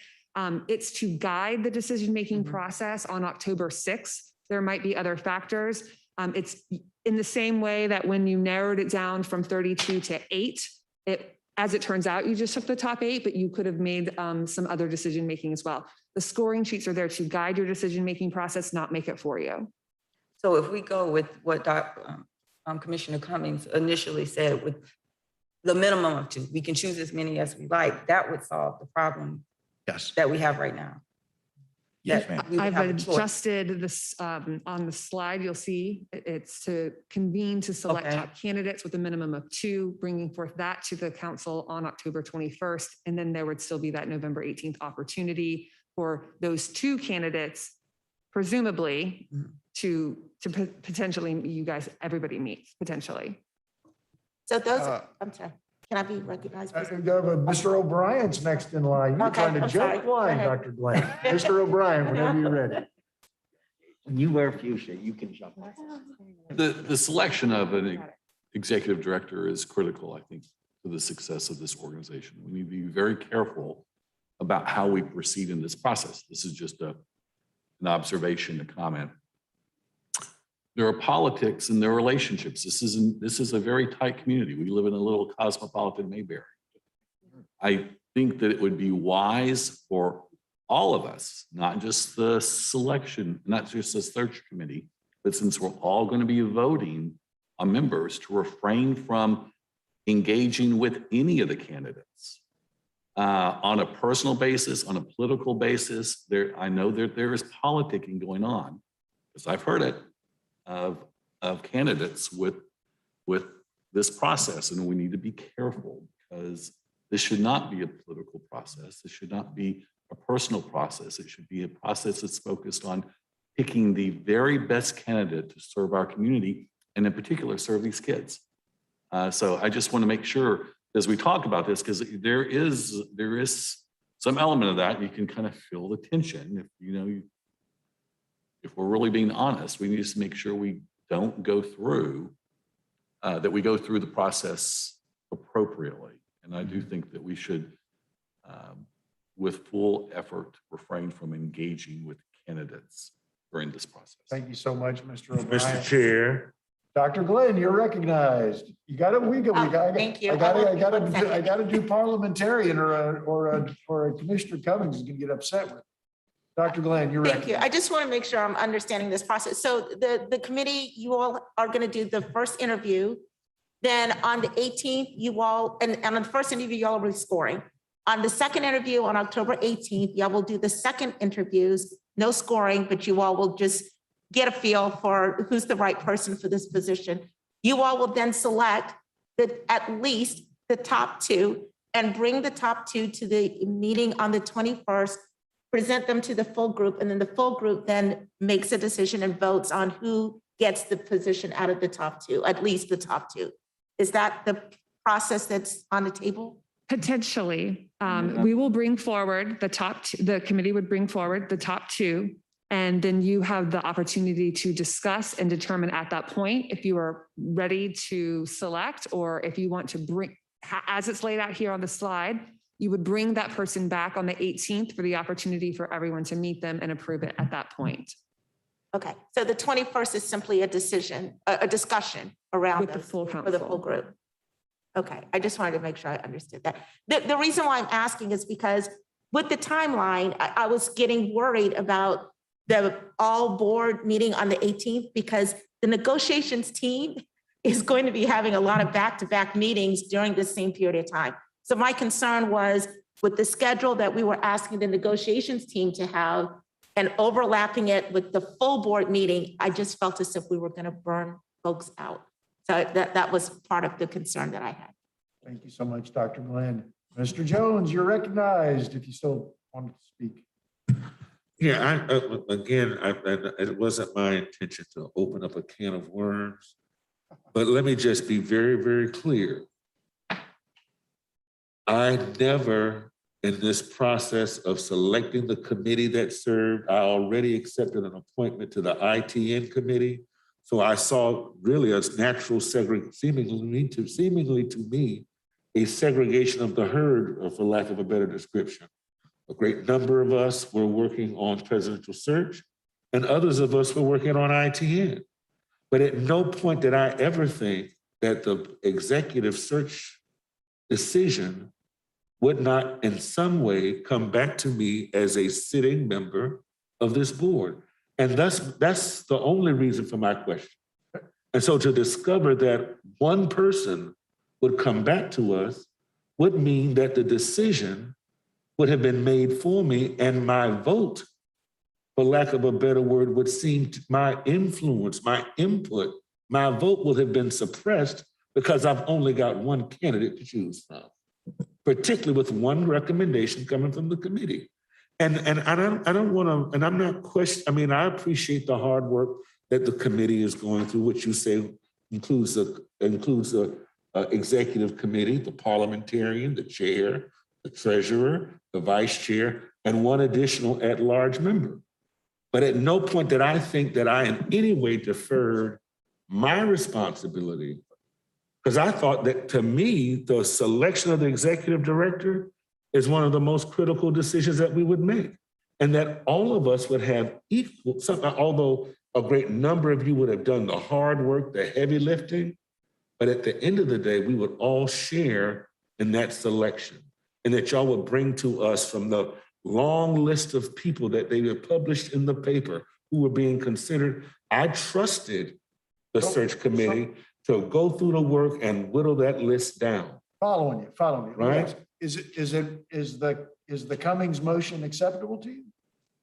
S1: it's to guide the decision-making process on October 6th. There might be other factors. It's in the same way that when you narrowed it down from 32 to 8, as it turns out, you just took the top 8, but you could have made some other decision-making as well. The scoring sheets are there to guide your decision-making process, not make it for you.
S14: So if we go with what Commissioner Cummings initially said, with the minimum of 2, we can choose as many as we like, that would solve the problem
S6: Yes.
S14: that we have right now.
S6: Yes, ma'am.
S14: We would
S1: I've
S14: have a choice.
S1: adjusted this on the slide. You'll see it's to convene to select
S14: Okay.
S1: top candidates with a minimum of 2, bringing forth that to the council on October 21st. And then there would still be that November 18th opportunity for those 2 candidates, presumably to potentially you guys, everybody meets potentially.
S13: So those, I'm sorry, can I be recognized? please?
S2: Mr. O'Brien's next in line. You're
S13: Okay,
S2: trying to
S13: I'm
S2: jump
S13: sorry. Go
S2: line,
S13: ahead.
S2: Dr. Glenn. Mr. O'Brien, whenever you're ready.
S3: When you wear fuchsia, you can jump.
S11: The selection of an executive director is critical, I think, to the success of this organization. We need to be very careful about how we proceed in this process. This is just an observation, a comment. There are politics and there are relationships. This is a very tight community. We live in a little cosmopolitan Mayberry. I think that it would be wise for all of us, not just the selection, not just the search committee, but since we're all going to be voting on members, to refrain from engaging with any of the candidates on a personal basis, on a political basis. I know that there is politicking going on, because I've heard it, of candidates with this process, and we need to be careful, because this should not be a political process. This should not be a personal process. It should be a process that's focused on picking the very best candidate to serve our community, and in particular, serve these kids. So I just want to make sure, as we talk about this, because there is some element of that, you can kind of feel the tension. If we're really being honest, we need to make sure we don't go through, that we go through the process appropriately. And I do think that we should, with full effort, refrain from engaging with candidates during this process.
S2: Thank you so much, Mr. O'Brien.
S7: Mr. Chair.
S2: Dr. Glenn, you're recognized. You got to,
S13: Thank you.
S2: I got to do parliamentarian or a Commissioner Cummings is going to get upset with. Dr. Glenn, you're right.
S13: Thank you. I just want to make sure I'm understanding this process. So the committee, you all are going to do the first interview. Then on the 18th, you all, and on the first interview, y'all will be scoring. On the second interview on October 18th, y'all will do the second interviews, no scoring, but you all will just get a feel for who's the right person for this position. You all will then select at least the top two and bring the top two to the meeting on the 21st, present them to the full group, and then the full group then makes a decision and votes on who gets the position out of the top two, at least the top two. Is that the process that's on the table?
S1: Potentially, we will bring forward the top, the committee would bring forward the top two, and then you have the opportunity to discuss and determine at that point if you are ready to select, or if you want to bring, as it's laid out here on the slide, you would bring that person back on the 18th for the opportunity for everyone to meet them and approve it at that point.
S13: Okay, so the 21st is simply a decision, a discussion around
S1: With the full
S13: for the full
S1: council.
S13: group. Okay, I just wanted to make sure I understood that. The reason why I'm asking is because with the timeline, I was getting worried about the all board meeting on the 18th, because the negotiations team is going to be having a lot of back-to-back meetings during this same period of time. So my concern was with the schedule that we were asking the negotiations team to have and overlapping it with the full board meeting, I just felt as if we were going to burn folks out. So that was part of the concern that I had.
S2: Thank you so much, Dr. Glenn. Mr. Jones, you're recognized if you still want to speak.
S7: Yeah, it wasn't my intention to open up a can of worms, but let me just be very, very clear. I never, in this process of selecting the committee that served, I already accepted an appointment to the ITN committee. So I saw really a natural seemingly to me, a segregation of the herd, for lack of a better description. A great number of us were working on presidential search, and others of us were working on ITN. But at no point did I ever think that the executive search decision would not in some way come back to me as a sitting member of this board. And that's the only reason for my question. And so to discover that one person would come back to us would mean that the decision would have been made for me, and my vote, for lack of a better word, would seem my influence, my input, my vote would have been suppressed because I've only got one candidate to choose from, particularly with one recommendation coming from the committee. And I don't want to, and I'm not questioning, I mean, I appreciate the hard work that the committee is going through, which you say includes the executive committee, the parliamentarian, the chair, the treasurer, the vice chair, and one additional at-large member. But at no point did I think that I in any way deferred my responsibility, because I thought that to me, the selection of the executive director is one of the most critical decisions that we would make. And that all of us would have equal, although a great number of you would have done the hard work, the heavy lifting, but at the end of the day, we would all share in that selection, and that y'all would bring to us from the long list of people that they had published in the paper who were being considered. I trusted the search committee to go through the work and whittle that list down.
S2: Following you.
S7: Right.
S2: Is the Cummings motion acceptable to you?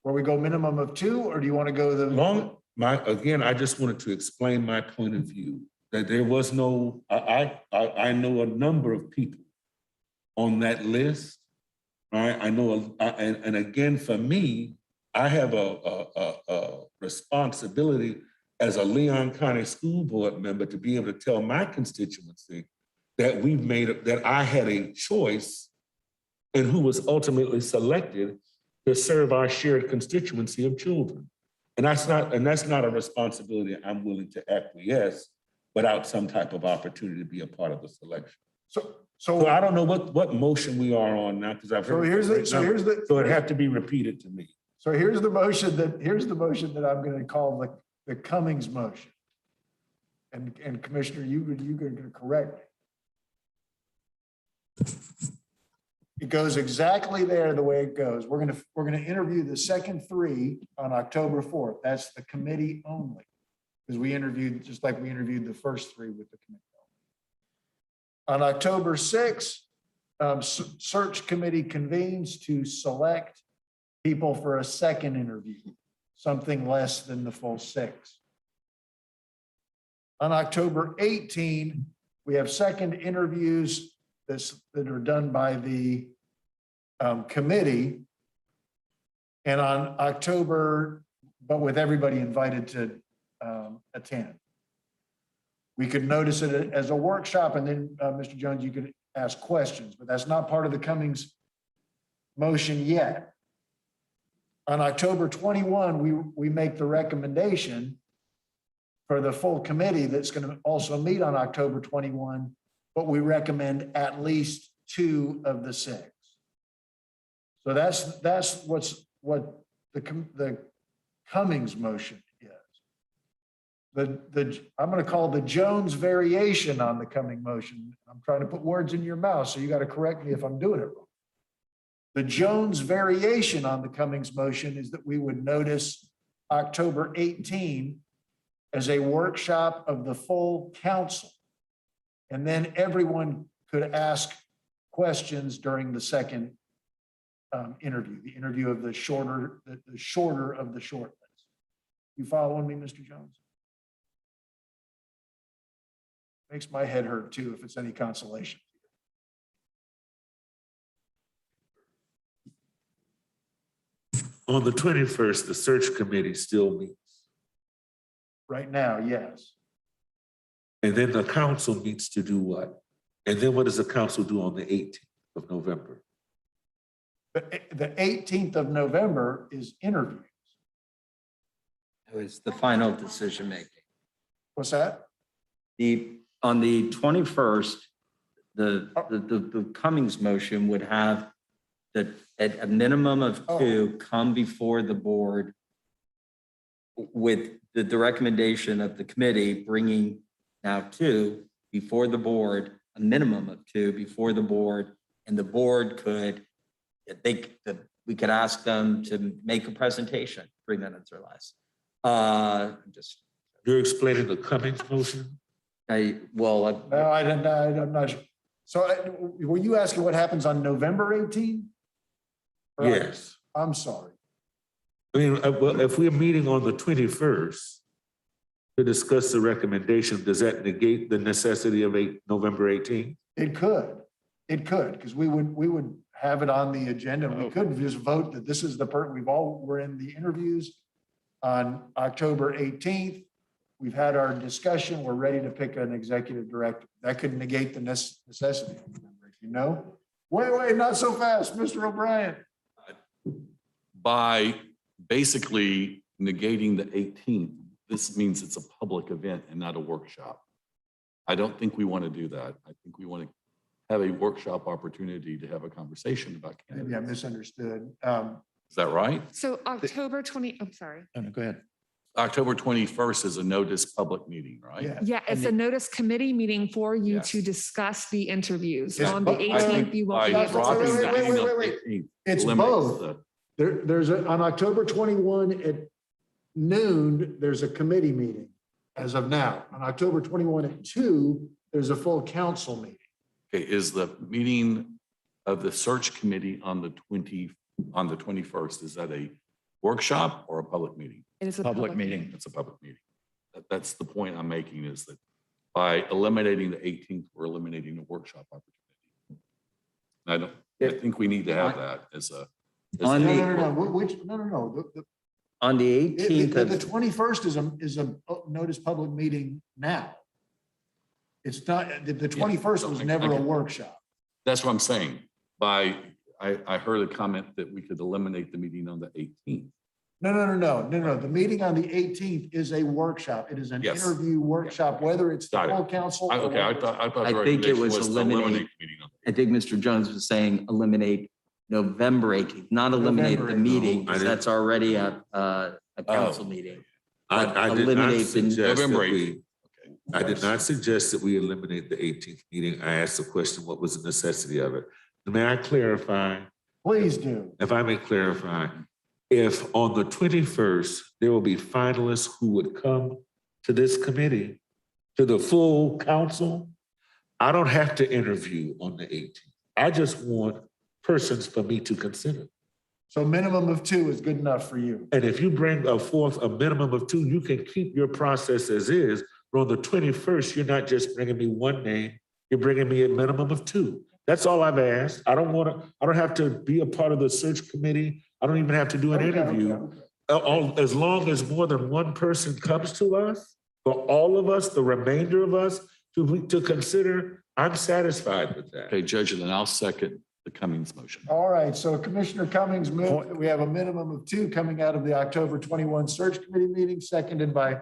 S2: Where we go minimum of 2, or do you want to go
S7: Again, I just wanted to explain my point of view, that there was no, I know a number of people on that list, right? I know, and again, for me, I have a responsibility as a Leon County School Board member to be able to tell my constituency that that I had a choice in who was ultimately selected to serve our shared constituency of children. And that's not a responsibility I'm willing to acquiesce without some type of opportunity to be a part of the selection. So I don't know what motion we are on now, because I've heard. So it have to be repeated to me.
S2: So here's the motion that I'm going to call the Cummings motion. And Commissioner, you're going to correct me. goes exactly there the way it goes. We're gonna interview the second three on October 4th. That's the committee only. Because we interviewed, just like we interviewed the first three with the committee. On October 6th, search committee convenes to select people for a second interview, something less than the full 6. On October 18, we have second interviews that are done by the committee. And on October, but with everybody invited to attend. We could notice it as a workshop, and then, Mr. Jones, you could ask questions, but that's not part of the Cummings motion yet. On October 21, we make the recommendation for the full committee that's going to also meet on October 21, but we recommend at least 2 of the 6. So that's what the Cummings motion is. I'm going to call the Jones variation on the Cummings motion. I'm trying to put words in your mouth, so you got to correct me if I'm doing it wrong. The Jones variation on the Cummings motion is that we would notice October 18 as a workshop of the full council. And then everyone could ask questions during the second interview, the interview of the shorter of the short list. You following me, Mr. Jones? Makes my head hurt too, if it's any consolation.
S7: On the 21st, the search committee still meets.
S2: Right now, yes.
S7: And then the council meets to do what? And then what does the council do on the 18th of November?
S2: The 18th of November is interviews.
S3: It was the final decision making.
S2: What's that?
S3: On the 21st, the Cummings motion would have at a minimum of 2 come before the board with the recommendation of the committee bringing now 2 before the board, a minimum of 2 before the board, and the board could, we could ask them to make a presentation, 3 minutes or less.
S7: You're explaining the Cummings motion?
S2: No, I'm not sure. So were you asking what happens on November 18?
S7: Yes.
S2: I'm sorry.
S7: I mean, well, if we're meeting on the 21st to discuss the recommendation, does that negate the necessity of November 18?
S2: It could, because we would have it on the agenda. We could just vote that this is the we're in the interviews on October 18th. We've had our discussion. We're ready to pick an executive director. That could negate the necessity. You know? Wait, not so fast, Mr. O'Brien.
S11: By basically negating the 18th, this means it's a public event and not a workshop. I don't think we want to do that. I think we want to have a workshop opportunity to have a conversation about candidates.
S2: Maybe I misunderstood.
S11: Is that right?
S1: So October 20, I'm sorry.
S6: Oh, no, go ahead.
S11: October 21st is a notice public meeting, right?
S1: Yeah, it's a notice committee meeting for you
S11: Yes.
S1: to discuss the interviews.
S2: Yes,
S1: On the
S2: but-
S1: 18th, you won't
S11: By
S1: be able
S11: dropping
S1: to.
S11: the
S1: discuss.
S11: meeting on the
S2: wait.
S11: 18th
S2: It's
S11: eliminates
S2: both. There's on October 21 at noon, there's a committee meeting as of now. On October 21 at 2, there's a full council meeting.
S11: Okay, is the meeting of the search committee on the 21st, is that a workshop or a public meeting?
S1: It is a
S6: Public meeting.
S11: It's a public meeting. That's the point I'm making, is that by eliminating the 18th, we're eliminating the workshop opportunity. I think we need to have that as a.
S3: On the-
S2: No.
S3: On the 18th
S2: The
S3: of,
S2: 21st is a notice public meeting now. It's not, the 21st was never a workshop.
S11: That's what I'm saying. I heard a comment that we could eliminate the meeting on the 18th.
S2: No. The meeting on the 18th is a workshop. It is an
S11: Yes.
S2: interview workshop, whether it's the
S11: Got it.
S2: full council.
S11: Okay, I thought
S3: I
S11: the
S3: think it
S11: recommendation
S3: was
S11: was to
S3: eliminate-
S11: eliminate the meeting on the
S3: I think Mr. Jones was saying eliminate November 18th, not eliminate the
S2: November 18th.
S3: meeting,
S7: I
S3: because
S7: didn't-
S3: that's already a council meeting.
S7: I did not
S3: Eliminate the
S7: suggest that
S11: November
S7: we,
S11: 18th.
S7: I did not suggest that we eliminate the 18th meeting. I asked the question, what was the necessity of it? may I clarify?
S2: Please do.
S7: If I may clarify, if on the 21st, there will be finalists who would come to this committee, to the full council, I don't have to interview on the 18th. I just want persons for me to consider.
S2: So minimum of 2 is good enough for you.
S7: And if you bring a minimum of 2, you can keep your process as is. But on the 21st, you're not just bringing me one name, you're bringing me a minimum of 2. That's all I've asked. I don't have to be a part of the search committee. I don't even have to do an interview. As long as more than one person comes to us, for all of us, the remainder of us, to consider, I'm satisfied with that.
S11: Okay, Judge, and then I'll second the Cummings motion.
S2: All right, so Commissioner Cummings moved that we have a minimum of 2 coming out of the October 21 search committee meeting, seconded by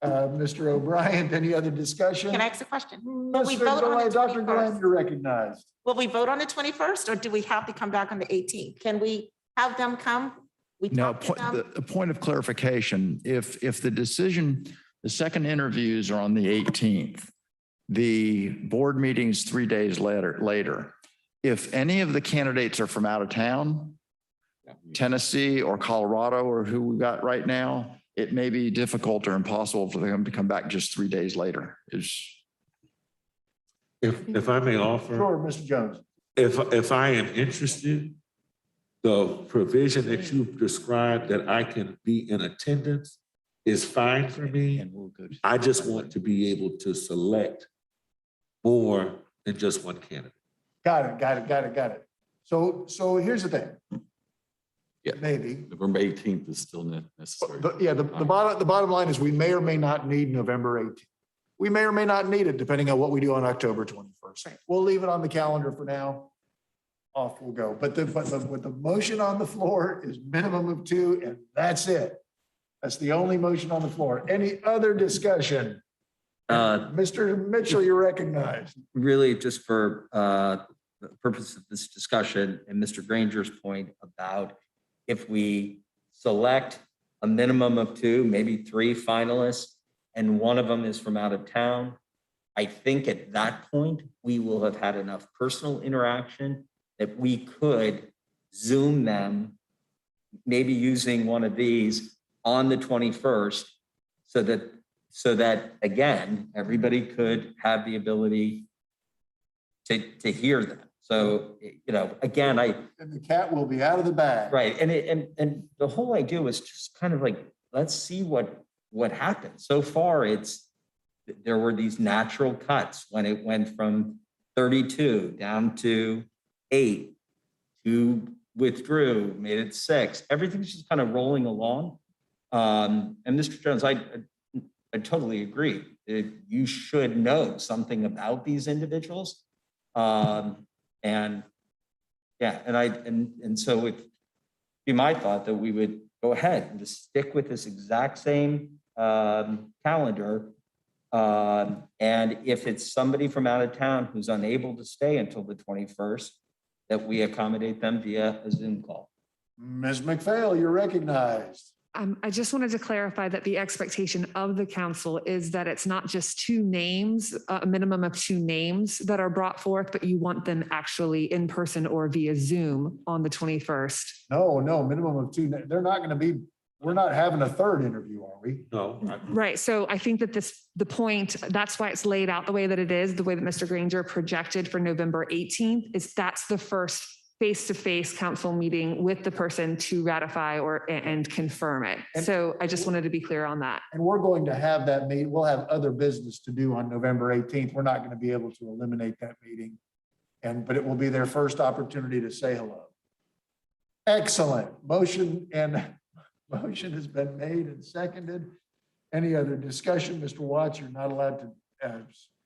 S2: Mr. O'Brien. Any other discussion?
S13: Can I ask a question? Will we vote on the
S2: Dr. Glenn,
S13: 21st?
S2: you're recognized.
S13: Will we vote on the 21st, or do we have to come back on the 18th? Can we have them come? We
S6: No,
S13: talk to them?
S6: a point of clarification, if the decision, the second interviews are on the 18th, the board meeting's 3 days later. If any of the candidates are from out of town, Tennessee or Colorado or who we got right now, it may be difficult or impossible for them to come back just 3 days later.
S7: If I may offer.
S2: Sure, Mr. Jones.
S7: If I am interested, the provision that you've described that I can be in attendance is fine for me. I just want to be able to select more than just one candidate.
S2: Got it. So here's the thing.
S11: Yeah.
S2: Maybe.
S11: November 18th is still necessary.
S2: The bottom line is we may or may not need November 18th. We may or may not need it depending on what we do on October 21st. We'll leave it on the calendar for now. Off we'll go. But with the motion on the floor is minimum of 2, and that's it. That's the only motion on the floor. Any other discussion? Mr. Mitchell, you're recognized.
S3: Really, just for the purpose of this discussion and Mr. Granger's point about if we select a minimum of 2, maybe 3 finalists, and one of them is from out of town, I think at that point, we will have had enough personal interaction that we could Zoom them, maybe using one of these on the 21st, so that again, everybody could have the ability to hear them. So, again,
S2: And the cat will be out of the bag.
S3: right. And the whole idea was just kind of like, let's see what happens. So far, there were these natural cuts when it went from 32 down to 8, 2 withdrew, made it 6. Everything's just kind of rolling along. And Mr. Jones, I totally agree. You should know something about these individuals. And so it'd be my thought that we would go ahead and just stick with this exact same calendar. And if it's somebody from out of town who's unable to stay until the 21st, that we accommodate them via a Zoom call.
S2: Ms. McPhail, you're recognized.
S1: I just wanted to clarify that the expectation of the council is that it's not just 2 names, a minimum of 2 names that are brought forth, but you want them actually in person or via Zoom on the 21st.
S2: No, minimum of 2. They're not going to be, we're not having a third interview, are we?
S7: No.
S1: Right. So I think that the point, that's why it's laid out the way that it is, the way that Mr. Granger projected for November 18th is that's the first face-to-face council meeting with the person to ratify and confirm it. So I just wanted to be clear on that.
S2: And we're going to have that meeting. We'll have other business to do on November 18th. We're not going to be able to eliminate that meeting. But it will be their first opportunity to say hello. Excellent. Motion has been made and seconded. Any other discussion? Mr. Watts, you're not allowed to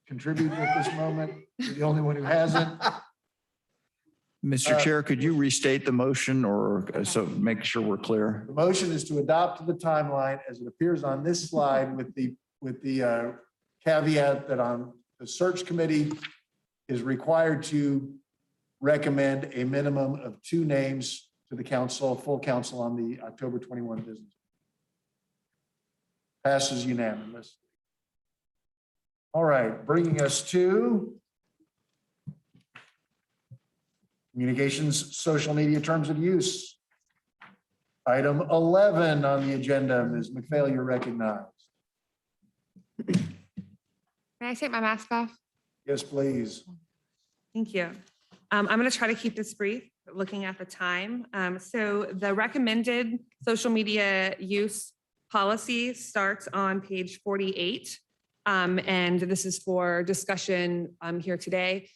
S2: contribute at this moment. You're the only one who hasn't.
S6: Mr. Chair, could you restate the motion or so make sure we're clear?
S2: The motion is to adopt the timeline as it appears on this slide with the caveat that on the search committee is required to recommend a minimum of 2 names to the council, full council on the October 21 business. Passes unanimously. All right, bringing us to Communications, social media terms of use. Item 11 on the agenda, Ms. McPhail, you're recognized.
S1: Can I take my mask off?
S2: Yes, please.
S1: Thank you. I'm going to try to keep this brief, looking at the time. So the recommended social media use policy starts on page 48. And this is for discussion here today.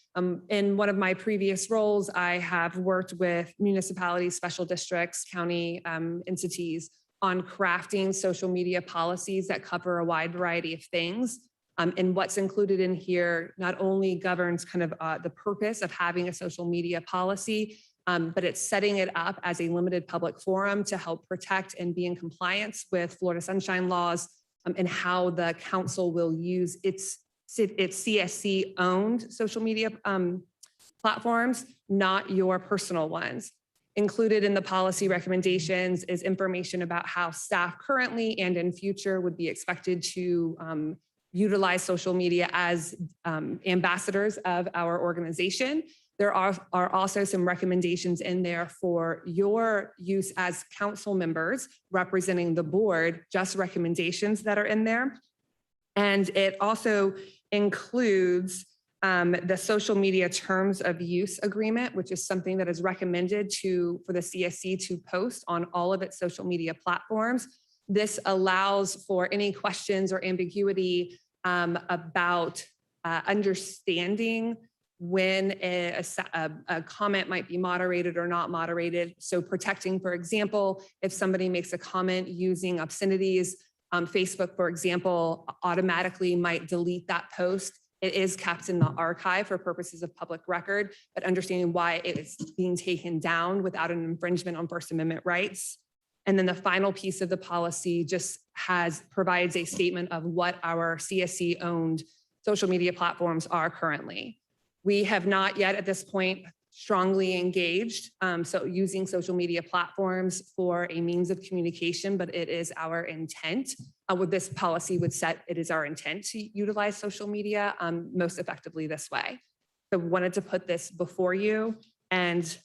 S1: In one of my previous roles, I have worked with municipalities, special districts, county entities on crafting social media policies that cover a wide variety of things. And what's included in here not only governs kind of the purpose of having a social media policy, but it's setting it up as a limited public forum to help protect and be in compliance with Florida Sunshine laws, and how the council will use its CSC owned social media platforms, not your personal ones. Included in the policy recommendations is information about how staff currently and in future would be expected to utilize social media as ambassadors of our organization. There are also some recommendations in there for your use as council members representing the board, just recommendations that are in there. And it also includes the social media terms of use agreement, which is something that is recommended for the CSC to post on all of its social media platforms. This allows for any questions or ambiguity about understanding when a comment might be moderated or not moderated. So protecting, for example, if somebody makes a comment using obscenities, Facebook, for example, automatically might delete that post. It is kept in the archive for purposes of public record, but understanding why it is being taken down without an infringement on First Amendment rights. And then the final piece of the policy just provides a statement of what our CSC owned social media platforms are currently. We have not yet at this point strongly engaged, so using social media platforms for a means of communication, but it is our intent. What this policy would set, it is our intent to utilize social media most effectively this way. So wanted to put this before you and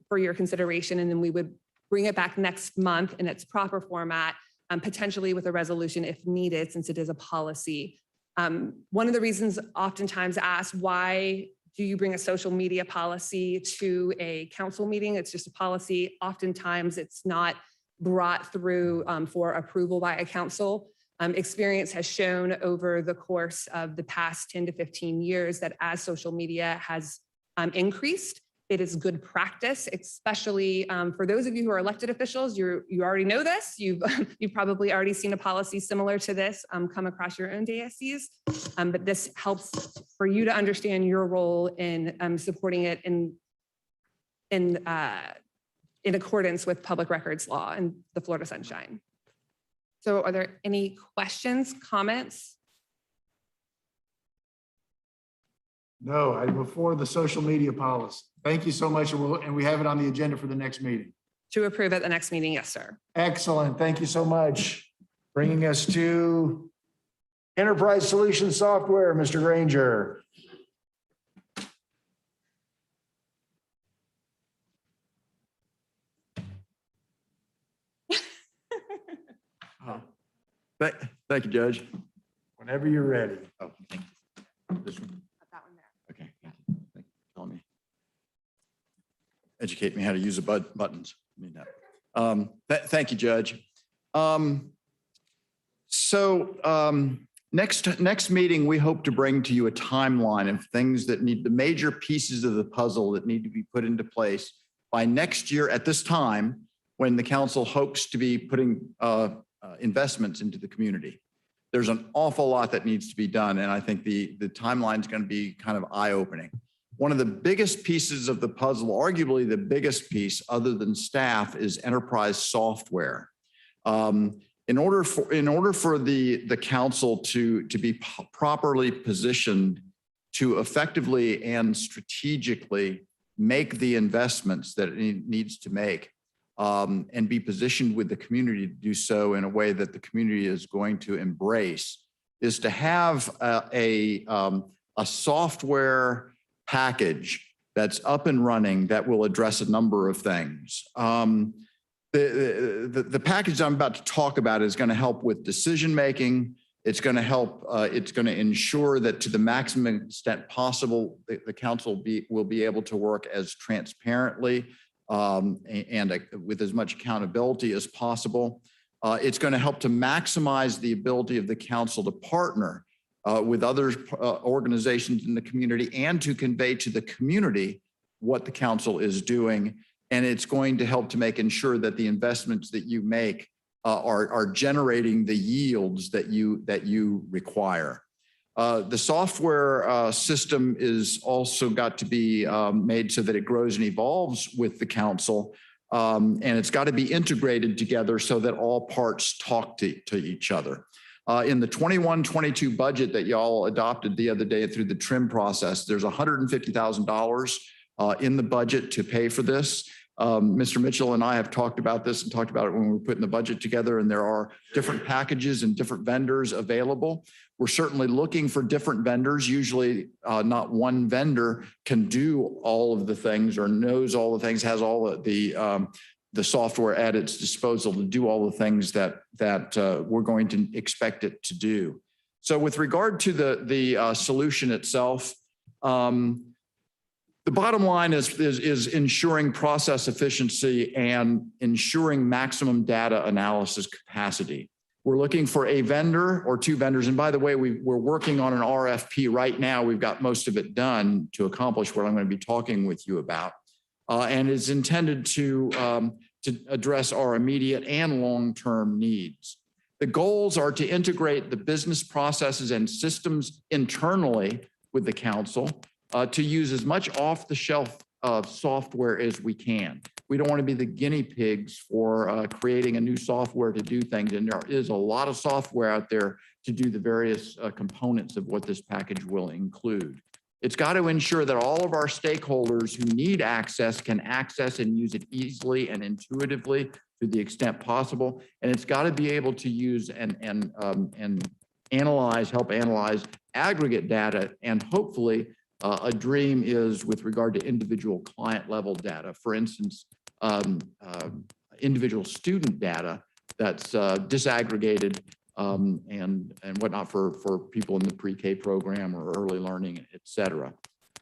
S1: for your consideration, and then we would bring it back next month in its proper format, potentially with a resolution if needed, since it is a policy. One of the reasons oftentimes asked, why do you bring a social media policy to a council meeting? It's just a policy. Oftentimes it's not brought through for approval by a council. Experience has shown over the course of the past 10 to 15 years that as social media has increased, it is good practice, especially for those of you who are elected officials. You already know this. You've probably already seen a policy similar to this come across your own diocese. But this helps for you to understand your role in supporting it in accordance with public records law and the Florida Sunshine. So are there any questions, comments?
S2: No, I before the social media policy. Thank you so much. And we have it on the agenda for the next meeting.
S1: To approve at the next meeting, yes, sir.
S2: Excellent. Thank you so much. Bringing us to Enterprise Solution Software, Mr. Granger.
S6: Thank you, Judge.
S2: Whenever you're ready.
S6: Oh, thank you. This one?
S1: Put that one there.
S6: Okay. Thank you. Thank you for telling me. Educate me how to use the buttons. I mean that. Thank you, Judge. Next meeting, we hope to bring to you a timeline of things that need the major pieces of the puzzle that need to be put into place by next year at this time, when the council hopes to be putting investments into the community. There's an awful lot that needs to be done, and I think the timeline is going to be kind of eye-opening. One of the biggest pieces of the puzzle, arguably the biggest piece other than staff, is enterprise software. In order for the council to be properly positioned to effectively and strategically make the investments that it needs to make, and be positioned with the community to do so in a way that the community is going to embrace, is to have a software package that's up and running that will address a number of things. The package I'm about to talk about is going to help with decision-making. It's going to help, it's going to ensure that to the maximum extent possible, the council will be able to work as transparently and with as much accountability as possible. It's going to help to maximize the ability of the council to partner with other organizations in the community and to convey to the community what the council is doing. And it's going to help to make ensure that the investments that you make are generating the yields that you require. The software system is also got to be made so that it grows and evolves with the council. And it's got to be integrated together so that all parts talk to each other. In the 21-22 budget that y'all adopted the other day through the trim process, there's $150,000 in the budget to pay for this. Mr. Mitchell and I have talked about this and talked about it when we were putting the budget together, and there are different packages and different vendors available. We're certainly looking for different vendors. Usually not one vendor can do all of the things or knows all the things, has all of the software at its disposal to do all the things that we're going to expect it to do. So with regard to the solution itself, the bottom line is ensuring process efficiency and ensuring maximum data analysis capacity. We're looking for a vendor or two vendors. And by the way, we're working on an RFP right now. We've got most of it done to accomplish what I'm going to be talking with you about. And it's intended to address our immediate and long-term needs. The goals are to integrate the business processes and systems internally with the council, to use as much off-the-shelf software as we can. We don't want to be the guinea pigs for creating a new software to do things. And there is a lot of software out there to do the various components of what this package will include. It's got to ensure that all of our stakeholders who need access can access and use it easily and intuitively to the extent possible. And it's got to be able to use and help analyze aggregate data, and hopefully a dream is with regard to individual client level data. For instance, individual student data that's disaggregated and whatnot for people in the pre-K program or early learning, et cetera.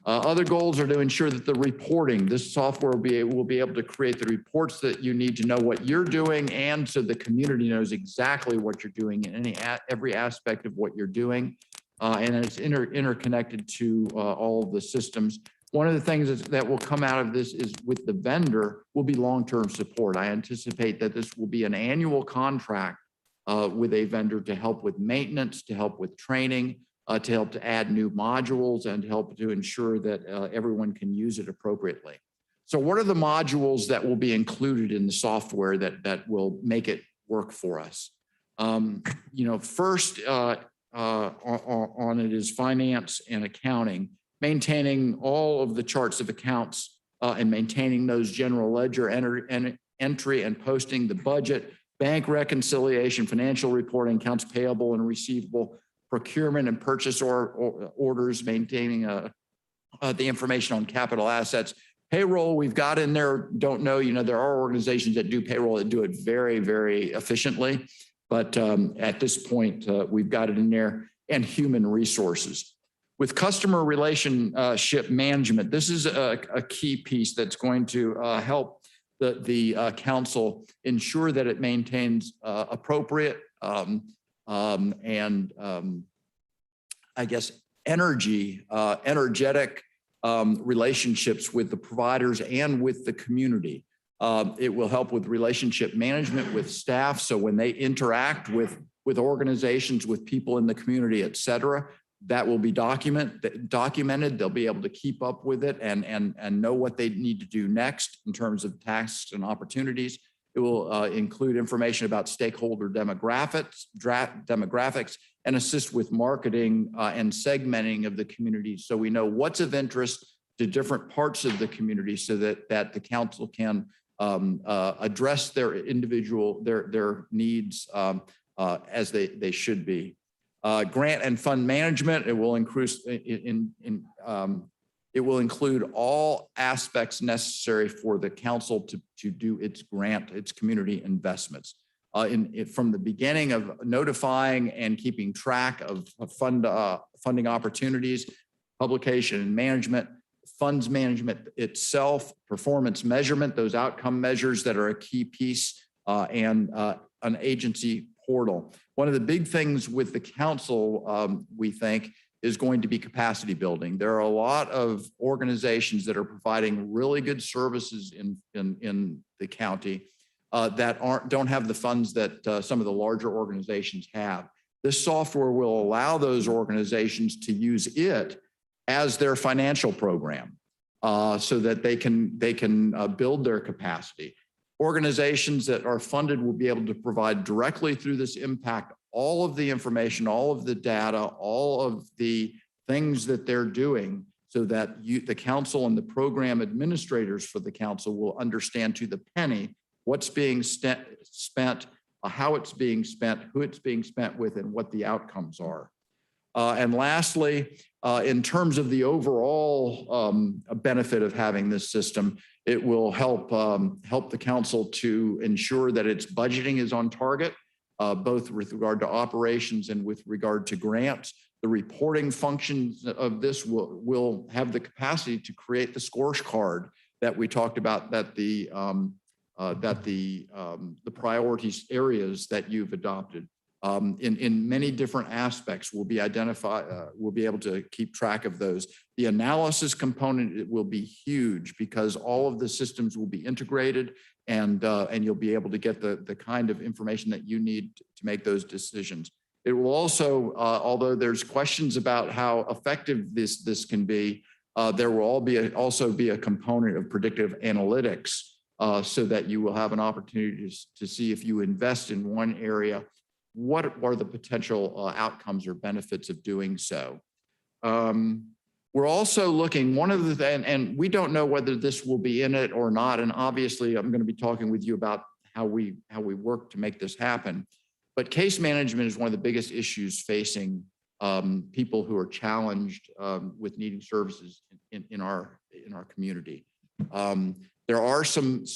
S6: Other goals are to ensure that the reporting, this software will be able to create the reports that you need to know what you're doing, and so the community knows exactly what you're doing in every aspect of what you're doing. And it's interconnected to all of the systems. One of the things that will come out of this is with the vendor will be long-term support. I anticipate that this will be an annual contract with a vendor to help with maintenance, to help with training, to help to add new modules, and to help to ensure that everyone can use it appropriately. So what are the modules that will be included in the software that will make it work for us? First, on it is finance and accounting, maintaining all of the charts of accounts and maintaining those general ledger entry and posting the budget, bank reconciliation, financial reporting, accounts payable and receivable, procurement and purchase orders, maintaining the information on capital assets. Payroll, we've got in there, don't know, there are organizations that do payroll that do it very, very efficiently. But at this point, we've got it in there, and human resources. With customer relationship management, this is a key piece that's going to help the council ensure that it maintains appropriate energetic relationships with the providers and with the community. It will help with relationship management with staff. So when they interact with organizations, with people in the community, et cetera, that will be documented. They'll be able to keep up with it and know what they need to do next in terms of tasks and opportunities. It will include information about stakeholder demographics, and assist with marketing and segmenting of the community, so we know what's of interest to different parts of the community, so that the council can address their individual their needs as they should be. Grant and fund management, it will increase It will include all aspects necessary for the council to do its community investments. From the beginning of notifying and keeping track of funding opportunities, publication and management, funds management itself, performance measurement, those outcome measures that are a key piece, and an agency portal. One of the big things with the council, we think, is going to be capacity building. There are a lot of organizations that are providing really good services in the county that don't have the funds that some of the larger organizations have. This software will allow those organizations to use it as their financial program so that they can build their capacity. Organizations that are funded will be able to provide directly through this impact all of the information, all of the data, all of the things that they're doing so that the council and the program administrators for the council will understand to the penny what's being spent, how it's being spent, who it's being spent with, and what the outcomes are. And lastly, in terms of the overall benefit of having this system, it will help the council to ensure that its budgeting is on target, both with regard to operations and with regard to grants. The reporting functions of this will have the capacity to create the scorecard that we talked about, that the priorities areas that you've adopted. In many different aspects will be we'll be able to keep track of those. The analysis component will be huge because all of the systems will be integrated and you'll be able to get the kind of information that you need to make those decisions. It will also, although there's questions about how effective this can be, there will also be a component of predictive analytics so that you will have an opportunity to see if you invest in one area, what are the potential outcomes or benefits of doing so. We're also looking, and we don't know whether this will be in it or not, and obviously I'm going to be talking with you about how we work to make this happen. But case management is one of the biggest issues facing people who are challenged with needing services in our community. There are some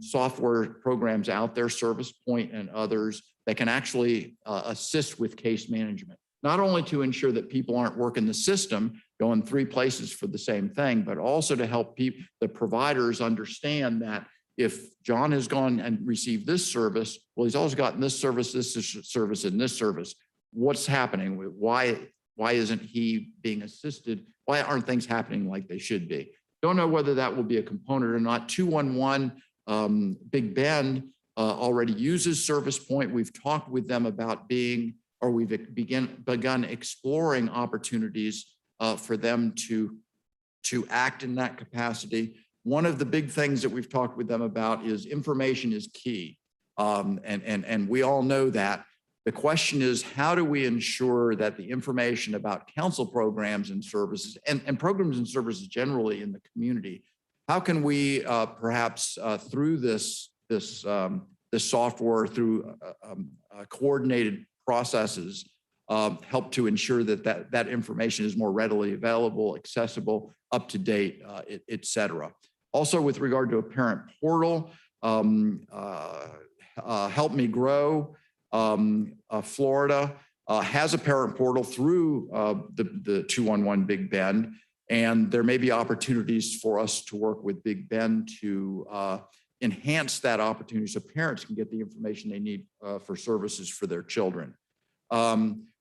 S6: software programs out there, Service Point and others, that can actually assist with case management, not only to ensure that people aren't working the system, going 3 places for the same thing, but also to help the providers understand that if John has gone and received this service, well, he's also gotten this service, and this service. What's happening? Why isn't he being assisted? Why aren't things happening like they should be? Don't know whether that will be a component or not. 211 Big Bend already uses Service Point. We've talked with them about we've begun exploring opportunities for them to act in that capacity. One of the big things that we've talked with them about is information is key. And we all know that. The question is, how do we ensure that the information about council programs and services and programs and services generally in the community, how can we perhaps through this software, through coordinated processes, help to ensure that information is more readily available, accessible, up to date, et cetera. Also, with regard to a parent portal, Help Me Grow, Florida has a parent portal through the 211 Big Bend, and there may be opportunities for us to work with Big Bend to enhance that opportunity so parents can get the information they need for services for their children.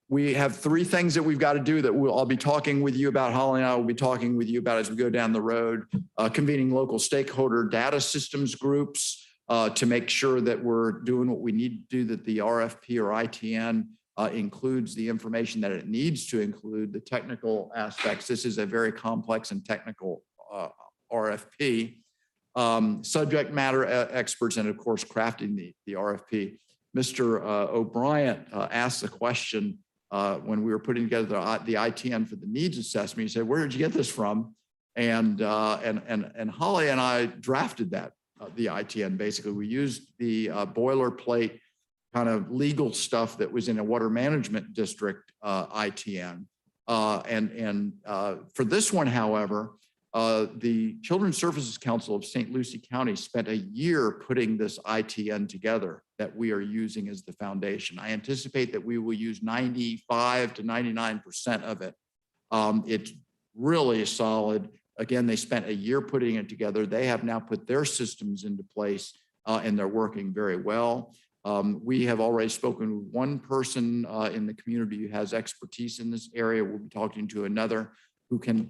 S6: We have 3 things that we've got to do that I'll be talking with you about. Holly and I will be talking with you about as we go down the road, convening local stakeholder data systems groups to make sure that we're doing what we need to do, that the RFP or ITN includes the information that it needs to include, the technical aspects. This is a very complex and technical RFP. Subject matter experts, and of course, crafting the RFP. Mr. O'Brien asked the question when we were putting together the ITN for the needs assessment. He said, "Where did you get this from?" And Holly and I drafted that, the ITN. Basically, we used the boilerplate kind of legal stuff that was in a water management district ITN. For this one, however, The Children's Services Council of St. Lucie County spent a year putting this ITN together that we are using as the foundation. I anticipate that we will use 95 to 99% of it. It's really solid. Again, they spent a year putting it together. They have now put their systems into place and they're working very well. We have already spoken with one person in the community who has expertise in this area. We'll be talking to another who can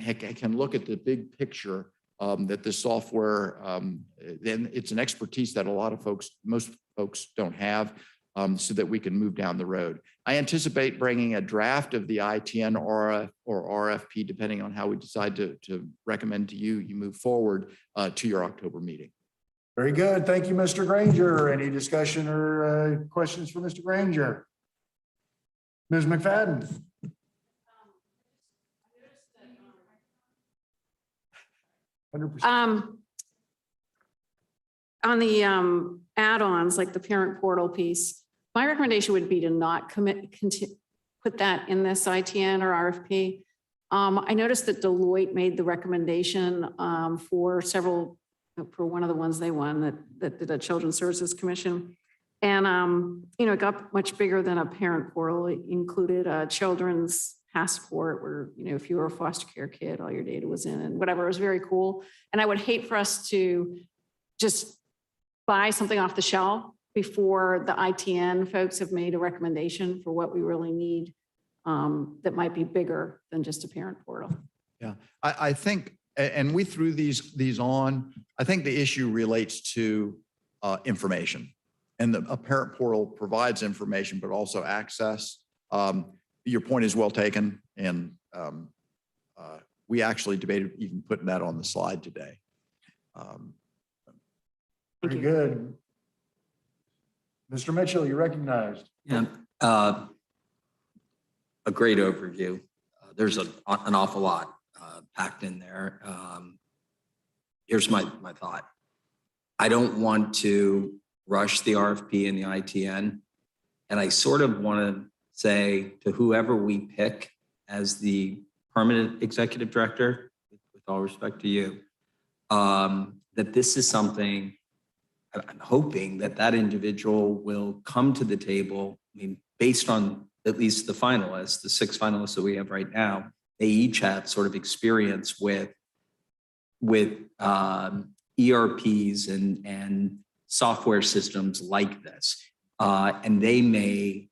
S6: look at the big picture that the software, then it's an expertise that most folks don't have, so that we can move down the road. I anticipate bringing a draft of the ITN or RFP, depending on how we decide to recommend to you move forward to your October meeting.
S2: Very good. Thank you, Mr. Granger. Any discussion or questions for Mr. Granger? Ms. McFadden?
S12: On the add-ons, like the parent portal piece, my recommendation would be to not put that in this ITN or RFP. I noticed that Deloitte made the recommendation for one of the ones they won that did a Children's Services Commission. And, it got much bigger than a parent portal. It included a children's passport where, if you were a foster care kid, all your data was in and whatever. It was very cool. And I would hate for us to just buy something off the shelf before the ITN folks have made a recommendation for what we really need that might be bigger than just a parent portal.
S6: Yeah, I think, and we threw these on, I think the issue relates to information. And a parent portal provides information, but also access. Your point is well taken. And we actually debated even putting that on the slide today.
S2: Pretty good. Mr. Mitchell, you're recognized.
S3: Yeah, a great overview. There's an awful lot packed in there. Here's my thought. I don't want to rush the RFP and the ITN. And I sort of want to say to whoever we pick as the permanent executive director, with all respect to you, that this is something I'm hoping that individual will come to the table. I mean, based on at least the finalists, the 6 finalists that we have right now, they each have sort of experience with ERPs and software systems like this. And they may,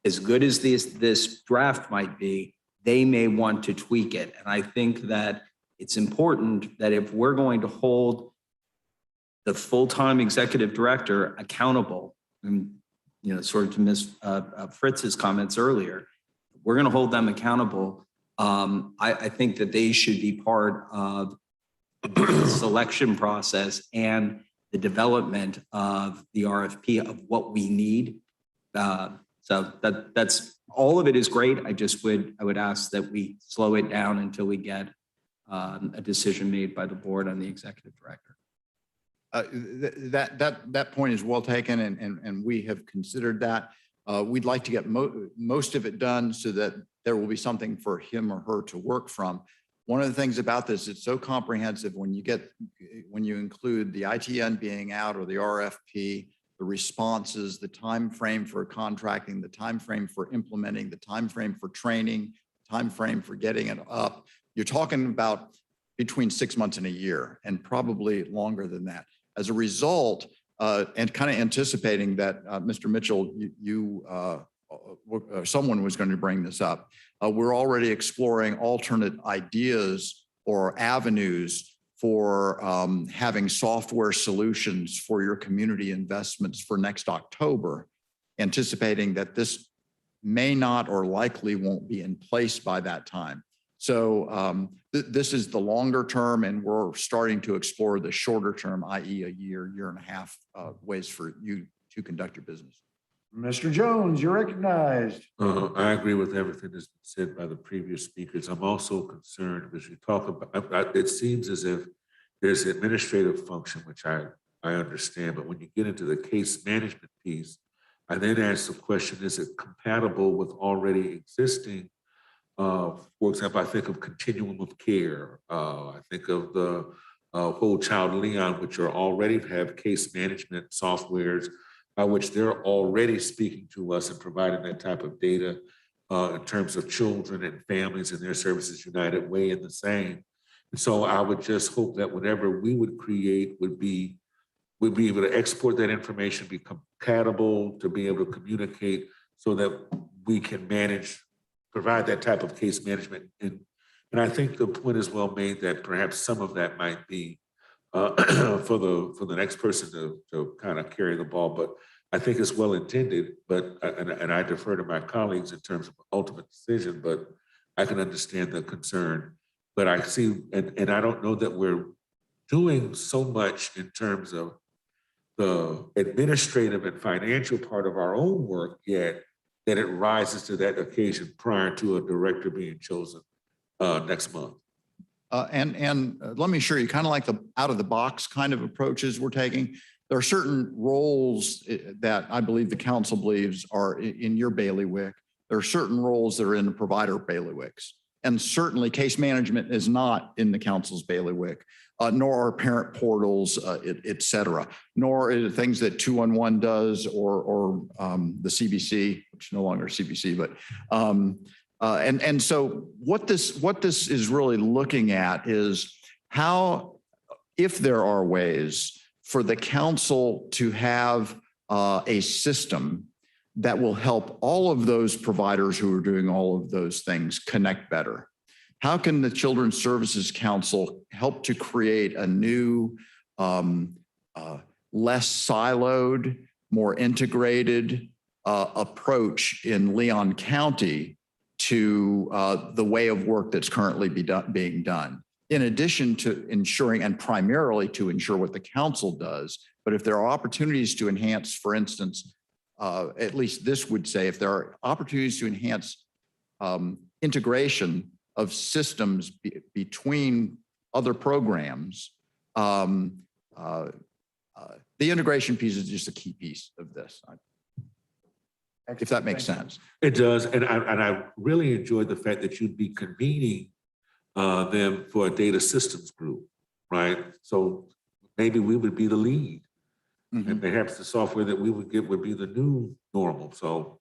S3: as good as this draft might be, they may want to tweak it. And I think that it's important that if we're going to hold the full-time executive director accountable, and sort of to Ms. Fritz's comments earlier, we're going to hold them accountable. I think that they should be part of the selection process and the development of the RFP of what we need. So that's all of it is great. I would ask that we slow it down until we get a decision made by the board on the executive director.
S6: That point is well taken, and we have considered that. We'd like to get most of it done so that there will be something for him or her to work from. One of the things about this, it's so comprehensive when you include the ITN being out or the RFP, the responses, the time frame for contracting, the time frame for implementing, the time frame for training, time frame for getting it up. You're talking about between 6 months and a year, and probably longer than that. As a result, and kind of anticipating that, Mr. Mitchell, someone was going to bring this up. We're already exploring alternate ideas or avenues for having software solutions for your community investments for next October, anticipating that this may not or likely won't be in place by that time. So this is the longer term, and we're starting to explore the shorter term, i.e. a year and a half ways for you to conduct your business.
S2: Mr. Jones, you're recognized.
S7: I agree with everything that's been said by the previous speakers. I'm also concerned because you talk about, it seems as if there's an administrative function, which I understand, but when you get into the case management piece, I then ask the question, is it compatible with already existing For example, I think of continuum of care. I think of the Whole Child Leon, which are already have case management softwares by which they're already speaking to us and providing that type of data in terms of children and families and their services united way in the same. And so I would just hope that whatever we would create would be able to export that information, be compatible, to be able to communicate so that we can provide that type of case management. And I think the point is well made that perhaps some of that might be for the next person to kind of carry the ball. But I think it's well intended, but and I defer to my colleagues in terms of ultimate decision, but I can understand the concern. But I see, and I don't know that we're doing so much in terms of the administrative and financial part of our own work yet that it rises to that occasion prior to a director being chosen next month.
S6: And let me assure you, kind of like the out of the box kind of approaches we're taking. There are certain roles that I believe the council believes are in your bailiwick. There are certain roles that are in the provider bailiwicks. And certainly case management is not in the council's bailiwick, nor are parent portals, et cetera, nor is it things that 211 does or the CBC, which no longer CBC, but and so what this is really looking at is how, if there are ways for the council to have a system that will help all of those providers who are doing all of those things connect better. How can the Children's Services Council help to create a new, less siloed, more integrated approach in Leon County to the way of work that's currently being done? In addition to ensuring, and primarily to ensure what the council does, but if there are opportunities to enhance, for instance, at least this would say, if there are opportunities to enhance integration of systems between other programs, the integration piece is just a key piece of this, if that makes sense.
S7: It does, and I really enjoyed the fact that you'd be convening them for a data systems group, right? So maybe we would be the lead.
S6: Mm-hmm.
S7: And perhaps the software that we would get would be the new normal. So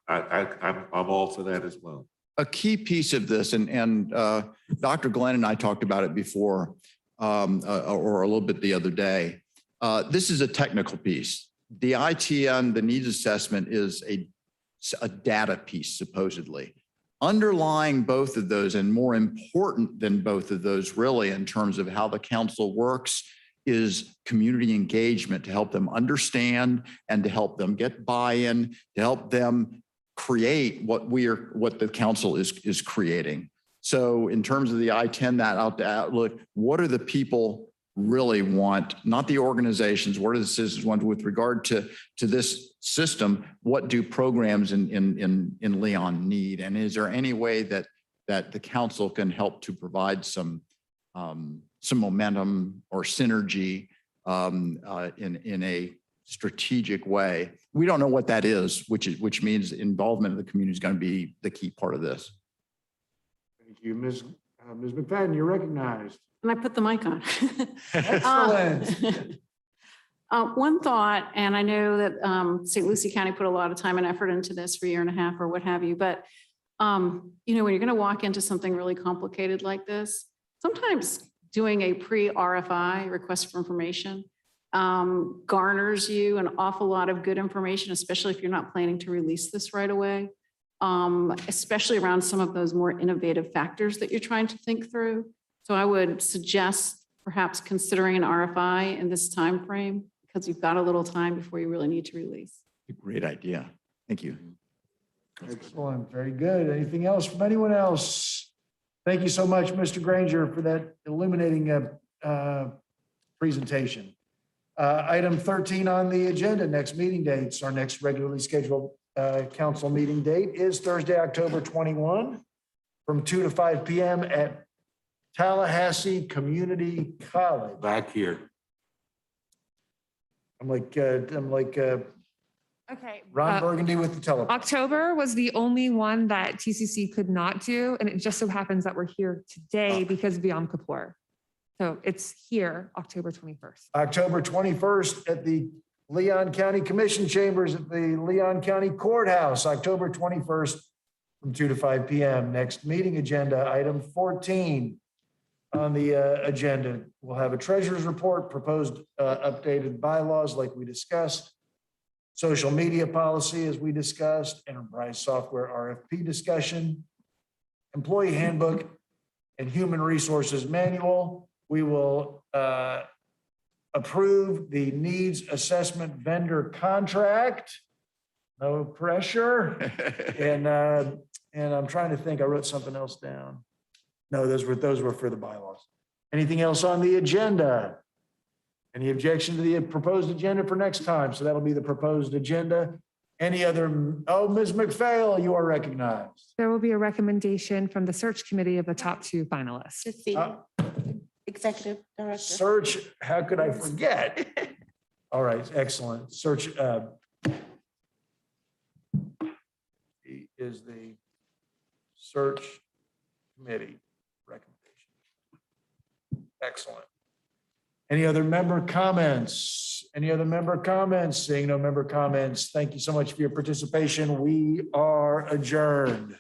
S7: I'm all for that as well.
S6: A key piece of this, and Dr. Glenn and I talked about it before, or a little bit the other day. This is a technical piece. The ITN, the needs assessment, is a data piece, supposedly. Underlying both of those, and more important than both of those, really, in terms of how the council works, is community engagement to help them understand and to help them get buy-in, to help them create what the council is creating. So in terms of the I-10, that outlook, what are the people really want, not the organizations, what do the citizens want with regard to this system? What do programs in Leon need? And is there any way that the council can help to provide some momentum or synergy in a strategic way? We don't know what that is, which means involvement of the community is going to be the key part of this.
S2: Thank you, Ms. McFadden, you're recognized.
S12: And I put the mic on.
S2: Excellent.
S12: One thought, and I know that St. Lucie County put a lot of time and effort into this for a year and a half or what have you, but when you're going to walk into something really complicated like this, sometimes doing a pre-RFI, request for information, garners you an awful lot of good information, especially if you're not planning to release this right away, especially around some of those more innovative factors that you're trying to think through. So I would suggest perhaps considering an RFI in this time frame, because you've got a little time before you really need to release.
S6: Great idea. Thank you.
S2: Excellent. Very good. Anything else from anyone else? Thank you so much, Mr. Granger, for that illuminating presentation. Item 13 on the agenda, next meeting dates. Our next regularly scheduled council meeting date is Thursday, October 21 from 2 to 5 p.m. at Tallahassee Community College.
S7: Back here.
S2: I'm like
S1: Okay.
S2: Ron Burgundy with the teleport.
S1: October was the only one that TCC could not do, and it just so happens that we're here today because of Yom Kippur. So it's here, October 21st.
S2: October 21st at the Leon County Commission Chambers at the Leon County Courthouse, October 21st from 2 to 5 p.m. Next meeting agenda, item 14 on the agenda. We'll have a treasurer's report, proposed updated bylaws like we discussed, social media policy as we discussed, enterprise software RFP discussion, employee handbook, and human resources manual. We will approve the needs assessment vendor contract. No pressure. And I'm trying to think, I wrote something else down. No, those were for the bylaws. Anything else on the agenda? Any objection to the proposed agenda for next time? So that'll be the proposed agenda. Any other, oh, Ms. McPhail, you are recognized.
S1: There will be a recommendation from the search committee of the top 2 finalists.
S13: To see Executive Director.
S2: Search, how could I forget? All right, excellent. Search is the search committee recommendation. Excellent. Any other member comments? Any other member comments? Seeing no member comments, thank you so much for your participation. We are adjourned.